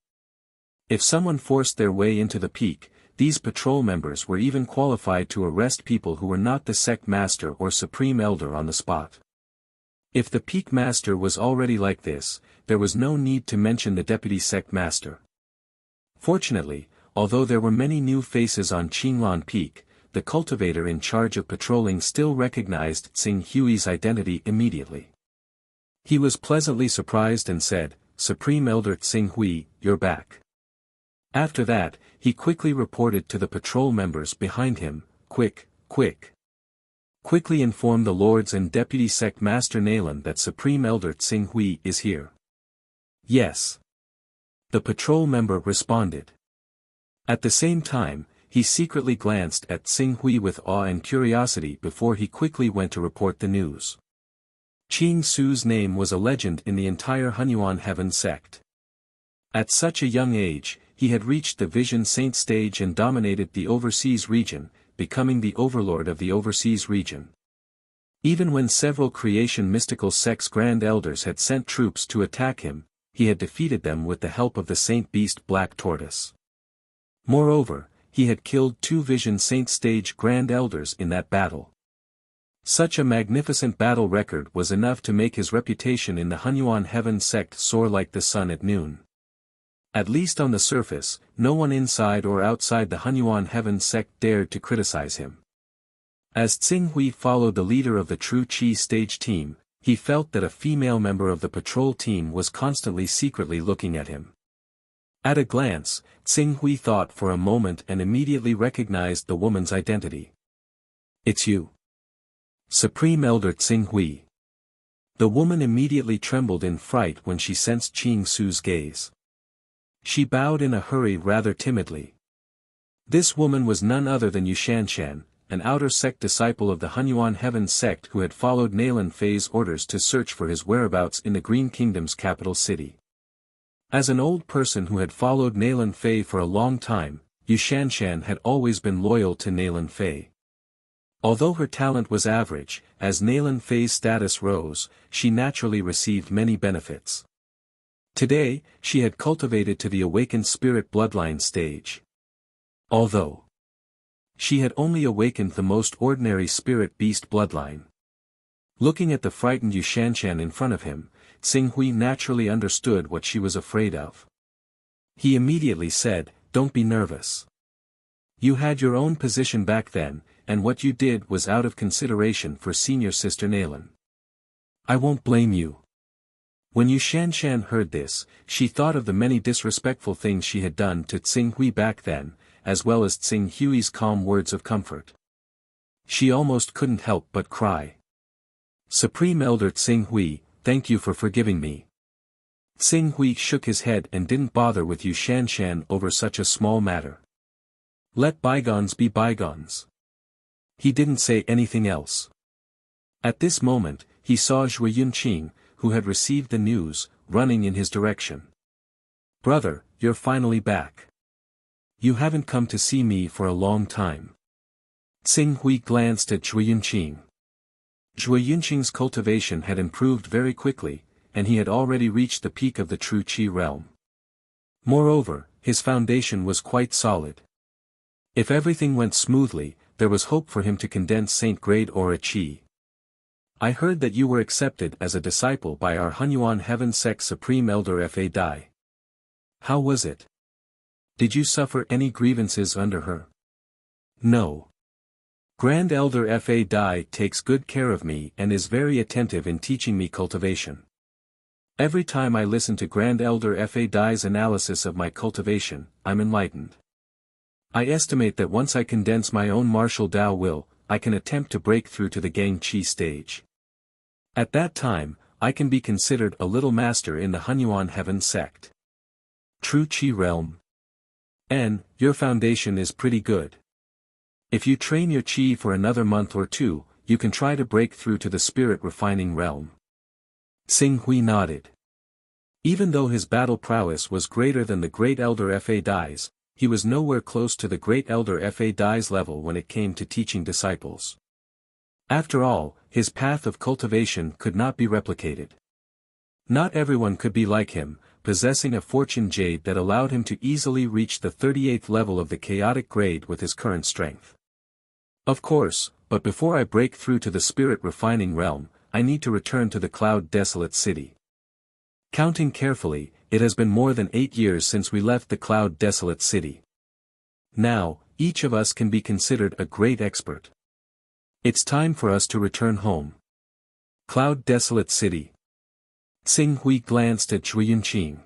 If someone forced their way into the peak, these patrol members were even qualified to arrest people who were not the sect master or supreme elder on the spot. If the peak master was already like this, there was no need to mention the deputy sect master. Fortunately, although there were many new faces on Qinglan Peak, the cultivator in charge of patrolling still recognized Tsing Hui's identity immediately. He was pleasantly surprised and said, "Supreme Elder Tsing Hui, you're back." After that, he quickly reported to the patrol members behind him, Quickly inform the lords and deputy sect master Nalan that Supreme Elder Tsing Hui is here." Yes. The patrol member responded. At the same time, he secretly glanced at Tsing Hui with awe and curiosity before he quickly went to report the news. Qing Su's name was a legend in the entire Hunyuan Heaven Sect. At such a young age, he had reached the Vision Saint stage and dominated the overseas region, becoming the overlord of the overseas region. Even when several creation mystical sects grand elders had sent troops to attack him, he had defeated them with the help of the Saint Beast Black Tortoise. Moreover, he had killed 2 Vision Saint stage grand elders in that battle. Such a magnificent battle record was enough to make his reputation in the Hunyuan Heaven Sect soar like the sun at noon. At least on the surface, no one inside or outside the Hunyuan Heaven Sect dared to criticize him. As Tsing Hui followed the leader of the True Qi stage team, he felt that a female member of the patrol team was constantly secretly looking at him. At a glance, Tsing Hui thought for a moment and immediately recognized the woman's identity. "It's you. Supreme Elder Tsing Hui." The woman immediately trembled in fright when she sensed Qing Su's gaze. She bowed in a hurry rather timidly. This woman was none other than Yushanshan, an outer sect disciple of the Hunyuan Heaven sect who had followed Nalan Fei's orders to search for his whereabouts in the Green Kingdom's capital city. As an old person who had followed Nalan Fei for a long time, Yushanshan had always been loyal to Nalan Fei. Although her talent was average, as Nalan Fei's status rose, she naturally received many benefits. Today, she had cultivated to the awakened spirit bloodline stage. Although she had only awakened the most ordinary spirit beast bloodline. Looking at the frightened Yushanshan in front of him, Xing Hui naturally understood what she was afraid of. He immediately said, "Don't be nervous. You had your own position back then, and what you did was out of consideration for senior sister Nalan. I won't blame you." When Yushanshan heard this, she thought of the many disrespectful things she had done to Xing Hui back then, as well as Xing Hui's calm words of comfort. She almost couldn't help but cry. "Supreme Elder Xing Hui, thank you for forgiving me." Xing Hui shook his head and didn't bother with Yushanshan over such a small matter. Let bygones be bygones. He didn't say anything else. At this moment, he saw Zhuo Yunqing, who had received the news, running in his direction. "Brother, you're finally back. You haven't come to see me for a long time." Xing Hui glanced at Zhuo Yunqing. Zhuo Yunqing's cultivation had improved very quickly, and he had already reached the peak of the true Qi realm. Moreover, his foundation was quite solid. If everything went smoothly, there was hope for him to condense Saint-grade Aura Qi. "I heard that you were accepted as a disciple by our Hunyuan Heaven Sect Supreme Elder Fa Dai. How was it? Did you suffer any grievances under her?" "No. Grand Elder Fa Dai takes good care of me and is very attentive in teaching me cultivation. Every time I listen to Grand Elder Fa Dai's analysis of my cultivation, I'm enlightened. I estimate that once I condense my own martial Dao will, I can attempt to break through to the Gang Qi stage. At that time, I can be considered a little master in the Hunyuan Heaven sect. True Qi realm. And, your foundation is pretty good. If you train your Qi for another month or two, you can try to break through to the spirit refining realm." Xing Hui nodded. Even though his battle prowess was greater than the Great Elder Fa Dai's, he was nowhere close to the Great Elder Fa Dai's level when it came to teaching disciples. After all, his path of cultivation could not be replicated. Not everyone could be like him, possessing a fortune jade that allowed him to easily reach the 38th level of the chaotic grade with his current strength. Of course, but before I break through to the spirit refining realm, I need to return to the Cloud Desolate City. Counting carefully, it has been more than 8 years since we left the Cloud Desolate City. Now, each of us can be considered a great expert. It's time for us to return home. Cloud Desolate City. Xing Hui glanced at Zhuo Yunqing.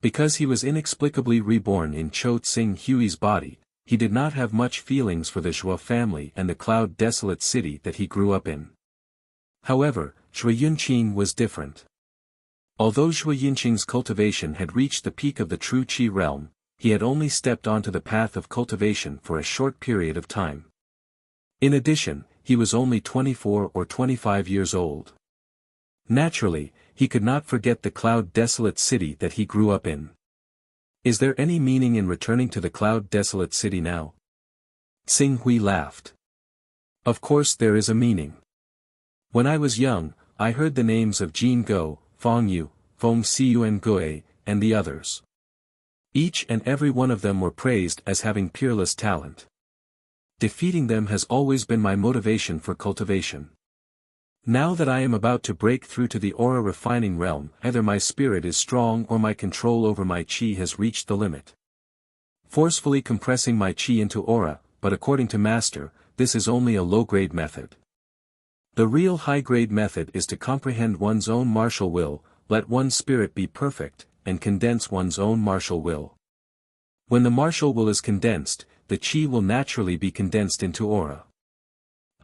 Because he was inexplicably reborn in Cho Xing Hui's body, he did not have much feelings for the Zhuo family and the Cloud Desolate City that he grew up in. However, Zhuo Yunqing was different. Although Zhuo Yunqing's cultivation had reached the peak of the true Qi realm, he had only stepped onto the path of cultivation for a short period of time. In addition, he was only 24 or 25 years old. Naturally, he could not forget the Cloud Desolate City that he grew up in. Is there any meaning in returning to the Cloud Desolate City now? Xing Hui laughed. Of course there is a meaning. When I was young, I heard the names of Jin Go, Fong Yu, Feng Xiyuan Gui, and the others. Each and every one of them were praised as having peerless talent. Defeating them has always been my motivation for cultivation. Now that I am about to break through to the aura refining realm, either my spirit is strong or my control over my Qi has reached the limit. Forcefully compressing my Qi into aura, but according to Master, this is only a low-grade method. The real high-grade method is to comprehend one's own martial will, let one's spirit be perfect, and condense one's own martial will. When the martial will is condensed, the Qi will naturally be condensed into aura.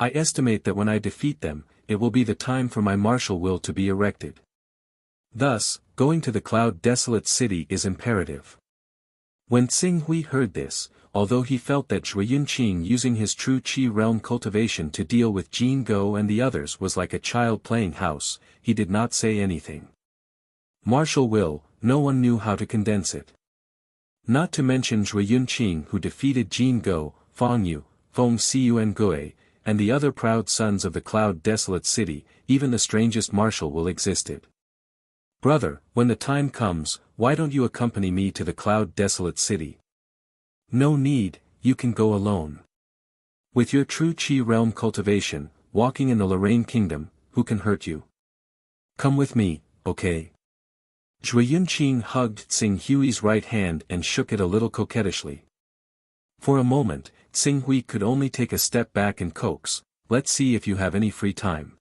I estimate that when I defeat them, it will be the time for my martial will to be erected. Thus, going to the cloud-desolate city is imperative. When Xing Hui heard this, although he felt that Zhui Yunqing using his true Qi realm cultivation to deal with Jin Go and the others was like a child playing house, he did not say anything. Martial will, no one knew how to condense it. Not to mention Zhui Yunqing who defeated Jin Go, Fang Yu, Feng Siu and Gui, and the other proud sons of the cloud-desolate city, even the strangest martial will existed. Brother, when the time comes, why don't you accompany me to the cloud-desolate city? No need, you can go alone. With your true Qi realm cultivation, walking in the Lorraine kingdom, who can hurt you? Come with me, okay? Zhui Yunqing hugged Xing Hui's right hand and shook it a little coquettishly. For a moment, Xing Hui could only take a step back and coax, let's see if you have any free time.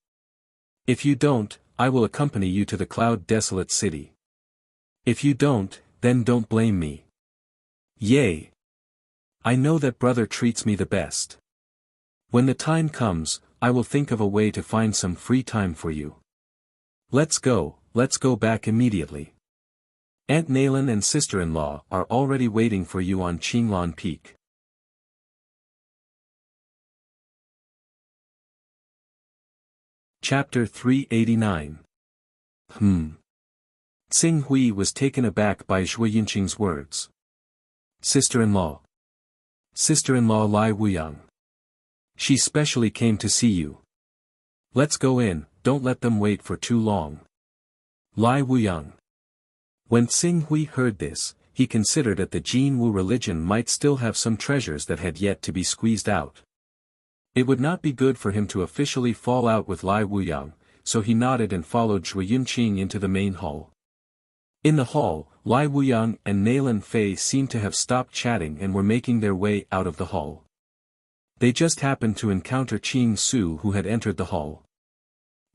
If you don't, I will accompany you to the cloud-desolate city. If you don't, then don't blame me. Yay! I know that brother treats me the best. When the time comes, I will think of a way to find some free time for you. Let's go back immediately. Aunt Nailin and sister-in-law are already waiting for you on Qinglan Peak. Chapter 389. Xing Hui was taken aback by Zhui Yunqing's words. Sister-in-law. Sister-in-law Lai Wuyang. She specially came to see you. Let's go in, don't let them wait for too long. Lai Wuyang. When Xing Hui heard this, he considered that the Jin Wu religion might still have some treasures that had yet to be squeezed out. It would not be good for him to officially fall out with Lai Wuyang, so he nodded and followed Zhui Yunqing into the main hall. In the hall, Lai Wuyang and Nailin Fei seemed to have stopped chatting and were making their way out of the hall. They just happened to encounter Qing Su who had entered the hall.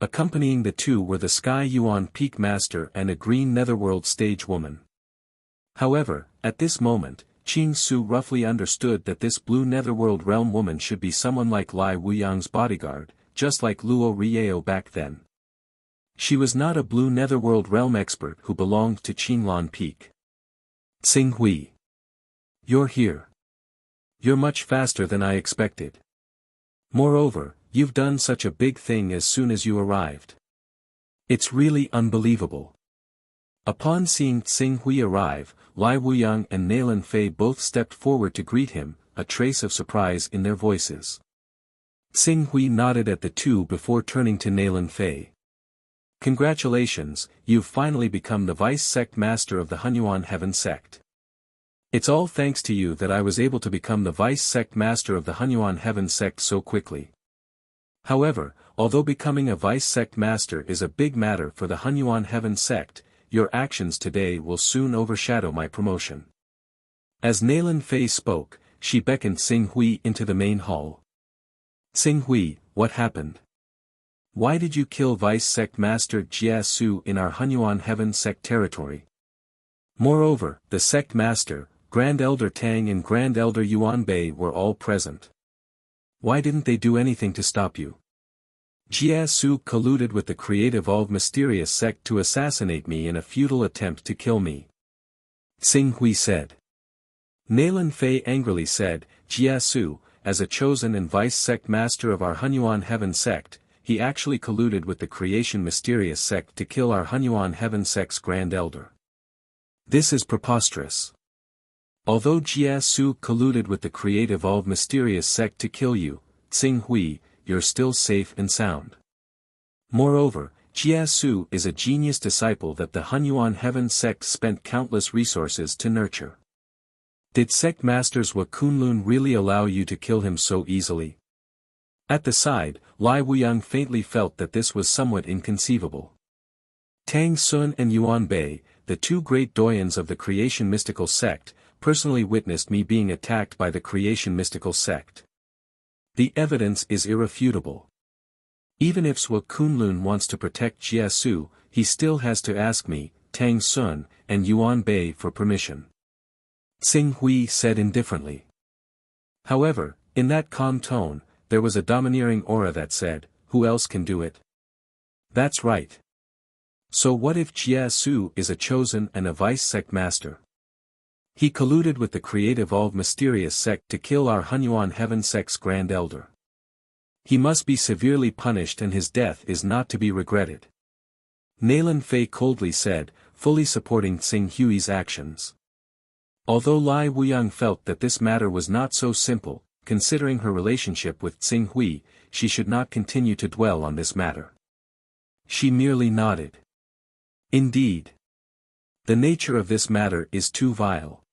Accompanying the two were the Sky Yuan Peak Master and a green netherworld stage woman. However, at this moment, Qing Su roughly understood that this blue netherworld realm woman should be someone like Lai Wuyang's bodyguard, just like Luo Rieo back then. She was not a blue netherworld realm expert who belonged to Qinglan Peak. Xing Hui. You're here. You're much faster than I expected. Moreover, you've done such a big thing as soon as you arrived. It's really unbelievable. Upon seeing Xing Hui arrive, Lai Wuyang and Nailin Fei both stepped forward to greet him, a trace of surprise in their voices. Xing Hui nodded at the two before turning to Nailin Fei. Congratulations, you've finally become the vice sect master of the Hunyuan Heaven sect. It's all thanks to you that I was able to become the vice sect master of the Hunyuan Heaven sect so quickly. However, although becoming a vice sect master is a big matter for the Hunyuan Heaven sect, your actions today will soon overshadow my promotion. As Nailin Fei spoke, she beckoned Xing Hui into the main hall. Xing Hui, what happened? Why did you kill Vice Sect Master Jia Su in our Hunyuan Heaven sect territory? Moreover, the sect master, Grand Elder Tang and Grand Elder Yuan Bei were all present. Why didn't they do anything to stop you? Jia Su colluded with the creative of mysterious sect to assassinate me in a futile attempt to kill me. Xing Hui said. Nailin Fei angrily said, Jia Su, as a chosen and vice sect master of our Hunyuan Heaven sect, he actually colluded with the creation mysterious sect to kill our Hunyuan Heaven sect's Grand Elder. This is preposterous. Although Jia Su colluded with the creative of mysterious sect to kill you, Xing Hui, you're still safe and sound. Moreover, Jia Su is a genius disciple that the Hunyuan Heaven sect spent countless resources to nurture. Did sect masters Wa Kunlun really allow you to kill him so easily? At the side, Lai Wuyang faintly felt that this was somewhat inconceivable. Tang Sun and Yuan Bei, the two great doyens of the creation mystical sect, personally witnessed me being attacked by the creation mystical sect. The evidence is irrefutable. Even if Swa Kunlun wants to protect Jia Su, he still has to ask me, Tang Sun, and Yuan Bei for permission. Xing Hui said indifferently. However, in that calm tone, there was a domineering aura that said, "Who else can do it?" That's right. So what if Jie Su is a chosen and a vice sect master? He colluded with the creative all mysterious sect to kill our Hunyuan heaven sect's grand elder. He must be severely punished and his death is not to be regretted. Naylan Fei coldly said, fully supporting Tsing Hui's actions. Although Lai Wuyang felt that this matter was not so simple, considering her relationship with Tsing Hui, she should not continue to dwell on this matter. She merely nodded. Indeed. The nature of this matter is too vile.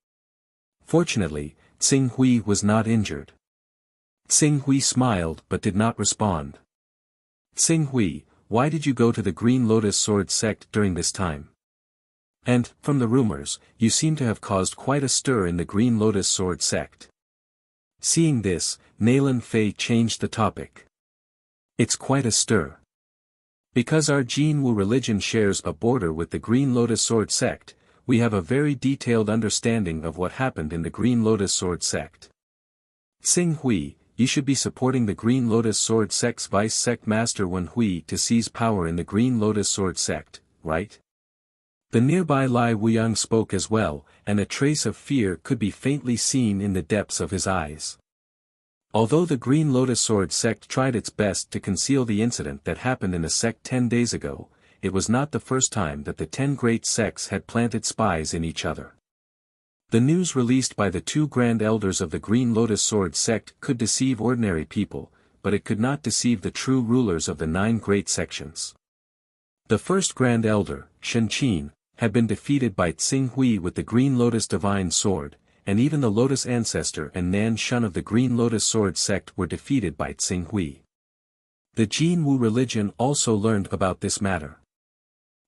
Fortunately, Tsing Hui was not injured. Tsing Hui smiled but did not respond. Tsing Hui, why did you go to the Green Lotus Sword sect during this time? And, from the rumors, you seem to have caused quite a stir in the Green Lotus Sword sect. Seeing this, Naylan Fei changed the topic. It's quite a stir. Because our Jinwu religion shares a border with the Green Lotus Sword sect, we have a very detailed understanding of what happened in the Green Lotus Sword sect. Tsing Hui, you should be supporting the Green Lotus Sword sect's vice sect master Wen Hui to seize power in the Green Lotus Sword sect, right? The nearby Lai Wuyang spoke as well, and a trace of fear could be faintly seen in the depths of his eyes. Although the Green Lotus Sword sect tried its best to conceal the incident that happened in the sect 10 days ago, it was not the first time that the 10 great sects had planted spies in each other. The news released by the 2 grand elders of the Green Lotus Sword sect could deceive ordinary people, but it could not deceive the true rulers of the 9 great sections. The first grand elder, Shen Qin, had been defeated by Tsing Hui with the Green Lotus Divine Sword, and even the Lotus Ancestor and Nan Shun of the Green Lotus Sword sect were defeated by Tsing Hui. The Jinwu religion also learned about this matter.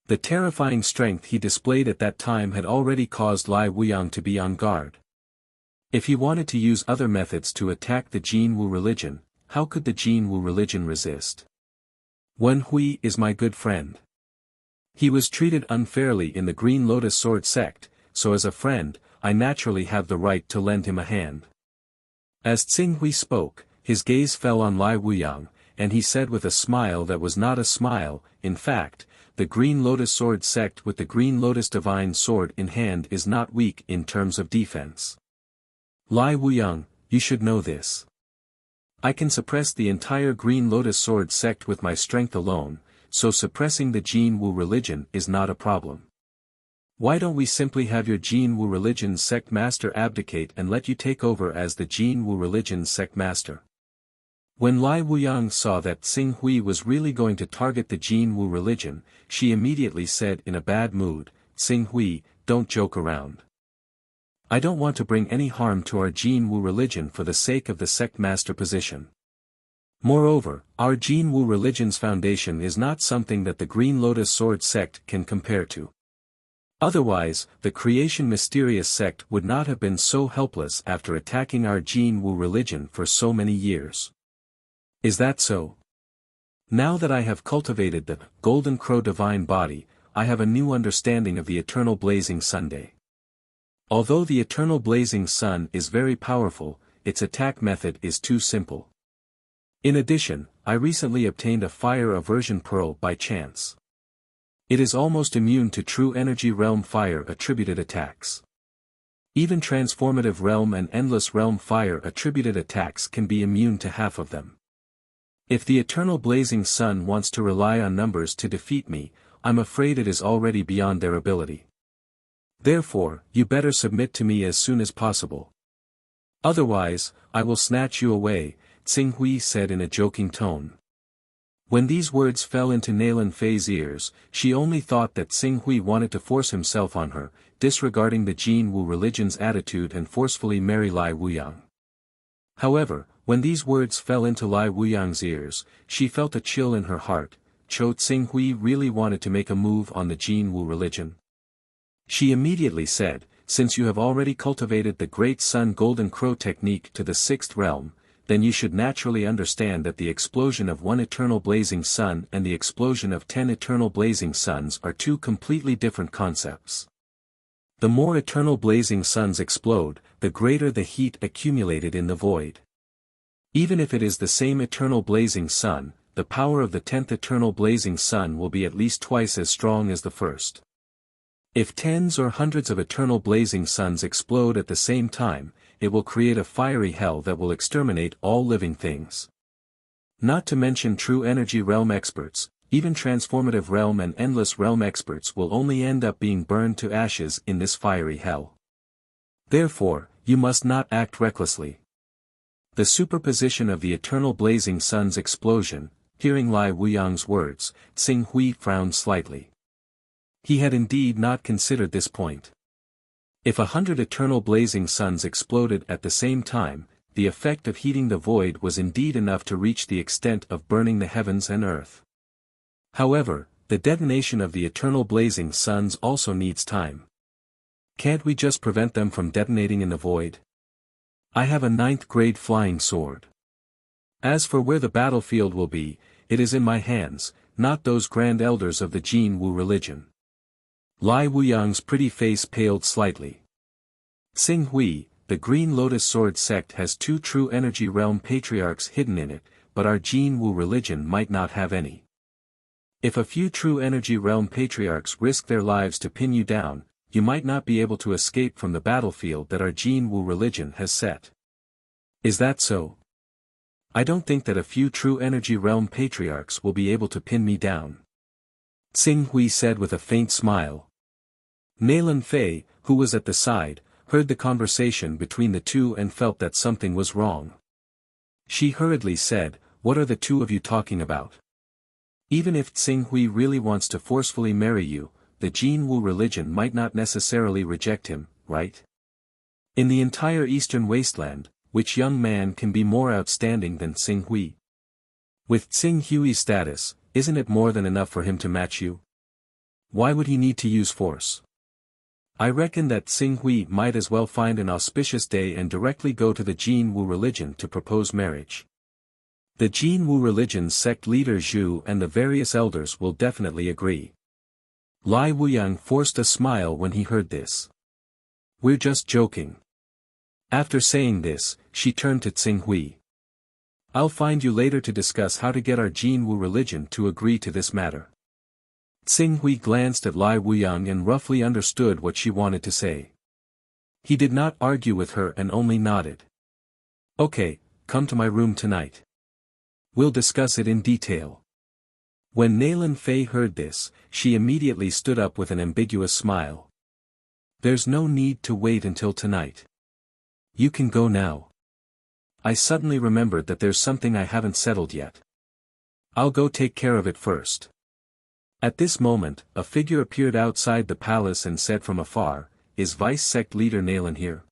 The terrifying strength he displayed at that time had already caused Lai Wuyang to be on guard. If he wanted to use other methods to attack the Jinwu religion, how could the Jinwu religion resist? Wen Hui is my good friend. He was treated unfairly in the Green Lotus Sword sect, so as a friend, I naturally have the right to lend him a hand. As Tsing Hui spoke, his gaze fell on Lai Wuyang, and he said with a smile that was not a smile, in fact, the Green Lotus Sword sect with the Green Lotus Divine Sword in hand is not weak in terms of defense. Lai Wuyang, you should know this. I can suppress the entire Green Lotus Sword sect with my strength alone, so suppressing the Jinwu religion is not a problem. Why don't we simply have your Jinwu religion's sect master abdicate and let you take over as the Jinwu religion's sect master? When Lai Wuyang saw that Tsing Hui was really going to target the Jinwu religion, she immediately said in a bad mood, Tsing Hui, don't joke around. I don't want to bring any harm to our Jinwu religion for the sake of the sect master position. Moreover, our Jinwu religion's foundation is not something that the Green Lotus Sword sect can compare to. Otherwise, the Creation Mysterious sect would not have been so helpless after attacking our Jinwu religion for so many years. Is that so? Now that I have cultivated the Golden Crow Divine Body, I have a new understanding of the Eternal Blazing Sunday. Although the Eternal Blazing Sun is very powerful, its attack method is too simple. In addition, I recently obtained a Fire Aversion Pearl by chance. It is almost immune to true Energy Realm Fire attributed attacks. Even Transformative Realm and Endless Realm Fire attributed attacks can be immune to half of them. If the Eternal Blazing Sun wants to rely on numbers to defeat me, I'm afraid it is already beyond their ability. Therefore, you better submit to me as soon as possible. Otherwise, I will snatch you away, Tsing Hui said in a joking tone. When these words fell into Naylan Fei's ears, she only thought that Tsing Hui wanted to force himself on her, disregarding the Jinwu religion's attitude and forcefully marry Lai Wuyang. However, when these words fell into Lai Wuyang's ears, she felt a chill in her heart. Tsing Hui really wanted to make a move on the Jinwu religion. She immediately said, since you have already cultivated the Great Sun Golden Crow technique to the 6th realm, then you should naturally understand that the explosion of one eternal blazing sun and the explosion of 10 eternal blazing suns are 2 completely different concepts. The more eternal blazing suns explode, the greater the heat accumulated in the void. Even if it is the same eternal blazing sun, the power of the 10th eternal blazing sun will be at least twice as strong as the first. If tens or hundreds of eternal blazing suns explode at the same time, it will create a fiery hell that will exterminate all living things. Not to mention true energy realm experts, even transformative realm and endless realm experts will only end up being burned to ashes in this fiery hell. Therefore, you must not act recklessly. The superposition of the eternal blazing sun's explosion. Hearing Lai Wuyang's words, Xing Hui frowned slightly. He had indeed not considered this point. If 100 eternal blazing suns exploded at the same time, the effect of heating the void was indeed enough to reach the extent of burning the heavens and earth. However, the detonation of the eternal blazing suns also needs time. Can't we just prevent them from detonating in the void? I have a 9th grade flying sword. As for where the battlefield will be, it is in my hands, not those grand elders of the Jin Wu religion. Lai Wuyang's pretty face paled slightly. Xing Hui, the Green Lotus Sword sect has 2 true energy realm patriarchs hidden in it, but our Jin Wu religion might not have any. If a few true energy realm patriarchs risk their lives to pin you down, you might not be able to escape from the battlefield that our Jin Wu religion has set. Is that so? I don't think that a few true energy realm patriarchs will be able to pin me down. Xing Hui said with a faint smile. Nailan Fei, who was at the side, heard the conversation between the two and felt that something was wrong. She hurriedly said, "What are the two of you talking about? Even if Xing Hui really wants to forcefully marry you, the Jin Wu religion might not necessarily reject him, right? In the entire eastern wasteland, which young man can be more outstanding than Xing Hui? With Xing Hui's status, isn't it more than enough for him to match you? Why would he need to use force? I reckon that Xing Hui might as well find an auspicious day and directly go to the Jin Wu religion to propose marriage. The Jin Wu religion's sect leader Zhu and the various elders will definitely agree." Lai Wuyang forced a smile when he heard this. "We're just joking." After saying this, she turned to Xing Hui. "I'll find you later to discuss how to get our Jin Wu religion to agree to this matter." Xing Hui glanced at Lai Wuyang and roughly understood what she wanted to say. He did not argue with her and only nodded. "Okay, come to my room tonight. We'll discuss it in detail." When Nailan Fei heard this, she immediately stood up with an ambiguous smile. "There's no need to wait until tonight. You can go now. I suddenly remembered that there's something I haven't settled yet. I'll go take care of it first." At this moment, a figure appeared outside the palace and said from afar, "Is Vice Sect Leader Nailan here?"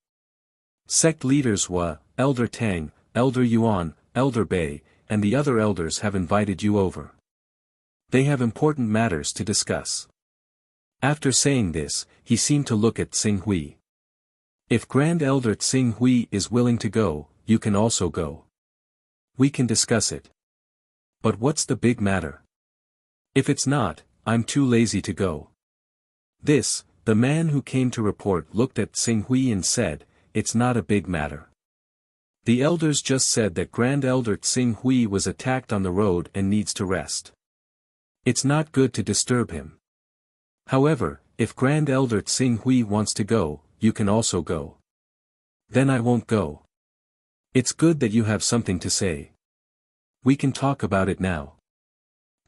Sect leaders Hua, Elder Tang, Elder Yuan, Elder Bei, and the other elders have invited you over. They have important matters to discuss. After saying this, he seemed to look at Xing Hui. "If Grand Elder Xing Hui is willing to go, you can also go. We can discuss it. But what's the big matter? If it's not, I'm too lazy to go." The man who came to report looked at Xing Hui and said, "It's not a big matter. The elders just said that Grand Elder Xing Hui was attacked on the road and needs to rest. It's not good to disturb him. However, if Grand Elder Xing Hui wants to go, you can also go. Then I won't go. It's good that you have something to say. We can talk about it now."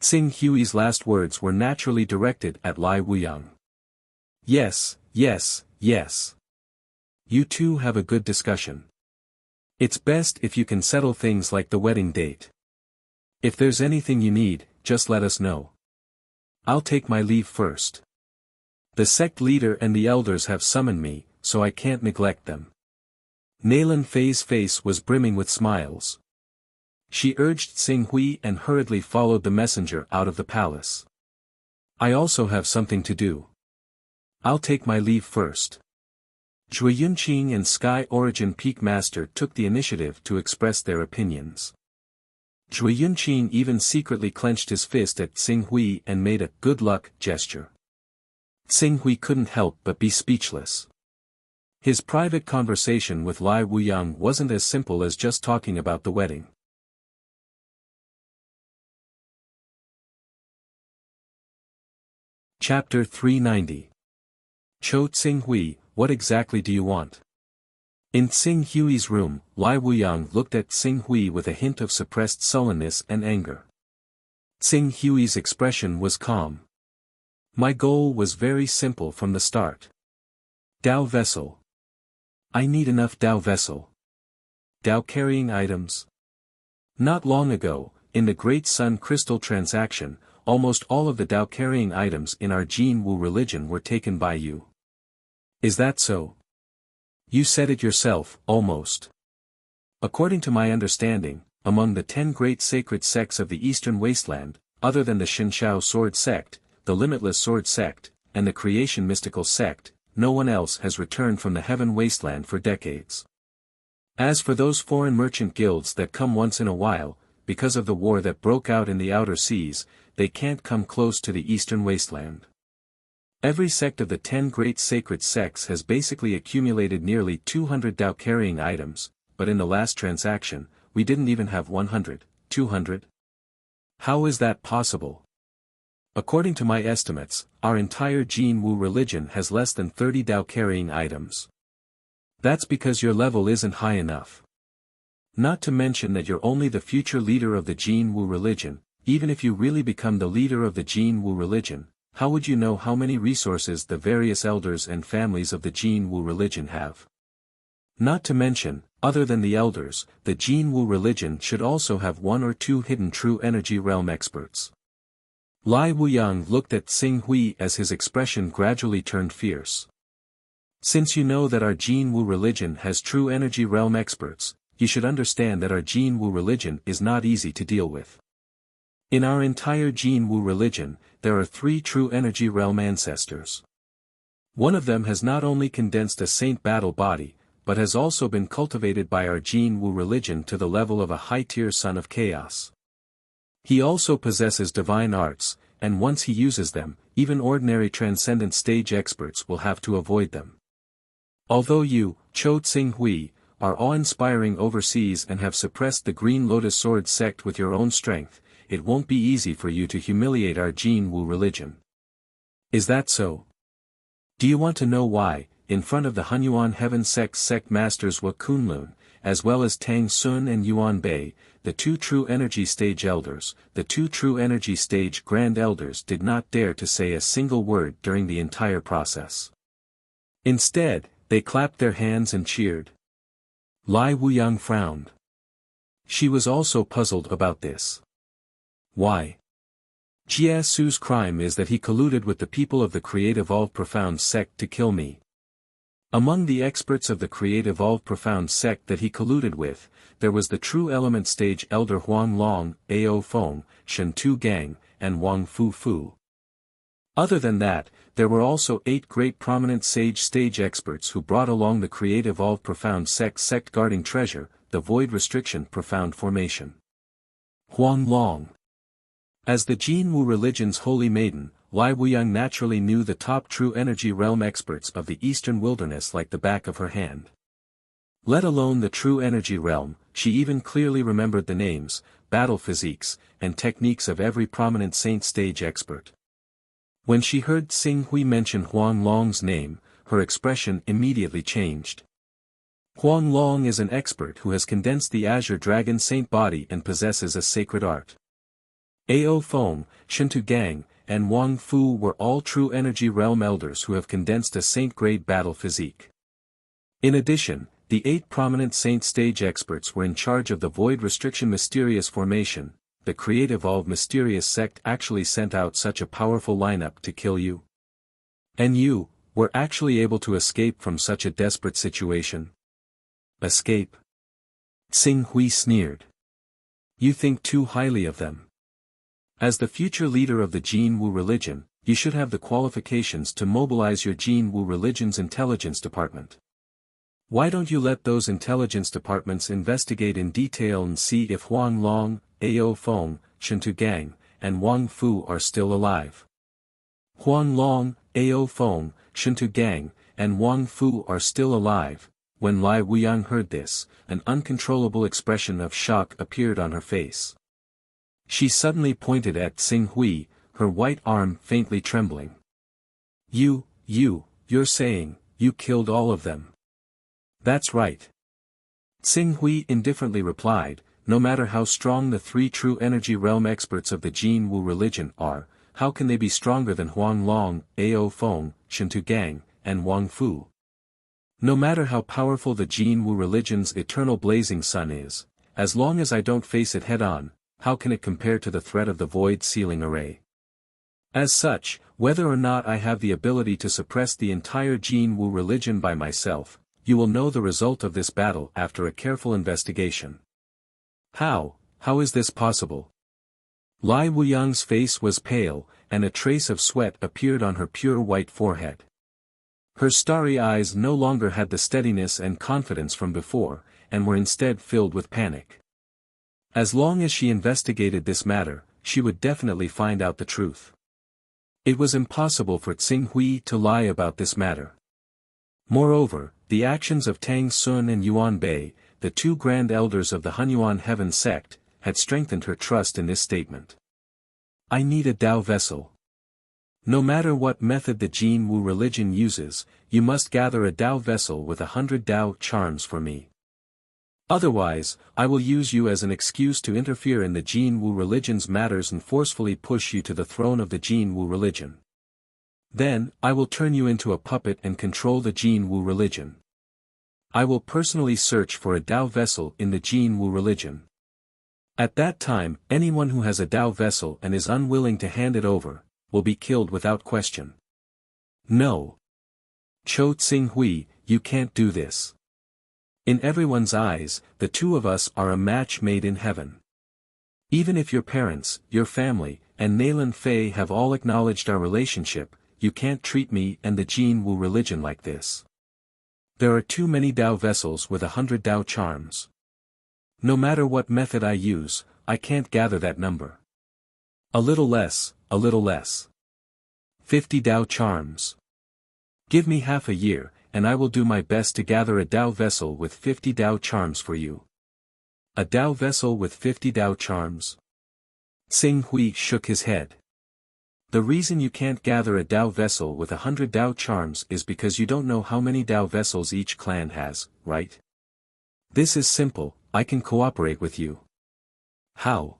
Xing Hui's last words were naturally directed at Lai Wuyang. "Yes, yes, yes. You two have a good discussion. It's best if you can settle things like the wedding date. If there's anything you need, just let us know. I'll take my leave first. The sect leader and the elders have summoned me, so I can't neglect them." Nailan Fei's face was brimming with smiles. She urged Xing Hui and hurriedly followed the messenger out of the palace. "I also have something to do. I'll take my leave first." Zhui Yunqing and Sky Origin Peak Master took the initiative to express their opinions. Zhui Yunqing even secretly clenched his fist at Xing Hui and made a "good luck" gesture. Xing Hui couldn't help but be speechless. His private conversation with Lai Wuyang wasn't as simple as just talking about the wedding. Chapter 390. Cho Tsinghui, what exactly do you want? In Tsing Hui's room, Lai Wuyang looked at Tsing Hui with a hint of suppressed sullenness and anger. Tsing Hui's expression was calm. My goal was very simple from the start. Dao vessel. I need enough Dao vessel. Dao carrying items. Not long ago, in the Great Sun Crystal transaction, almost all of the Dao carrying items in our Jin Wu religion were taken by you. Is that so? You said it yourself, almost. According to my understanding, among the 10 great sacred sects of the Eastern Wasteland, other than the Shinshao Sword Sect, the Limitless Sword Sect, and the Creation Mystical Sect, no one else has returned from the Heaven Wasteland for decades. As for those foreign merchant guilds that come once in a while, because of the war that broke out in the outer seas, they can't come close to the Eastern Wasteland. Every sect of the 10 great sacred sects has basically accumulated nearly 200 Dao carrying items, but in the last transaction, we didn't even have 100, 200. How is that possible? According to my estimates, our entire Jin Wu religion has less than 30 Dao carrying items. That's because your level isn't high enough. Not to mention that you're only the future leader of the Jin Wu religion. Even if you really become the leader of the Jin Wu religion, how would you know how many resources the various elders and families of the Jin Wu religion have? Not to mention, other than the elders, the Jin Wu religion should also have 1 or 2 hidden true energy realm experts. Lai Wuyang looked at Tsing Hui as his expression gradually turned fierce. Since you know that our Jin Wu religion has true energy realm experts, you should understand that our Jin Wu religion is not easy to deal with. In our entire Jin Wu religion, there are 3 true energy realm ancestors. One of them has not only condensed a saint battle body, but has also been cultivated by our Jin Wu religion to the level of a high-tier son of chaos. He also possesses divine arts, and once he uses them, even ordinary transcendent stage experts will have to avoid them. Although you, Cho Tsing Hui, are awe-inspiring overseas and have suppressed the Green Lotus Sword sect with your own strength, it won't be easy for you to humiliate our Jin Wu religion. Is that so? Do you want to know why, in front of the Hunyuan Heaven sect masters Wa Kunlun, as well as Tang Sun and Yuan Bei, the 2 true energy stage elders, the 2 true energy stage grand elders did not dare to say a single word during the entire process. Instead, they clapped their hands and cheered. Lai Wuyang frowned. She was also puzzled about this. Why? Jia Su's crime is that he colluded with the people of the Create Evolve Profound sect to kill me. Among the experts of the Create Evolve Profound sect that he colluded with, there was the true element stage elder Huang Long, Ao Feng, Shen Tu Gang, and Wang Fu Fu. Other than that, there were also 8 great prominent sage stage experts who brought along the Create Evolve Profound sect guarding treasure, the Void Restriction Profound Formation. Huang Long. As the Jin Wu religion's holy maiden, Lai Wuyang naturally knew the top true energy realm experts of the Eastern Wilderness like the back of her hand. Let alone the true energy realm, she even clearly remembered the names, battle physiques, and techniques of every prominent saint stage expert. When she heard Tsing Hui mention Huang Long's name, her expression immediately changed. Huang Long is an expert who has condensed the Azure Dragon Saint body and possesses a sacred art. Ao Feng, Shintu Gang, and Wang Fu were all true energy realm elders who have condensed a saint-grade battle physique. In addition, the 8 prominent saint stage experts were in charge of the Void Restriction Mysterious Formation. The Create Evolve Mysterious sect actually sent out such a powerful lineup to kill you. And you were actually able to escape from such a desperate situation. Escape? Tsing Hui sneered. You think too highly of them. As the future leader of the Jin Wu religion, you should have the qualifications to mobilize your Jin Wu religion's intelligence department. Why don't you let those intelligence departments investigate in detail and see if Huang Long, Ao Feng, Shintu Gang, and Wang Fu are still alive? Huang Long, Ao Feng, Shintu Gang, and Wang Fu are still alive. When Lai Wuyang heard this, an uncontrollable expression of shock appeared on her face. She suddenly pointed at Xing Hui, her white arm faintly trembling. You're saying, you killed all of them. That's right. Xing Hui indifferently replied, no matter how strong the three true energy realm experts of the Jin Wu religion are, how can they be stronger than Huang Long, Ao Feng, Shentu Gang, and Wang Fu? No matter how powerful the Jin Wu religion's eternal blazing sun is, as long as I don't face it head-on, how can it compare to the threat of the void sealing array? As such, whether or not I have the ability to suppress the entire Jin Wu religion by myself, you will know the result of this battle after a careful investigation. How is this possible? Lai Wuyang's face was pale, and a trace of sweat appeared on her pure white forehead. Her starry eyes no longer had the steadiness and confidence from before, and were instead filled with panic. As long as she investigated this matter, she would definitely find out the truth. It was impossible for Xing Hui to lie about this matter. Moreover, the actions of Tang Sun and Yuan Bei, the two grand elders of the Hunyuan heaven sect, had strengthened her trust in this statement. I need a Tao vessel. No matter what method the Jin Wu religion uses, you must gather a Tao vessel with 100 Tao charms for me. Otherwise, I will use you as an excuse to interfere in the Jin Wu religion's matters and forcefully push you to the throne of the Jin Wu religion. Then, I will turn you into a puppet and control the Jin Wu religion. I will personally search for a Tao vessel in the Jin Wu religion. At that time, anyone who has a Tao vessel and is unwilling to hand it over, will be killed without question. No. Cho Xing Hui, you can't do this. In everyone's eyes, the two of us are a match made in heaven. Even if your parents, your family, and Naylan Fei have all acknowledged our relationship, you can't treat me and the Jin Wu religion like this. There are too many Tao vessels with 100 Tao charms. No matter what method I use, I can't gather that number. A little less, 50 Tao charms. Give me half a year, and I will do my best to gather a Tao vessel with 50 Tao charms for you. A Tao vessel with 50 Tao charms? Xing Hui shook his head. The reason you can't gather a Tao vessel with 100 Tao charms is because you don't know how many Tao vessels each clan has, right? This is simple, I can cooperate with you. How?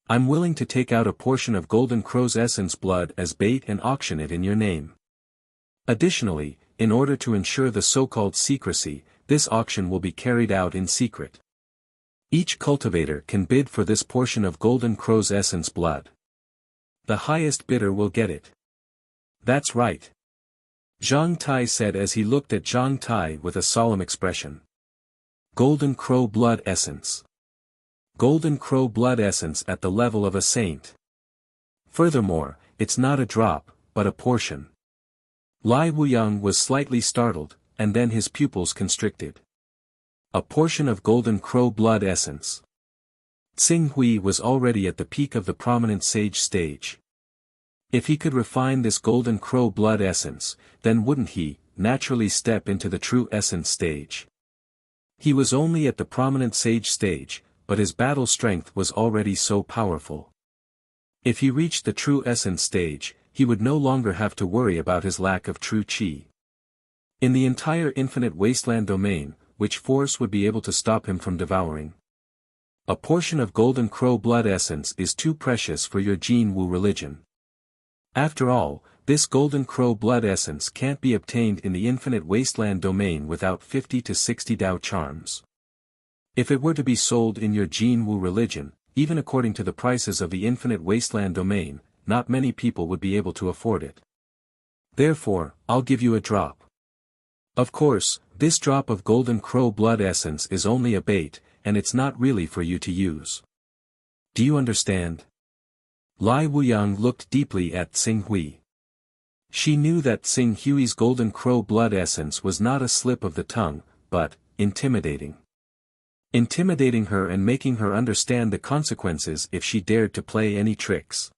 I'm willing to take out a portion of Golden Crow's essence blood as bait and auction it in your name. Additionally, in order to ensure the so-called secrecy, this auction will be carried out in secret. Each cultivator can bid for this portion of Golden Crow's essence blood. The highest bidder will get it. That's right. Zhang Tai said as he looked at Zhang Tai with a solemn expression. Golden Crow blood essence. Golden Crow blood essence at the level of a saint. Furthermore, it's not a drop, but a portion. Lai Wuyang was slightly startled, and then his pupils constricted. A portion of Golden Crow blood essence. Xing Hui was already at the peak of the prominent sage stage. If he could refine this Golden Crow blood essence, then wouldn't he, naturally step into the true essence stage? He was only at the prominent sage stage, but his battle strength was already so powerful. If he reached the true essence stage, he would no longer have to worry about his lack of true qi. In the entire infinite wasteland domain, which force would be able to stop him from devouring? A portion of Golden Crow blood essence is too precious for your Jin Wu religion. After all, this Golden Crow blood essence can't be obtained in the infinite wasteland domain without 50 to 60 Tao charms. If it were to be sold in your Jin Wu religion, even according to the prices of the infinite wasteland domain, not many people would be able to afford it. Therefore, I'll give you a drop. Of course, this drop of Golden Crow blood essence is only a bait, and it's not really for you to use. Do you understand? Lai Wuyang looked deeply at Xing Hui. She knew that Xing Hui's Golden Crow blood essence was not a slip of the tongue, but intimidating. Intimidating her and making her understand the consequences if she dared to play any tricks.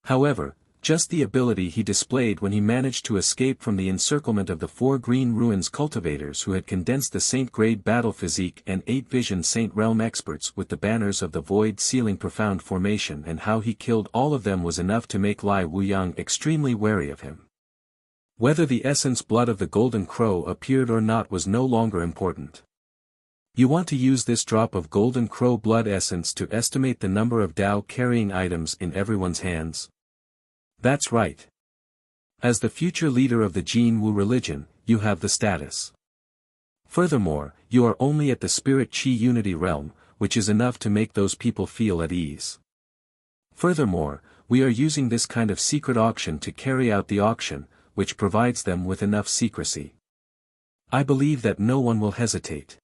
However, just the ability he displayed when he managed to escape from the encirclement of the 4 Green Ruins cultivators who had condensed the Saint-grade battle physique and 8 Vision Saint Realm experts with the banners of the Void Sealing Profound formation, and how he killed all of them was enough to make Lai Wuyang extremely wary of him. Whether the essence blood of the Golden Crow appeared or not was no longer important. You want to use this drop of Golden Crow blood essence to estimate the number of Dao-carrying items in everyone's hands? That's right. As the future leader of the Jin Wu religion, you have the status. Furthermore, you are only at the Spirit Chi Unity realm, which is enough to make those people feel at ease. Furthermore, we are using this kind of secret auction to carry out the auction, which provides them with enough secrecy. I believe that no one will hesitate.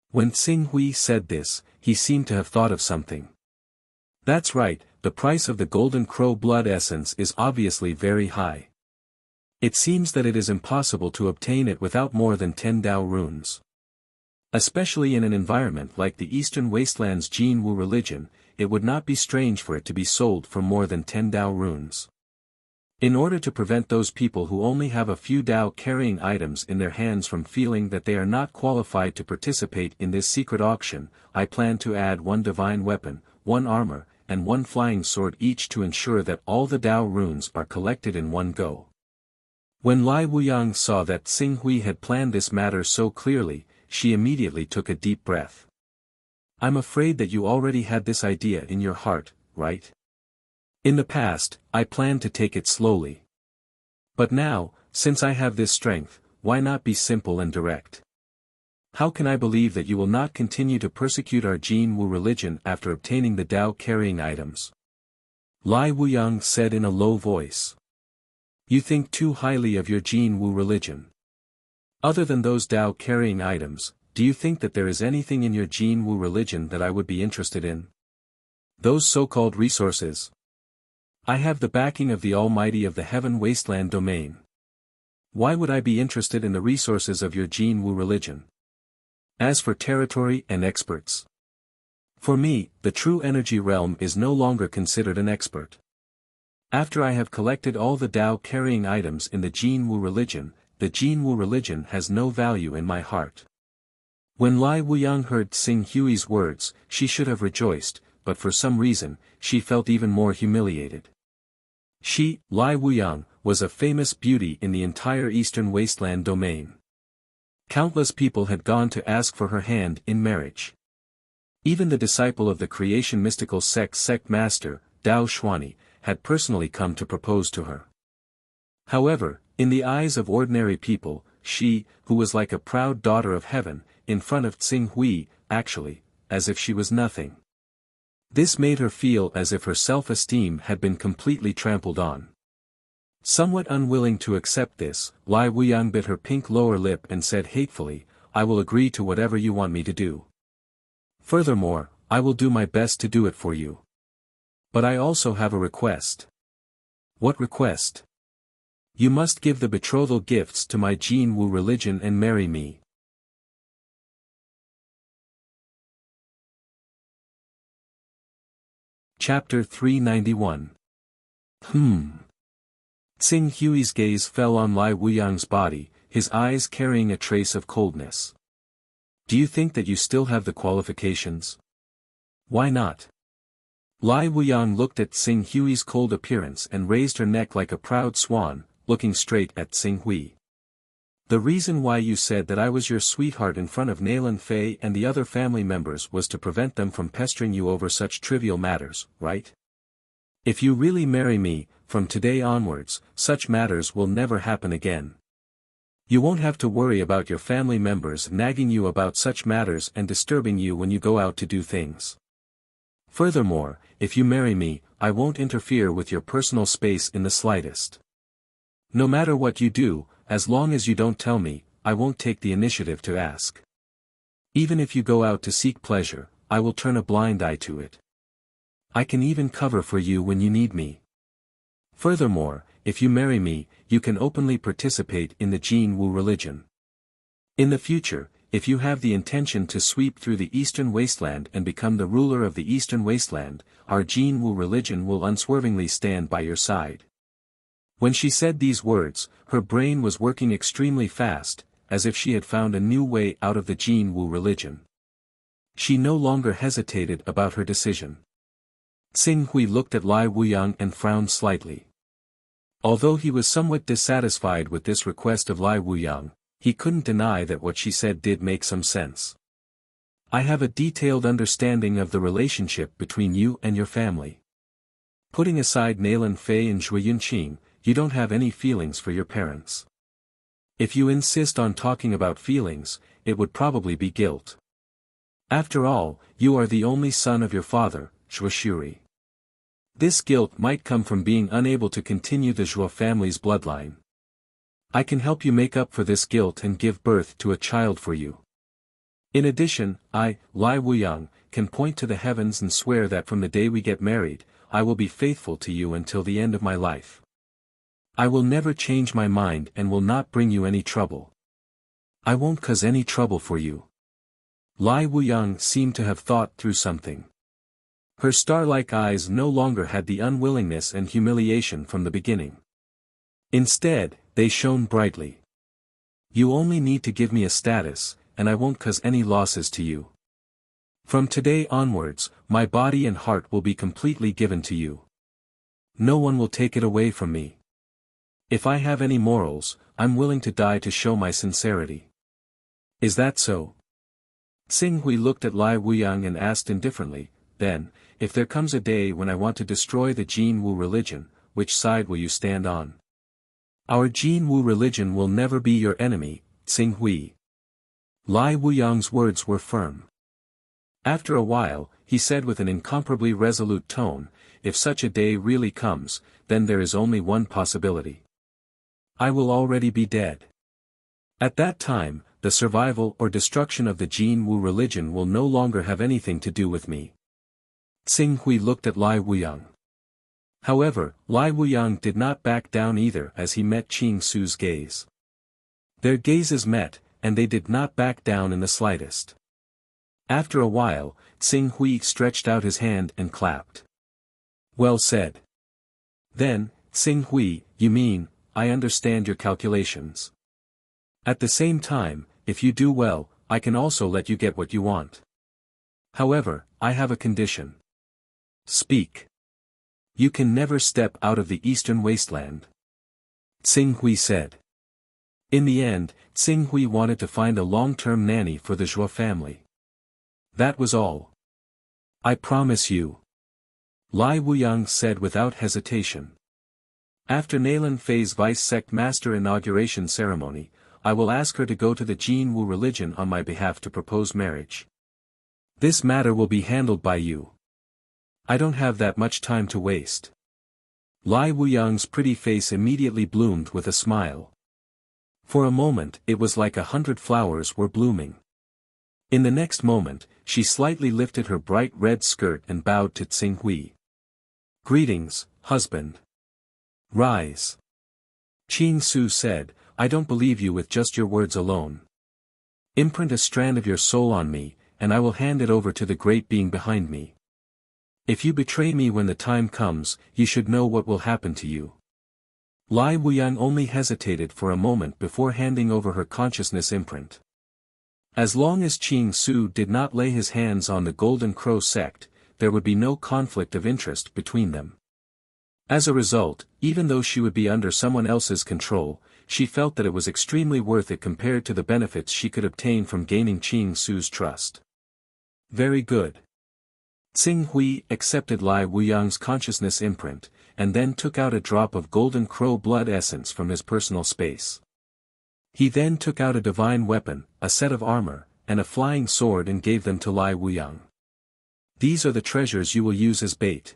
When Xing Hui said this, he seemed to have thought of something. That's right, the price of the Golden Crow blood essence is obviously very high. It seems that it is impossible to obtain it without more than 10 Dao runes. Especially in an environment like the Eastern Wasteland's Jin Wu religion, it would not be strange for it to be sold for more than 10 Dao runes. In order to prevent those people who only have a few Dao-carrying items in their hands from feeling that they are not qualified to participate in this secret auction, I plan to add 1 divine weapon, 1 armor, and 1 flying sword each to ensure that all the Dao runes are collected in one go. When Lai Wuyang saw that Xing Hui had planned this matter so clearly, she immediately took a deep breath. I'm afraid that you already had this idea in your heart, right? In the past, I planned to take it slowly. But now, since I have this strength, why not be simple and direct? How can I believe that you will not continue to persecute our Jin Wu religion after obtaining the Dao-carrying items? Lai Wuyang said in a low voice. You think too highly of your Jin Wu religion. Other than those Dao-carrying items, do you think that there is anything in your Jin Wu religion that I would be interested in? Those so-called resources. I have the backing of the Almighty of the Heaven Wasteland domain. Why would I be interested in the resources of your Jin Wu religion? As for territory and experts. For me, the true energy realm is no longer considered an expert. After I have collected all the Dao-carrying items in the Jin Wu religion, the Jin Wu religion has no value in my heart. When Lai Wuyang heard Xing Hui's words, she should have rejoiced, but for some reason, she felt even more humiliated. She, Lai Wuyang, was a famous beauty in the entire Eastern Wasteland domain. Countless people had gone to ask for her hand in marriage. Even the disciple of the creation mystical sect master, Dao Xuani, had personally come to propose to her. However, in the eyes of ordinary people, she, who was like a proud daughter of heaven, in front of Xing Hui, actually, as if she was nothing. This made her feel as if her self-esteem had been completely trampled on. Somewhat unwilling to accept this, Lai Wuyang bit her pink lower lip and said hatefully, I will agree to whatever you want me to do. Furthermore, I will do my best to do it for you. But I also have a request. What request? You must give the betrothal gifts to my Jin Wu religion and marry me. Chapter 391. Xing Hui's gaze fell on Lai Wuyang's body, his eyes carrying a trace of coldness. Do you think that you still have the qualifications? Why not? Lai Wuyang looked at Xing Hui's cold appearance and raised her neck like a proud swan, looking straight at Xing Hui. The reason why you said that I was your sweetheart in front of Nailan Fei and the other family members was to prevent them from pestering you over such trivial matters, right? If you really marry me, from today onwards, such matters will never happen again. You won't have to worry about your family members nagging you about such matters and disturbing you when you go out to do things. Furthermore, if you marry me, I won't interfere with your personal space in the slightest. No matter what you do, as long as you don't tell me, I won't take the initiative to ask. Even if you go out to seek pleasure, I will turn a blind eye to it. I can even cover for you when you need me. Furthermore, if you marry me, you can openly participate in the Jin Wu religion. In the future, if you have the intention to sweep through the Eastern Wasteland and become the ruler of the Eastern Wasteland, our Jin Wu religion will unswervingly stand by your side. When she said these words, her brain was working extremely fast, as if she had found a new way out of the Jin Wu religion. She no longer hesitated about her decision. Xing Hui looked at Lai Wuyang and frowned slightly. Although he was somewhat dissatisfied with this request of Lai Wuyang, he couldn't deny that what she said did make some sense. I have a detailed understanding of the relationship between you and your family. Putting aside Nailan Fei and Zhui Yunqing, you don't have any feelings for your parents. If you insist on talking about feelings, it would probably be guilt. After all, you are the only son of your father, Zhuo Shuri. This guilt might come from being unable to continue the Zhuo family's bloodline. I can help you make up for this guilt and give birth to a child for you. In addition, I, Lai Wuyang, can point to the heavens and swear that from the day we get married, I will be faithful to you until the end of my life. I will never change my mind and will not bring you any trouble. I won't cause any trouble for you. Lai Wuyang seemed to have thought through something. Her star-like eyes no longer had the unwillingness and humiliation from the beginning. Instead, they shone brightly. You only need to give me a status, and I won't cause any losses to you. From today onwards, my body and heart will be completely given to you. No one will take it away from me. If I have any morals, I'm willing to die to show my sincerity. Is that so? Xing Hui looked at Lai Wuyang and asked indifferently, then, if there comes a day when I want to destroy the Jin Wu religion, which side will you stand on? Our Jin Wu religion will never be your enemy, Xing Hui. Lai Wuyang's words were firm. After a while, he said with an incomparably resolute tone, if such a day really comes, then there is only one possibility. I will already be dead. At that time, the survival or destruction of the Jin Wu religion will no longer have anything to do with me. Xing Hui looked at Lai Wuyang. However, Lai Wuyang did not back down either as he met Qing Su's gaze. Their gazes met, and they did not back down in the slightest. After a while, Xing Hui stretched out his hand and clapped. Well said. Then, Xing Hui, you mean, I understand your calculations. At the same time, if you do well, I can also let you get what you want. However, I have a condition. Speak. You can never step out of the eastern wasteland. Xing Hui said. In the end, Xing Hui wanted to find a long-term nanny for the Zhuo family. That was all. I promise you. Lai Wuyang said without hesitation. After Nailan Fei's vice-sect master inauguration ceremony, I will ask her to go to the Jin Wu religion on my behalf to propose marriage. This matter will be handled by you. I don't have that much time to waste. Lai Wuyang's pretty face immediately bloomed with a smile. For a moment it was like 100 flowers were blooming. In the next moment, she slightly lifted her bright red skirt and bowed to Xing Hui. Greetings, husband. Rise. Qing Su said, I don't believe you with just your words alone. Imprint a strand of your soul on me, and I will hand it over to the great being behind me. If you betray me when the time comes, you should know what will happen to you. Lai Wuyang only hesitated for a moment before handing over her consciousness imprint. As long as Qing Su did not lay his hands on the Golden Crow sect, there would be no conflict of interest between them. As a result, even though she would be under someone else's control, she felt that it was extremely worth it compared to the benefits she could obtain from gaining Qing Su's trust. Very good. Xing Hui accepted Lai Wuyang's consciousness imprint, and then took out a drop of Golden Crow blood essence from his personal space. He then took out a divine weapon, a set of armor, and a flying sword and gave them to Lai Wuyang. These are the treasures you will use as bait.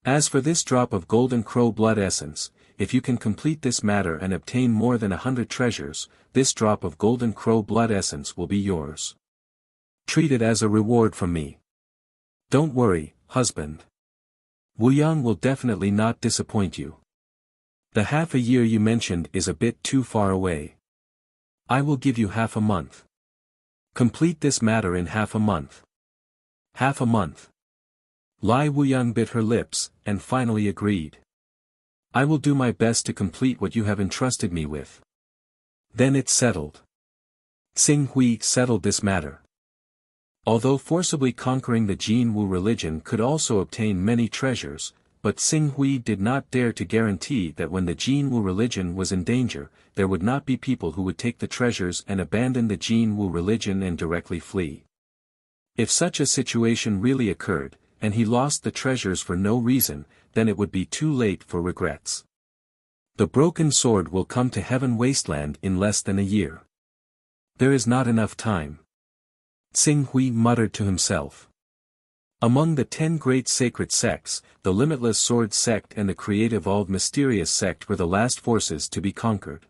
As for this drop of Golden Crow blood essence, if you can complete this matter and obtain more than 100 treasures, this drop of Golden Crow blood essence will be yours. Treat it as a reward from me. Don't worry, husband. Wuyang will definitely not disappoint you. The half a year you mentioned is a bit too far away. I will give you half a month. Complete this matter in half a month. Half a month. Lai Wuyang bit her lips, and finally agreed. I will do my best to complete what you have entrusted me with. Then it's settled. Xing Hui settled this matter. Although forcibly conquering the Jin Wu religion could also obtain many treasures, but Xing Hui did not dare to guarantee that when the Jin Wu religion was in danger, there would not be people who would take the treasures and abandon the Jin Wu religion and directly flee. If such a situation really occurred, and he lost the treasures for no reason, then it would be too late for regrets. The broken sword will come to Heaven Wasteland in less than a year. There is not enough time. Xing Hui muttered to himself. Among the 10 great sacred sects, the Limitless Sword sect and the Creative All Mysterious sect were the last forces to be conquered.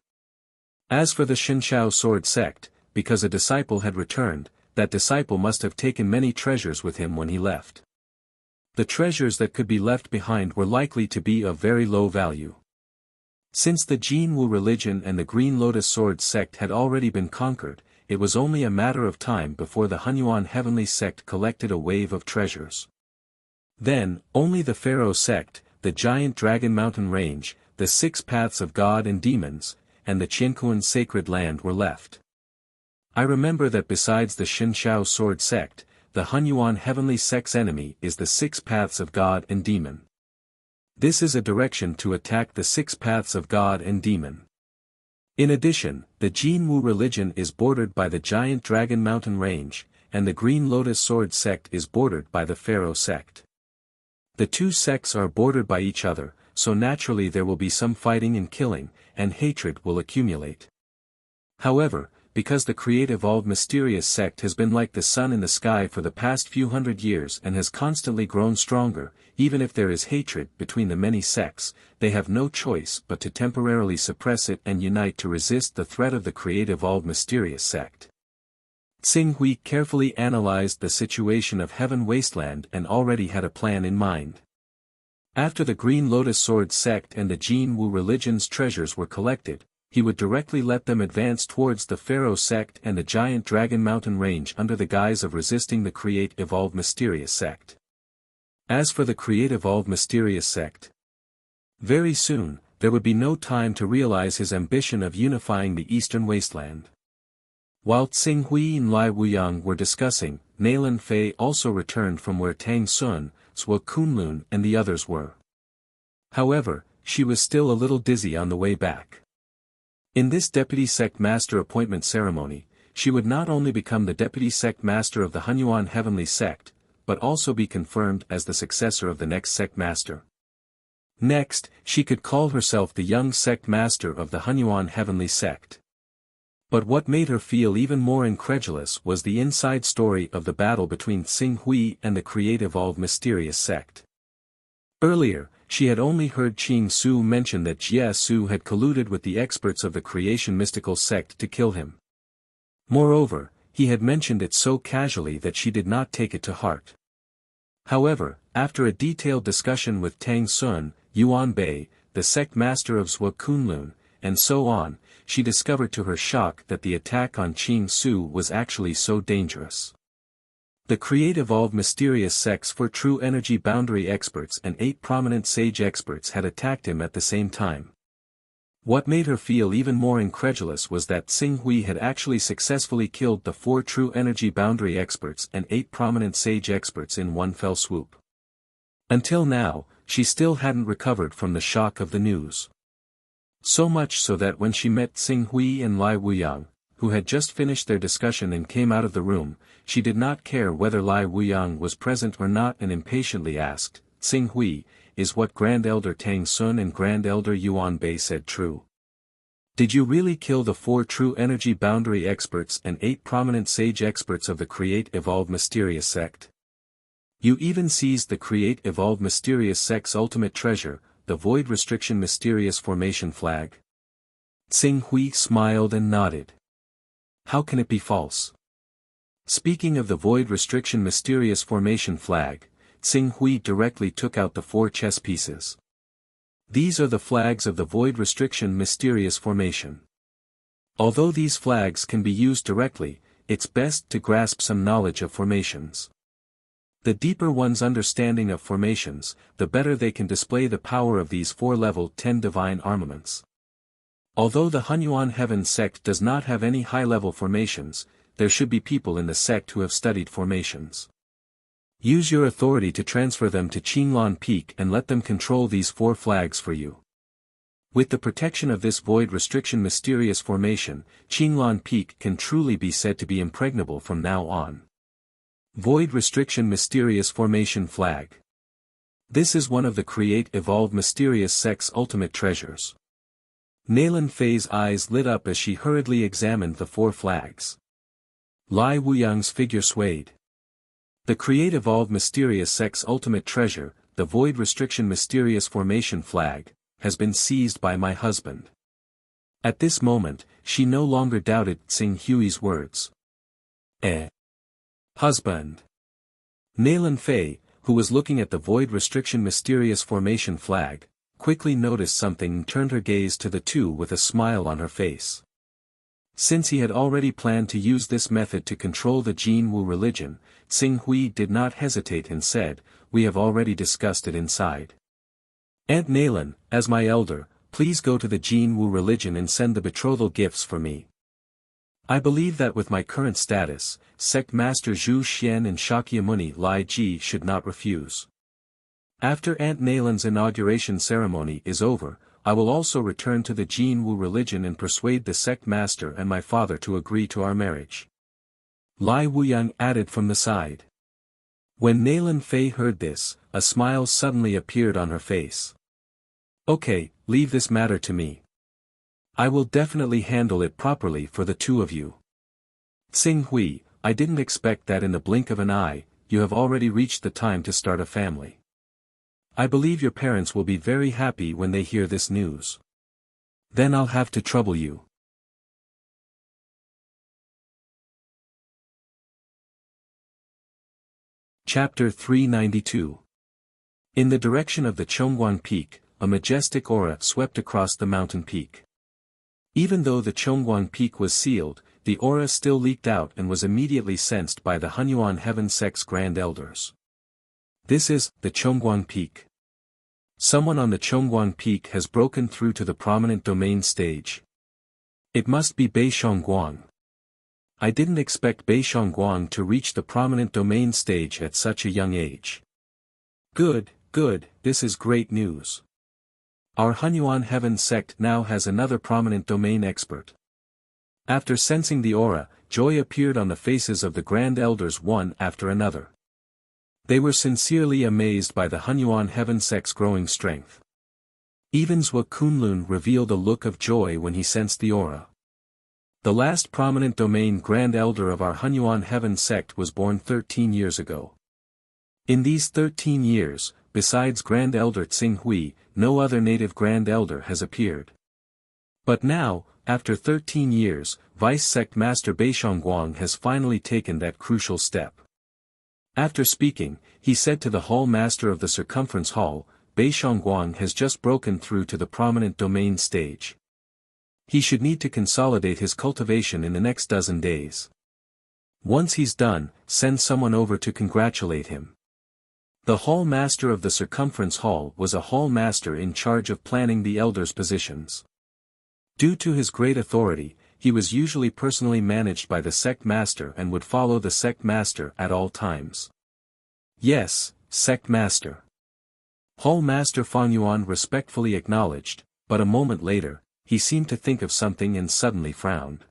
As for the Shenshao Sword sect, because a disciple had returned, that disciple must have taken many treasures with him when he left. The treasures that could be left behind were likely to be of very low value. Since the Jin Wu religion and the Green Lotus Sword sect had already been conquered, it was only a matter of time before the Hunyuan Heavenly sect collected a wave of treasures. Then, only the Pharaoh sect, the Giant Dragon Mountain Range, the 6 Paths of God and Demons, and the Qiankuan Sacred Land were left. I remember that besides the Shenshao Sword sect, the Hunyuan Heavenly sect's enemy is the 6 Paths of God and Demon. This is a direction to attack the 6 Paths of God and Demon. In addition, the Jin Wu religion is bordered by the Giant Dragon Mountain Range, and the Green Lotus Sword sect is bordered by the Pharaoh sect. The two sects are bordered by each other, so naturally there will be some fighting and killing, and hatred will accumulate. However, because the Creative All Mysterious sect has been like the sun in the sky for the past few hundred years and has constantly grown stronger, even if there is hatred between the many sects, they have no choice but to temporarily suppress it and unite to resist the threat of the Creative All Mysterious sect. Xing Hui carefully analyzed the situation of Heaven Wasteland and already had a plan in mind. After the Green Lotus Sword sect and the Jin Wu religion's treasures were collected, he would directly let them advance towards the Pharaoh sect and the Giant Dragon Mountain Range under the guise of resisting the Creative All Mysterious sect. As for the Creative All Mysterious sect, very soon, there would be no time to realize his ambition of unifying the Eastern Wasteland. While Xing Hui and Lai Wuyang were discussing, Nailan Fei also returned from where Tang Sun, Zhuo Kunlun and the others were. However, she was still a little dizzy on the way back. In this Deputy Sect Master appointment ceremony, she would not only become the Deputy Sect Master of the Hunyuan Heavenly Sect, but also be confirmed as the successor of the next Sect Master. Next, she could call herself the young Sect Master of the Hunyuan Heavenly Sect. But what made her feel even more incredulous was the inside story of the battle between Xing Hui and the Creative All Mysterious sect. Earlier, she had only heard Qing Su mention that Jie Su had colluded with the experts of the Creation Mystical sect to kill him. Moreover, he had mentioned it so casually that she did not take it to heart. However, after a detailed discussion with Tang Sun, Yuan Bei, the sect master of Zhuo Kunlun, and so on, she discovered to her shock that the attack on Qing Su was actually so dangerous. The Creative All Mysterious sects for true energy boundary experts and 8 prominent sage experts had attacked him at the same time. What made her feel even more incredulous was that Xing Hui had actually successfully killed the 4 true energy boundary experts and 8 prominent sage experts in one fell swoop. Until now, she still hadn't recovered from the shock of the news. So much so that when she met Xing Hui and Lai Wuyang, who had just finished their discussion and came out of the room, she did not care whether Lai Wuyang was present or not and impatiently asked, "Xing Hui, is what Grand Elder Tang Sun and Grand Elder Yuan Bei said true? Did you really kill the 4 true energy boundary experts and 8 prominent sage experts of the Create Evolve Mysterious sect? You even seized the Create Evolve Mysterious sect's ultimate treasure, the Void Restriction Mysterious Formation flag?" Xing Hui smiled and nodded. How can it be false? Speaking of the Void Restriction Mysterious Formation flag, Xing Hui directly took out the 4 chess pieces. These are the flags of the Void Restriction Mysterious Formation. Although these flags can be used directly, it's best to grasp some knowledge of formations. The deeper one's understanding of formations, the better they can display the power of these 4-level 10 divine armaments. Although the Hunyuan Heaven sect does not have any high-level formations, there should be people in the sect who have studied formations. Use your authority to transfer them to Qinglan Peak and let them control these 4 flags for you. With the protection of this void restriction mysterious formation, Qinglan Peak can truly be said to be impregnable from now on. Void restriction mysterious formation flag. This is one of the Create Evolve mysterious sect's ultimate treasures. Nalan Fei's eyes lit up as she hurriedly examined the 4 flags. Lai Wuyang's figure swayed. The Create Evolve mysterious sect's ultimate treasure, the Void Restriction mysterious formation flag, has been seized by my husband. At this moment, she no longer doubted Tsing Hui's words. Husband. Nalan Fei, who was looking at the Void Restriction mysterious formation flag, quickly noticed something and turned her gaze to the two with a smile on her face. Since he had already planned to use this method to control the Jin Wu religion, Tsing Hui did not hesitate and said, "We have already discussed it inside. Aunt Nalan, as my elder, please go to the Jin Wu religion and send the betrothal gifts for me. I believe that with my current status, Sect Master Zhu Xian and Shakyamuni Lai Ji should not refuse. After Aunt Nalan's inauguration ceremony is over, I will also return to the Jin Wu religion and persuade the sect master and my father to agree to our marriage." Lai Wuyang added from the side. When Nalan Fei heard this, a smile suddenly appeared on her face. "Okay, leave this matter to me. I will definitely handle it properly for the two of you. Tsing Hui, I didn't expect that in the blink of an eye, you have already reached the time to start a family. I believe your parents will be very happy when they hear this news. Then I'll have to trouble you." Chapter 392. In the direction of the Chongguan Peak, a majestic aura swept across the mountain peak. Even though the Chongguan Peak was sealed, the aura still leaked out and was immediately sensed by the Hunyuan Heaven Sect's Grand Elders. This is the Chongguan Peak. Someone on the Chongguan Peak has broken through to the prominent domain stage. It must be Bei Shongguang. I didn't expect Bei Shongguang to reach the prominent domain stage at such a young age. Good, this is great news. Our Hunyuan Heaven sect now has another prominent domain expert. After sensing the aura, joy appeared on the faces of the Grand Elders one after another. They were sincerely amazed by the Hunyuan Heaven sect's growing strength. Even Zhou Kunlun revealed a look of joy when he sensed the aura. The last prominent domain Grand Elder of our Hunyuan Heaven sect was born 13 years ago. In these 13 years, besides Grand Elder Tsing Hui, no other native Grand Elder has appeared. But now, after 13 years, Vice Sect Master Bei Shongguang has finally taken that crucial step. After speaking, he said to the Hall Master of the Circumference Hall, Bei Shongguang has just broken through to the prominent domain stage. He should need to consolidate his cultivation in the next dozen days. Once he's done, send someone over to congratulate him. The Hall Master of the Circumference Hall was a Hall Master in charge of planning the elders' positions. Due to his great authority, he was usually personally managed by the Sect Master and would follow the Sect Master at all times. Yes, Sect Master. Hall Master Fangyuan respectfully acknowledged, but a moment later, he seemed to think of something and suddenly frowned.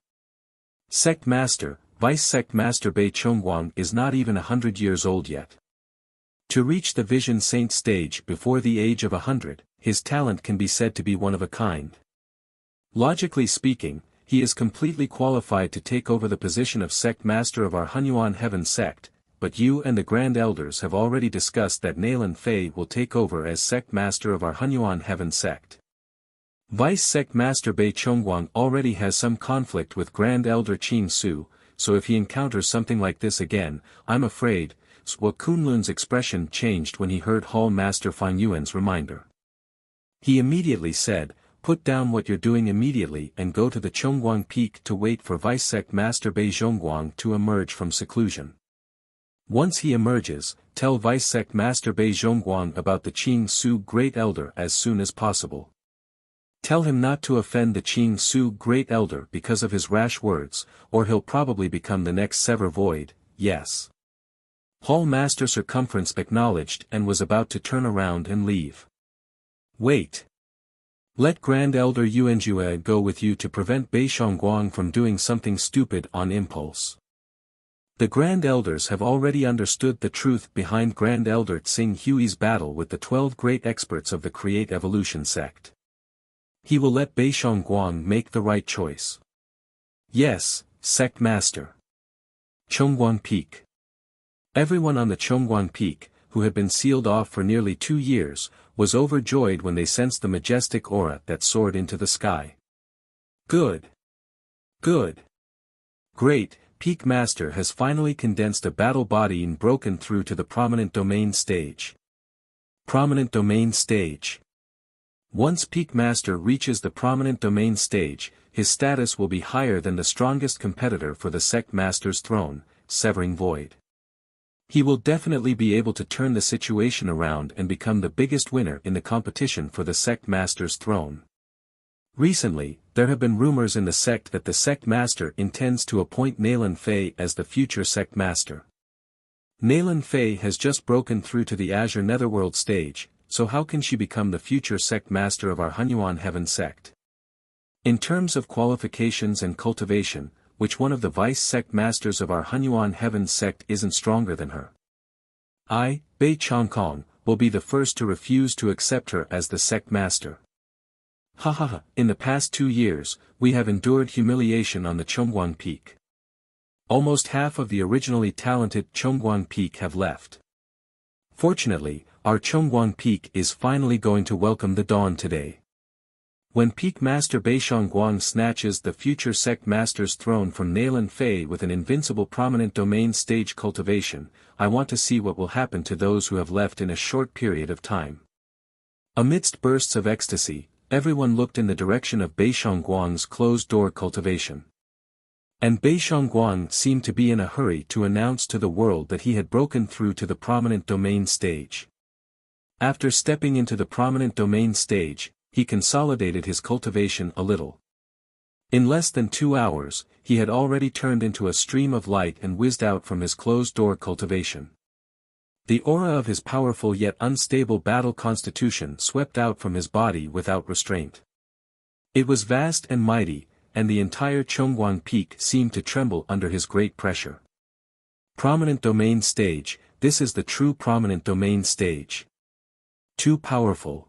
Sect Master, Vice Sect Master Bei Chongguang is not even 100 years old yet. To reach the Vision Saint stage before the age of 100, his talent can be said to be one of a kind. Logically speaking, he is completely qualified to take over the position of Sect Master of our Hunyuan Heaven sect, but you and the Grand Elders have already discussed that Nalan Fei will take over as Sect Master of our Hunyuan Heaven sect. Vice Sect Master Bei Chongguang already has some conflict with Grand Elder Qing Su, so if he encounters something like this again, I'm afraid. Zhou Kunlun's expression changed when he heard Hall Master Fangyuan's reminder. He immediately said, "Put down what you're doing immediately and go to the Chongguan Peak to wait for Vice Sect Master Bei Zhongguang to emerge from seclusion." Once he emerges, tell Vice Sect Master Bei Zhongguang about the Qing Su Great Elder as soon as possible. Tell him not to offend the Qing Su Great Elder because of his rash words, or he'll probably become the next Sever Void, yes. Hall Master Circumference acknowledged and was about to turn around and leave. Wait. Let Grand Elder Yuanjue go with you to prevent Bei Shangguang from doing something stupid on impulse. The Grand Elders have already understood the truth behind Grand Elder Tsing Hui's battle with the 12 great experts of the Create Evolution sect. He will let Bei Shangguang make the right choice. Yes, Sect Master. Chongguan Peak. Everyone on the Chongguan Peak, who had been sealed off for nearly 2 years, was overjoyed when they sensed the majestic aura that soared into the sky. Good. Good. Great, Peak Master has finally condensed a battle body and broken through to the Prominent Domain stage. Prominent Domain stage. Once Peak Master reaches the Prominent Domain stage, his status will be higher than the strongest competitor for the Sect Master's throne, Severing Void. He will definitely be able to turn the situation around and become the biggest winner in the competition for the Sect Master's throne. Recently, there have been rumors in the sect that the Sect Master intends to appoint Nalan Fei as the future Sect Master. Nalan Fei has just broken through to the Azure Netherworld stage, so how can she become the future Sect Master of our Hunyuan Heaven sect? In terms of qualifications and cultivation, which one of the Vice Sect Masters of our Hunyuan Heaven sect isn't stronger than her? I, Bei Chongkong, will be the first to refuse to accept her as the Sect Master. Ha ha ha, in the past 2 years, we have endured humiliation on the Chongguan Peak. Almost half of the originally talented Chongguan Peak have left. Fortunately, our Chongguan Peak is finally going to welcome the dawn today. When Peak Master Bei Shangguang snatches the future Sect Master's throne from Nalan Fei with an invincible Prominent Domain stage cultivation, I want to see what will happen to those who have left in a short period of time. Amidst bursts of ecstasy, everyone looked in the direction of Bei Shangguang's closed-door cultivation. And Bei Shangguang seemed to be in a hurry to announce to the world that he had broken through to the Prominent Domain stage. After stepping into the Prominent Domain stage, he consolidated his cultivation a little. In less than 2 hours, he had already turned into a stream of light and whizzed out from his closed-door cultivation. The aura of his powerful yet unstable battle constitution swept out from his body without restraint. It was vast and mighty, and the entire Chongguan Peak seemed to tremble under his great pressure. Prominent Domain stage, this is the true Prominent Domain stage. Too powerful.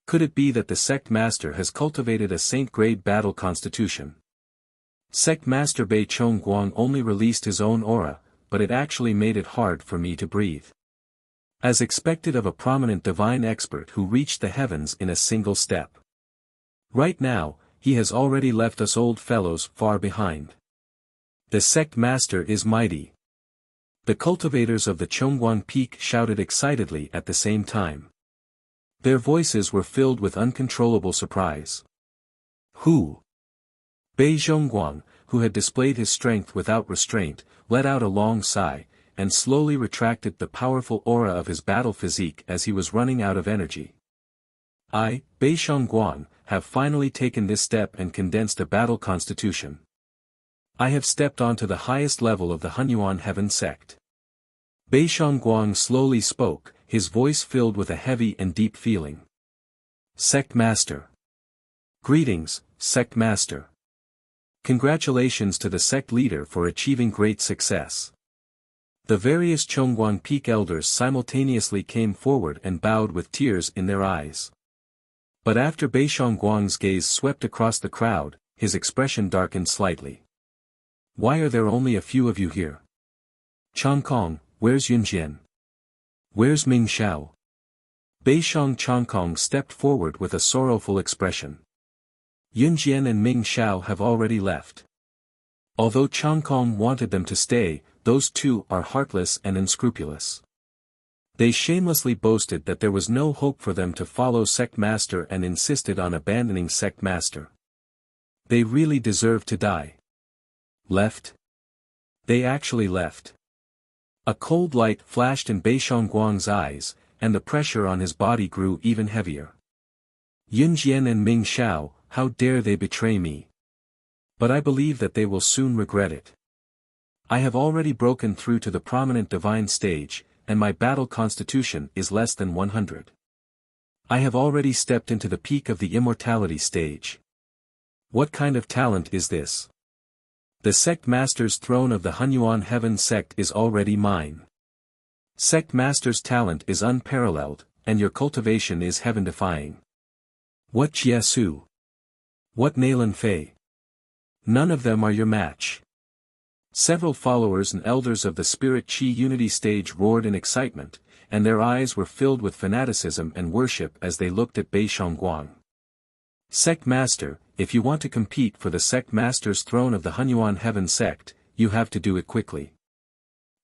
Could it be that the Sect Master has cultivated a saint-grade battle constitution? Sect Master Bei Chongguang only released his own aura, but it actually made it hard for me to breathe. As expected of a prominent divine expert who reached the heavens in a single step. Right now, he has already left us old fellows far behind. The Sect Master is mighty. The cultivators of the Chongguan Peak shouted excitedly at the same time. Their voices were filled with uncontrollable surprise. Who? Bei Zhongguang, who had displayed his strength without restraint, let out a long sigh, and slowly retracted the powerful aura of his battle physique as he was running out of energy. I, Bei Shangguang, have finally taken this step and condensed a battle constitution. I have stepped onto the highest level of the Hunyuan Heaven sect. Bei Shangguang slowly spoke, his voice filled with a heavy and deep feeling. Sect Master. Greetings, Sect Master. Congratulations to the sect leader for achieving great success. The various Chongguan Peak elders simultaneously came forward and bowed with tears in their eyes. But after Bei Shangguang's gaze swept across the crowd, his expression darkened slightly. Why are there only a few of you here? Chongkong, where's Yunjian? Where's Ming Xiao? Bei Chongkong stepped forward with a sorrowful expression. Yunjian and Ming Xiao have already left. Although Chongkong wanted them to stay, those two are heartless and unscrupulous. They shamelessly boasted that there was no hope for them to follow Sect Master and insisted on abandoning Sect Master. They really deserve to die. Left? They actually left. A cold light flashed in Bei Shangguang's eyes, and the pressure on his body grew even heavier. Yun Jian and Ming Xiao, how dare they betray me? But I believe that they will soon regret it. I have already broken through to the prominent divine stage, and my battle constitution is less than 100. I have already stepped into the peak of the immortality stage. What kind of talent is this? The sect master's throne of the Hunyuan heaven sect is already mine. Sect master's talent is unparalleled, and your cultivation is heaven-defying. What Jiesu? What Nailan Fei? None of them are your match. Several followers and elders of the Spirit Chi Unity stage roared in excitement, and their eyes were filled with fanaticism and worship as they looked at Bei Shangguang. Sect Master, if you want to compete for the Sect Master's throne of the Hunyuan Heaven Sect, you have to do it quickly.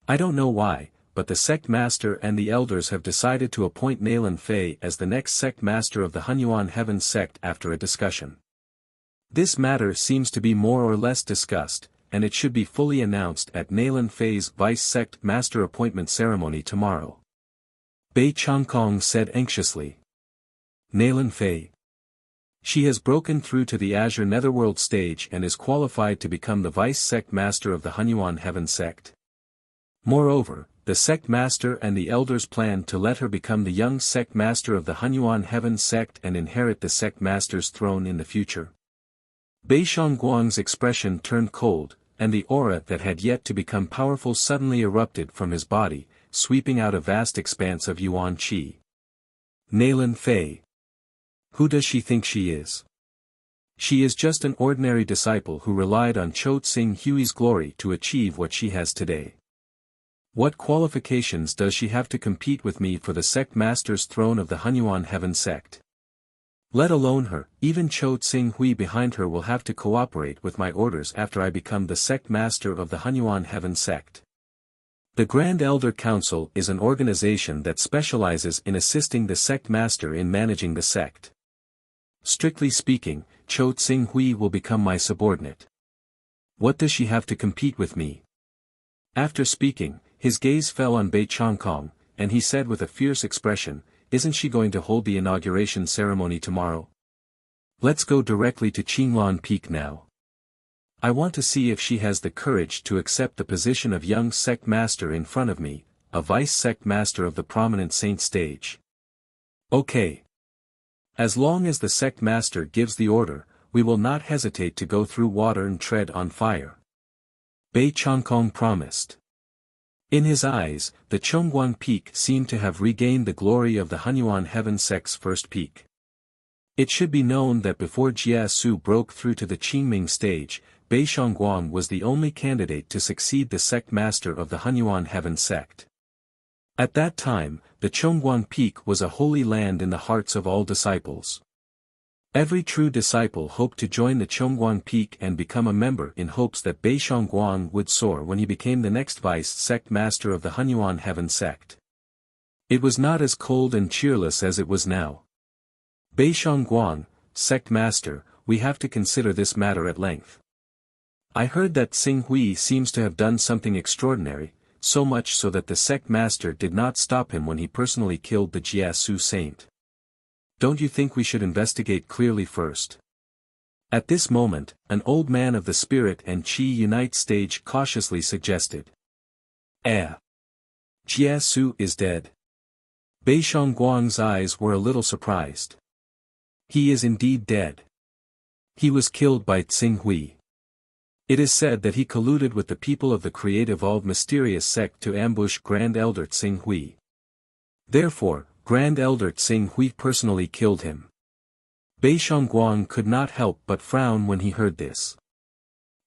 I don't know why, but the Sect Master and the elders have decided to appoint Nailan Fei as the next Sect Master of the Hunyuan Heaven Sect after a discussion. This matter seems to be more or less discussed, and it should be fully announced at Nailan Fei's Vice Sect Master appointment ceremony tomorrow. Bei Changkong said anxiously. Nailan Fei. She has broken through to the Azure Netherworld stage and is qualified to become the Vice Sect Master of the Hunyuan Heaven Sect. Moreover, the Sect Master and the Elders plan to let her become the young Sect Master of the Hunyuan Heaven Sect and inherit the Sect Master's throne in the future. Bei Shangguang's expression turned cold, and the aura that had yet to become powerful suddenly erupted from his body, sweeping out a vast expanse of Yuan Qi. Nailan Fei. Who does she think she is? She is just an ordinary disciple who relied on Cho Tsing Hui's glory to achieve what she has today. What qualifications does she have to compete with me for the Sect Master's throne of the Hunyuan Heaven Sect? Let alone her, even Cho Tsing Hui behind her will have to cooperate with my orders after I become the Sect Master of the Hunyuan Heaven Sect. The Grand Elder Council is an organization that specializes in assisting the Sect Master in managing the sect. Strictly speaking, Cho Tsing Hui will become my subordinate. What does she have to compete with me? After speaking, his gaze fell on Bei Changkong, and he said with a fierce expression, "Isn't she going to hold the inauguration ceremony tomorrow? Let's go directly to Qinglan Peak now. I want to see if she has the courage to accept the position of young Sect Master in front of me, a Vice Sect Master of the prominent Saint stage." Okay. As long as the Sect Master gives the order, we will not hesitate to go through water and tread on fire. Bei Changkong promised. In his eyes, the Chongguan Peak seemed to have regained the glory of the Hunyuan Heaven Sect's first peak. It should be known that before Jia Su broke through to the Qingming stage, Bei Shangguang was the only candidate to succeed the Sect Master of the Hunyuan Heaven Sect. At that time, the Chongguan Peak was a holy land in the hearts of all disciples. Every true disciple hoped to join the Chongguan Peak and become a member in hopes that Bei Shangguang would soar when he became the next Vice Sect Master of the Hunyuan Heaven Sect. It was not as cold and cheerless as it was now. Bei Shangguang, Sect Master, we have to consider this matter at length. I heard that Tsing Hui seems to have done something extraordinary, so much so that the Sect Master did not stop him when he personally killed the Jia Su saint. Don't you think we should investigate clearly first? At this moment, an old man of the Spirit and Qi Unite stage cautiously suggested. Jia Su is dead. Bei Shangguang's eyes were a little surprised. He is indeed dead. He was killed by Tsing Hui. It is said that he colluded with the people of the Create-Evolved Mysterious Sect to ambush Grand Elder Tsing Hui. Therefore, Grand Elder Tsing Hui personally killed him. Bei Shangguang could not help but frown when he heard this.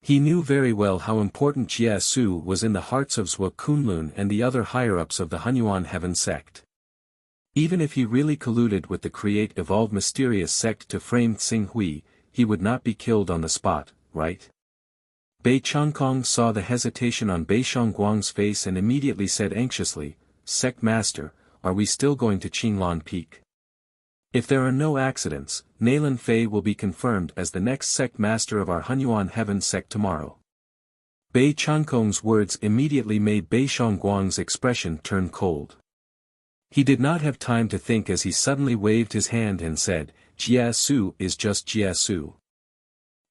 He knew very well how important Jia Su was in the hearts of Zhou Kunlun and the other higher-ups of the Hunyuan Heaven Sect. Even if he really colluded with the Create-Evolved Mysterious Sect to frame Tsing Hui, he would not be killed on the spot, right? Bei Changkong saw the hesitation on Bei Shangguang's face and immediately said anxiously, "Sect Master, are we still going to Qinglan Peak? If there are no accidents, Nailan Fei will be confirmed as the next Sect Master of our Hunyuan Heaven Sect tomorrow." Bei Changkong's words immediately made Bei Shangguang's expression turn cold. He did not have time to think as he suddenly waved his hand and said, Jia Su is just Jia Su.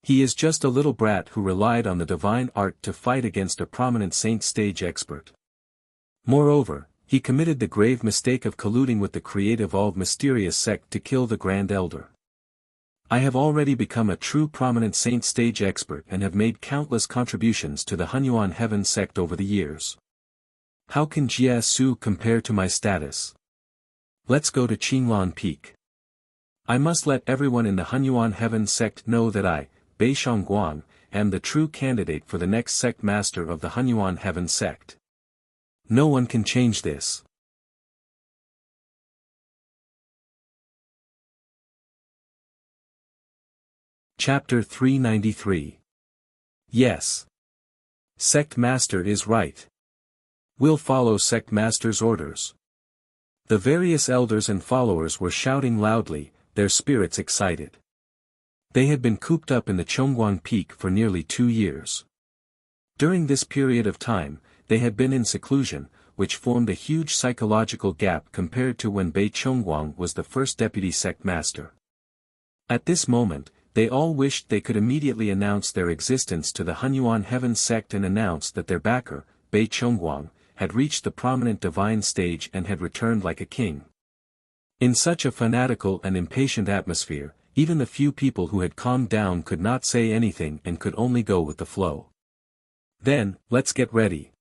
He is just a little brat who relied on the divine art to fight against a prominent saint stage expert. Moreover, he committed the grave mistake of colluding with the creative all mysterious sect to kill the Grand Elder. I have already become a true prominent saint stage expert and have made countless contributions to the Hunyuan Heaven sect over the years. How can Jia Su compare to my status? Let's go to Qinglan Peak. I must let everyone in the Hunyuan Heaven sect know that I, Bei Shangguang, am the true candidate for the next sect master of the Hunyuan Heaven sect. No one can change this. Chapter 393. Yes. Sect Master is right. We'll follow Sect Master's orders. The various elders and followers were shouting loudly, their spirits excited. They had been cooped up in the Chongguang Peak for nearly 2 years. During this period of time, they had been in seclusion, which formed a huge psychological gap compared to when Bei Chongguang was the first deputy sect master. At this moment, they all wished they could immediately announce their existence to the Hunyuan Heaven sect and announce that their backer, Bei Chongguang, had reached the prominent divine stage and had returned like a king. In such a fanatical and impatient atmosphere, even the few people who had calmed down could not say anything and could only go with the flow. Then, let's get ready.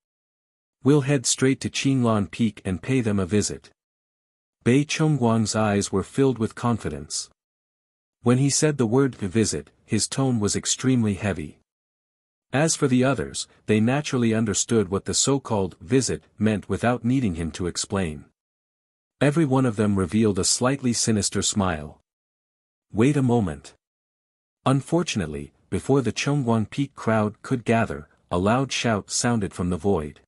We'll head straight to Qinglan Peak and pay them a visit. Bei Chongguang's eyes were filled with confidence. When he said the word visit, his tone was extremely heavy. As for the others, they naturally understood what the so-called visit meant without needing him to explain. Every one of them revealed a slightly sinister smile. Wait a moment. Unfortunately, before the Chongguang Peak crowd could gather, a loud shout sounded from the void.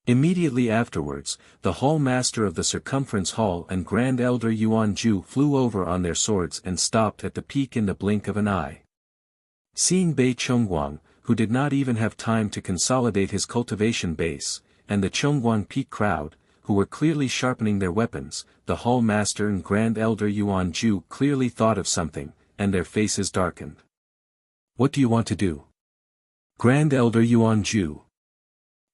Immediately afterwards, the Hall Master of the Circumference Hall and Grand Elder Yuan Ju flew over on their swords and stopped at the peak in the blink of an eye. Seeing Bei Chongguang, who did not even have time to consolidate his cultivation base, and the Chongguang Peak crowd, who were clearly sharpening their weapons, the Hall Master and Grand Elder Yuan Ju clearly thought of something, and their faces darkened. What do you want to do? Grand Elder Yuan Ju.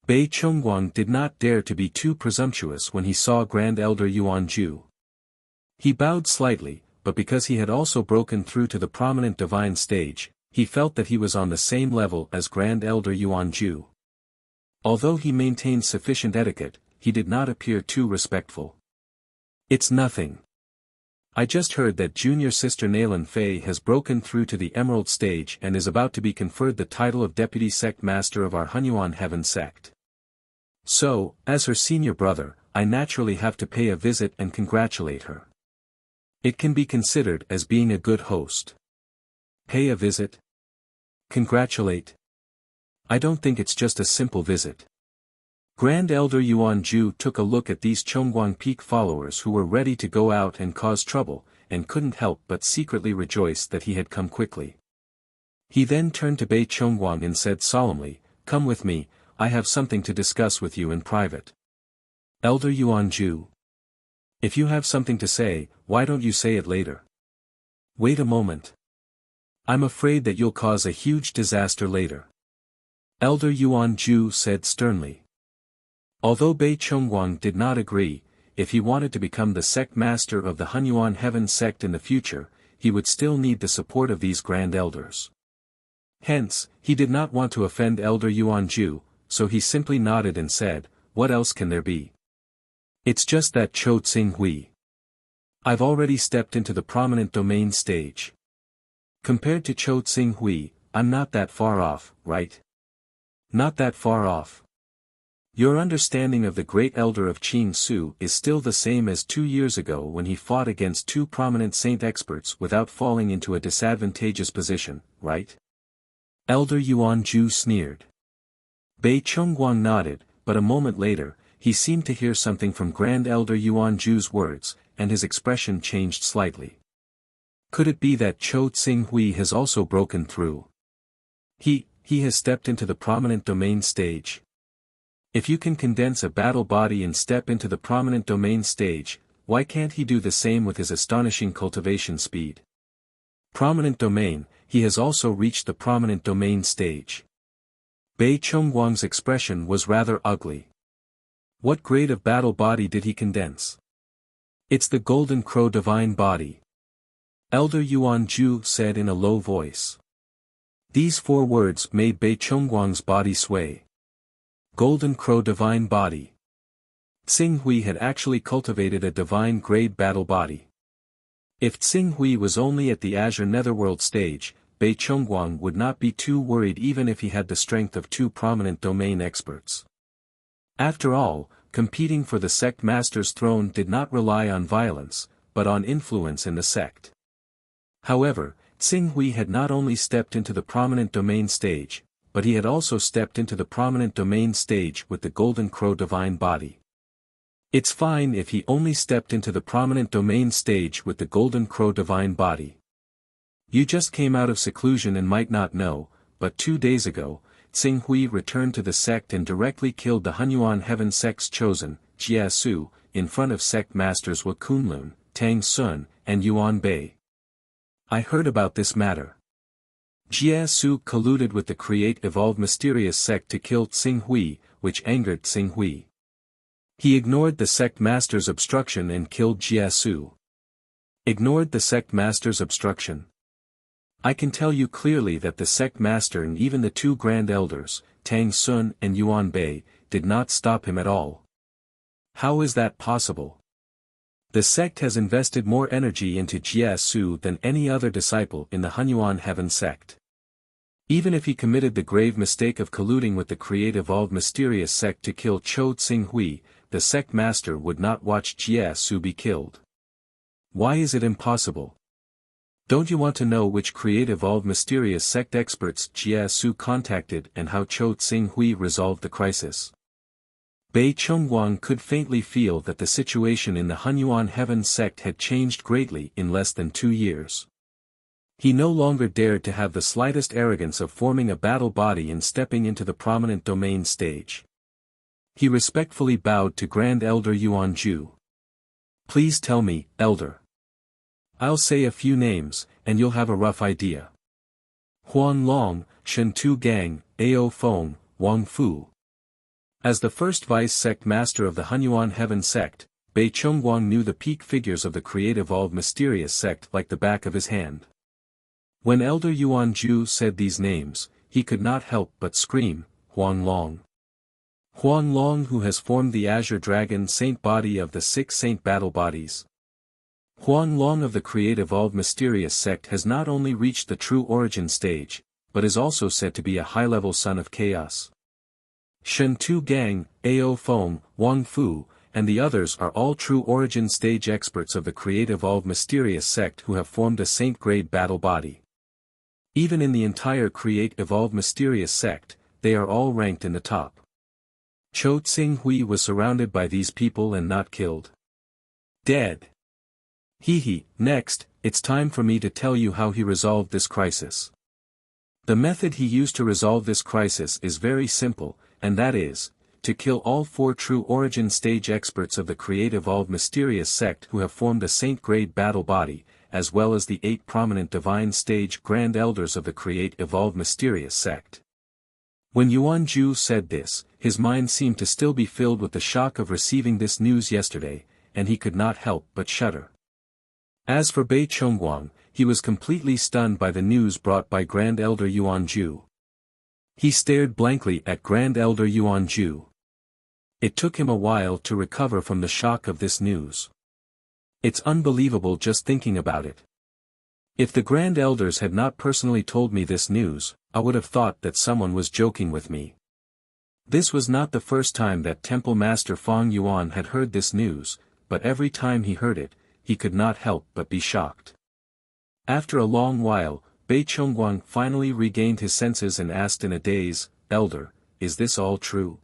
Bei Chongguang did not dare to be too presumptuous when he saw Grand Elder Yuan Ju. He bowed slightly, but because he had also broken through to the prominent divine stage, he felt that he was on the same level as Grand Elder Yuan Ju. Although he maintained sufficient etiquette, he did not appear too respectful. It's nothing. I just heard that junior sister Nalan Fei has broken through to the Emerald stage and is about to be conferred the title of Deputy Sect Master of our Hunyuan Heaven sect. So, as her senior brother, I naturally have to pay a visit and congratulate her. It can be considered as being a good host. Pay a visit? Congratulate? I don't think it's just a simple visit. Grand Elder Yuan Ju took a look at these Chongguang Peak followers who were ready to go out and cause trouble, and couldn't help but secretly rejoice that he had come quickly. He then turned to Bei Chongguang and said solemnly, "Come with me, I have something to discuss with you in private." Elder Yuan Ju. If you have something to say, why don't you say it later? Wait a moment. I'm afraid that you'll cause a huge disaster later. Elder Yuan Ju said sternly. Although Bei Chongguang did not agree, if he wanted to become the sect master of the Hunyuan Heaven sect in the future, he would still need the support of these grand elders. Hence, he did not want to offend Elder Yuan Ju, so he simply nodded and said, "What else can there be? It's just that Cho Tsing Hui. I've already stepped into the prominent domain stage. Compared to Cho Tsing Hui, I'm not that far off, right? Not that far off. Your understanding of the great elder of Qing Su is still the same as 2 years ago when he fought against 2 prominent saint experts without falling into a disadvantageous position, right?" Elder Yuan Ju sneered. Bei Chongguang nodded, but a moment later, he seemed to hear something from Grand Elder Yuan Ju's words, and his expression changed Could it be that Cho Tsing Hui has also broken through? He he has stepped into the prominent domain stage. If you can condense a battle body and step into the prominent domain stage, why can't he do the same with his astonishing cultivation speed? Prominent domain, he has also reached the prominent domain stage. Bei Chongguang's expression was rather ugly. What grade of battle body did he condense? It's the Golden Crow divine body. Elder Yuan Ju said in a low voice. These 4 words made Bei Chongguang's body sway. Golden Crow divine body. Tsing Hui had actually cultivated a divine grade battle body. If Tsing Hui was only at the Azure Netherworld stage, Bei Chongguang would not be too worried even if he had the strength of 2 prominent domain experts. After all, competing for the sect master's throne did not rely on violence, but on influence in the sect. However, Tsing Hui had not only stepped into the prominent domain stage, but he had also stepped into the prominent domain stage with the Golden Crow divine body. It's fine if he only stepped into the prominent domain stage with the Golden Crow divine body. You just came out of seclusion and might not know, but 2 days ago, Tsing Hui returned to the sect and directly killed the Hunyuan Heaven Sect's chosen, Jia Su, in front of sect masters Wa Kunlun, Tang Sun, and Yuan Bei. I heard about this matter. Jia Su colluded with the Create Evolve Mysterious sect to kill Tsing Hui, which angered Tsing Hui. He ignored the sect master's obstruction and killed Jia Su. Ignored the sect master's obstruction. I can tell you clearly that the sect master and even the 2 grand elders, Tang Sun and Yuan Bei, did not stop him at all. How is that possible? The sect has invested more energy into Jia Su than any other disciple in the Hunyuan Heaven sect. Even if he committed the grave mistake of colluding with the Create Evolve Mysterious sect to kill Cho Tsing Hui, the sect master would not watch Jia Su be killed. Why is it impossible? Don't you want to know which Create Evolve Mysterious sect experts Jia Su contacted and how Cho Tsing Hui resolved the crisis? Bei Chongguang could faintly feel that the situation in the Hunyuan Heaven sect had changed greatly in less than 2 years. He no longer dared to have the slightest arrogance of forming a battle body and stepping into the prominent domain stage. He respectfully bowed to Grand Elder Yuan Ju. Please tell me, Elder. I'll say a few names, and you'll have a rough idea. Huan Long, Shen Tu Gang, Ao Feng, Wang Fu. As the first vice-sect master of the Hunyuan Heaven sect, Bei Chongguang knew the peak figures of the Create Evolve Mysterious sect like the back of his hand. When Elder Yuan Ju said these names, he could not help but scream, Huan Long. Huan Long, who has formed the Azure Dragon Saint body of the 6 Saint battle bodies. Huan Long of the Create Evolve Mysterious sect has not only reached the true origin stage, but is also said to be a high-level son of chaos. Shen Tu Gang, Ao Feng, Wang Fu, and the others are all true origin stage experts of the Create Evolve Mysterious sect who have formed a saint-grade battle body. Even in the entire Create Evolve Mysterious sect, they are all ranked in the top. Cho Tsing Hui was surrounded by these people and not killed. Dead. Next, it's time for me to tell you how he resolved this crisis. The method he used to resolve this crisis is very simple, and that is, to kill all 4 true origin stage experts of the Create Evolve Mysterious sect who have formed a saint-grade battle body, as well as the 8 prominent divine stage grand elders of the Create Evolve Mysterious sect. When Yuan Ju said this, his mind seemed to still be filled with the shock of receiving this news yesterday, and he could not help but shudder. As for Bei Chongguang, he was completely stunned by the news brought by Grand Elder Yuan Ju. He stared blankly at Grand Elder Yuan Ju. It took him a while to recover from the shock of this news. It's unbelievable just thinking about it. If the Grand Elders had not personally told me this news, I would have thought that someone was joking with me. This was not the first time that Temple Master Feng Yuan had heard this news, but every time he heard it, he could not help but be shocked. After a long while, Bei Chongguang finally regained his senses and asked in a daze, Elder, is this all true?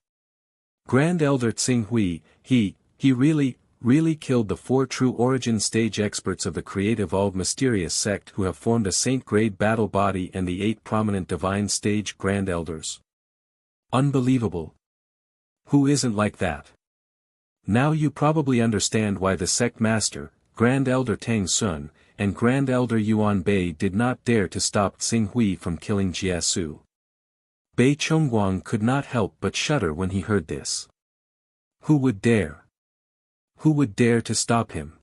Grand Elder Tsing Hui, he really really killed the 4 true origin stage experts of the create-evolved mysterious sect who have formed a saint-grade battle body and the 8 prominent divine stage grand elders. Unbelievable. Who isn't like that? Now you probably understand why the sect master, Grand Elder Tang Sun, and Grand Elder Yuan Bei did not dare to stop Xing Hui from killing Jiesu. Bei Chongguang could not help but shudder when he heard this. Who would dare? Who would dare to stop him?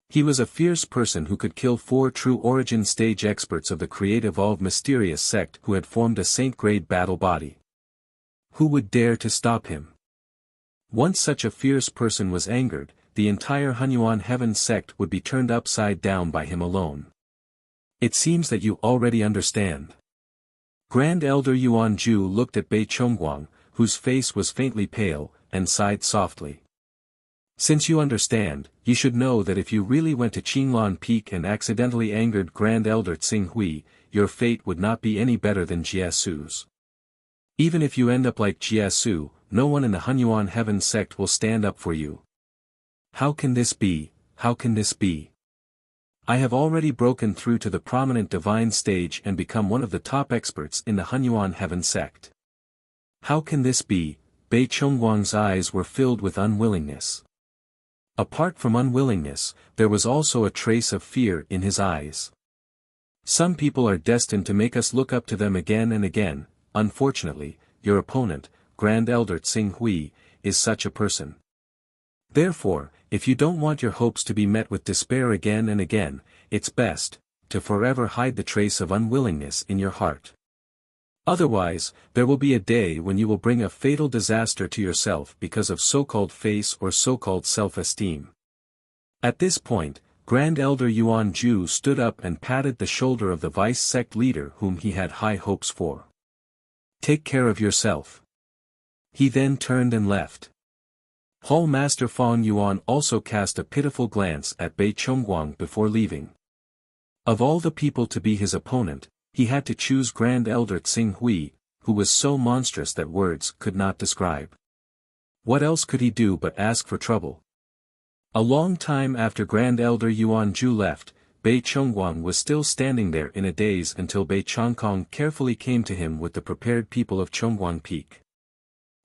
He was a fierce person who could kill 4 true origin stage experts of the create-evolved mysterious sect who had formed a saint-grade battle body. Who would dare to stop him? Once such a fierce person was angered, the entire Hunyuan heaven sect would be turned upside down by him alone. It seems that you already understand. Grand Elder Yuan Ju looked at Bei Chongguang, whose face was faintly pale, and sighed softly. Since you understand, you should know that if you really went to Qinglan Peak and accidentally angered Grand Elder Xing Hui, your fate would not be any better than Jiesu's. Even if you end up like Jiesu, no one in the Hunyuan heaven sect will stand up for you. How can this be? How can this be? I have already broken through to the prominent divine stage and become one of the top experts in the Hunyuan heaven sect. How can this be? Bei Chongguang's eyes were filled with unwillingness. Apart from unwillingness, there was also a trace of fear in his eyes. Some people are destined to make us look up to them again and again. Unfortunately, your opponent, Grand Elder Xing Hui, is such a person. Therefore, if you don't want your hopes to be met with despair again and again, it's best to forever hide the trace of unwillingness in your heart. Otherwise, there will be a day when you will bring a fatal disaster to yourself because of so-called face or so-called self-esteem. At this point, Grand Elder Yuan Ju stood up and patted the shoulder of the vice sect leader whom he had high hopes for. Take care of yourself. He then turned and left. Hall Master Fong Yuan also cast a pitiful glance at Bei Chongguang before leaving. Of all the people to be his opponent, he had to choose Grand Elder Xing Hui, who was so monstrous that words could not describe. What else could he do but ask for trouble? A long time after Grand Elder Yuan Ju left, Bei Chongguang was still standing there in a daze until Bei Chongkong carefully came to him with the prepared people of Chongguang Peak.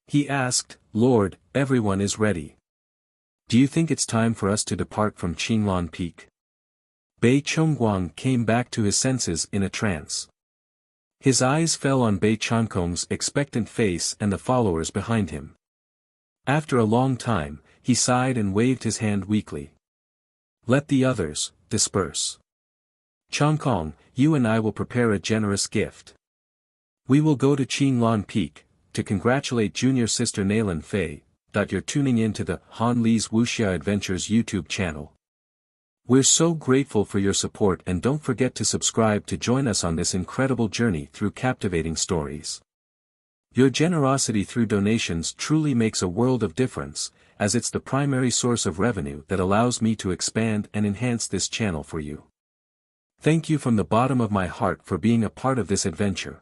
He asked, Lord, everyone is ready. Do you think it's time for us to depart from Qinglan Peak? Bei Chongguang came back to his senses in a trance. His eyes fell on Bei Chongkong's expectant face and the followers behind him. After a long time, he sighed and waved his hand weakly. Let the others disperse. Chongkong, you and I will prepare a generous gift. We will go to Qinglan Peak, to congratulate junior sister Nailin Fei. You're tuning in to the Han Li's Wuxia Adventures YouTube channel. We're so grateful for your support and don't forget to subscribe to join us on this incredible journey through captivating stories. Your generosity through donations truly makes a world of difference, as it's the primary source of revenue that allows me to expand and enhance this channel for you. Thank you from the bottom of my heart for being a part of this adventure.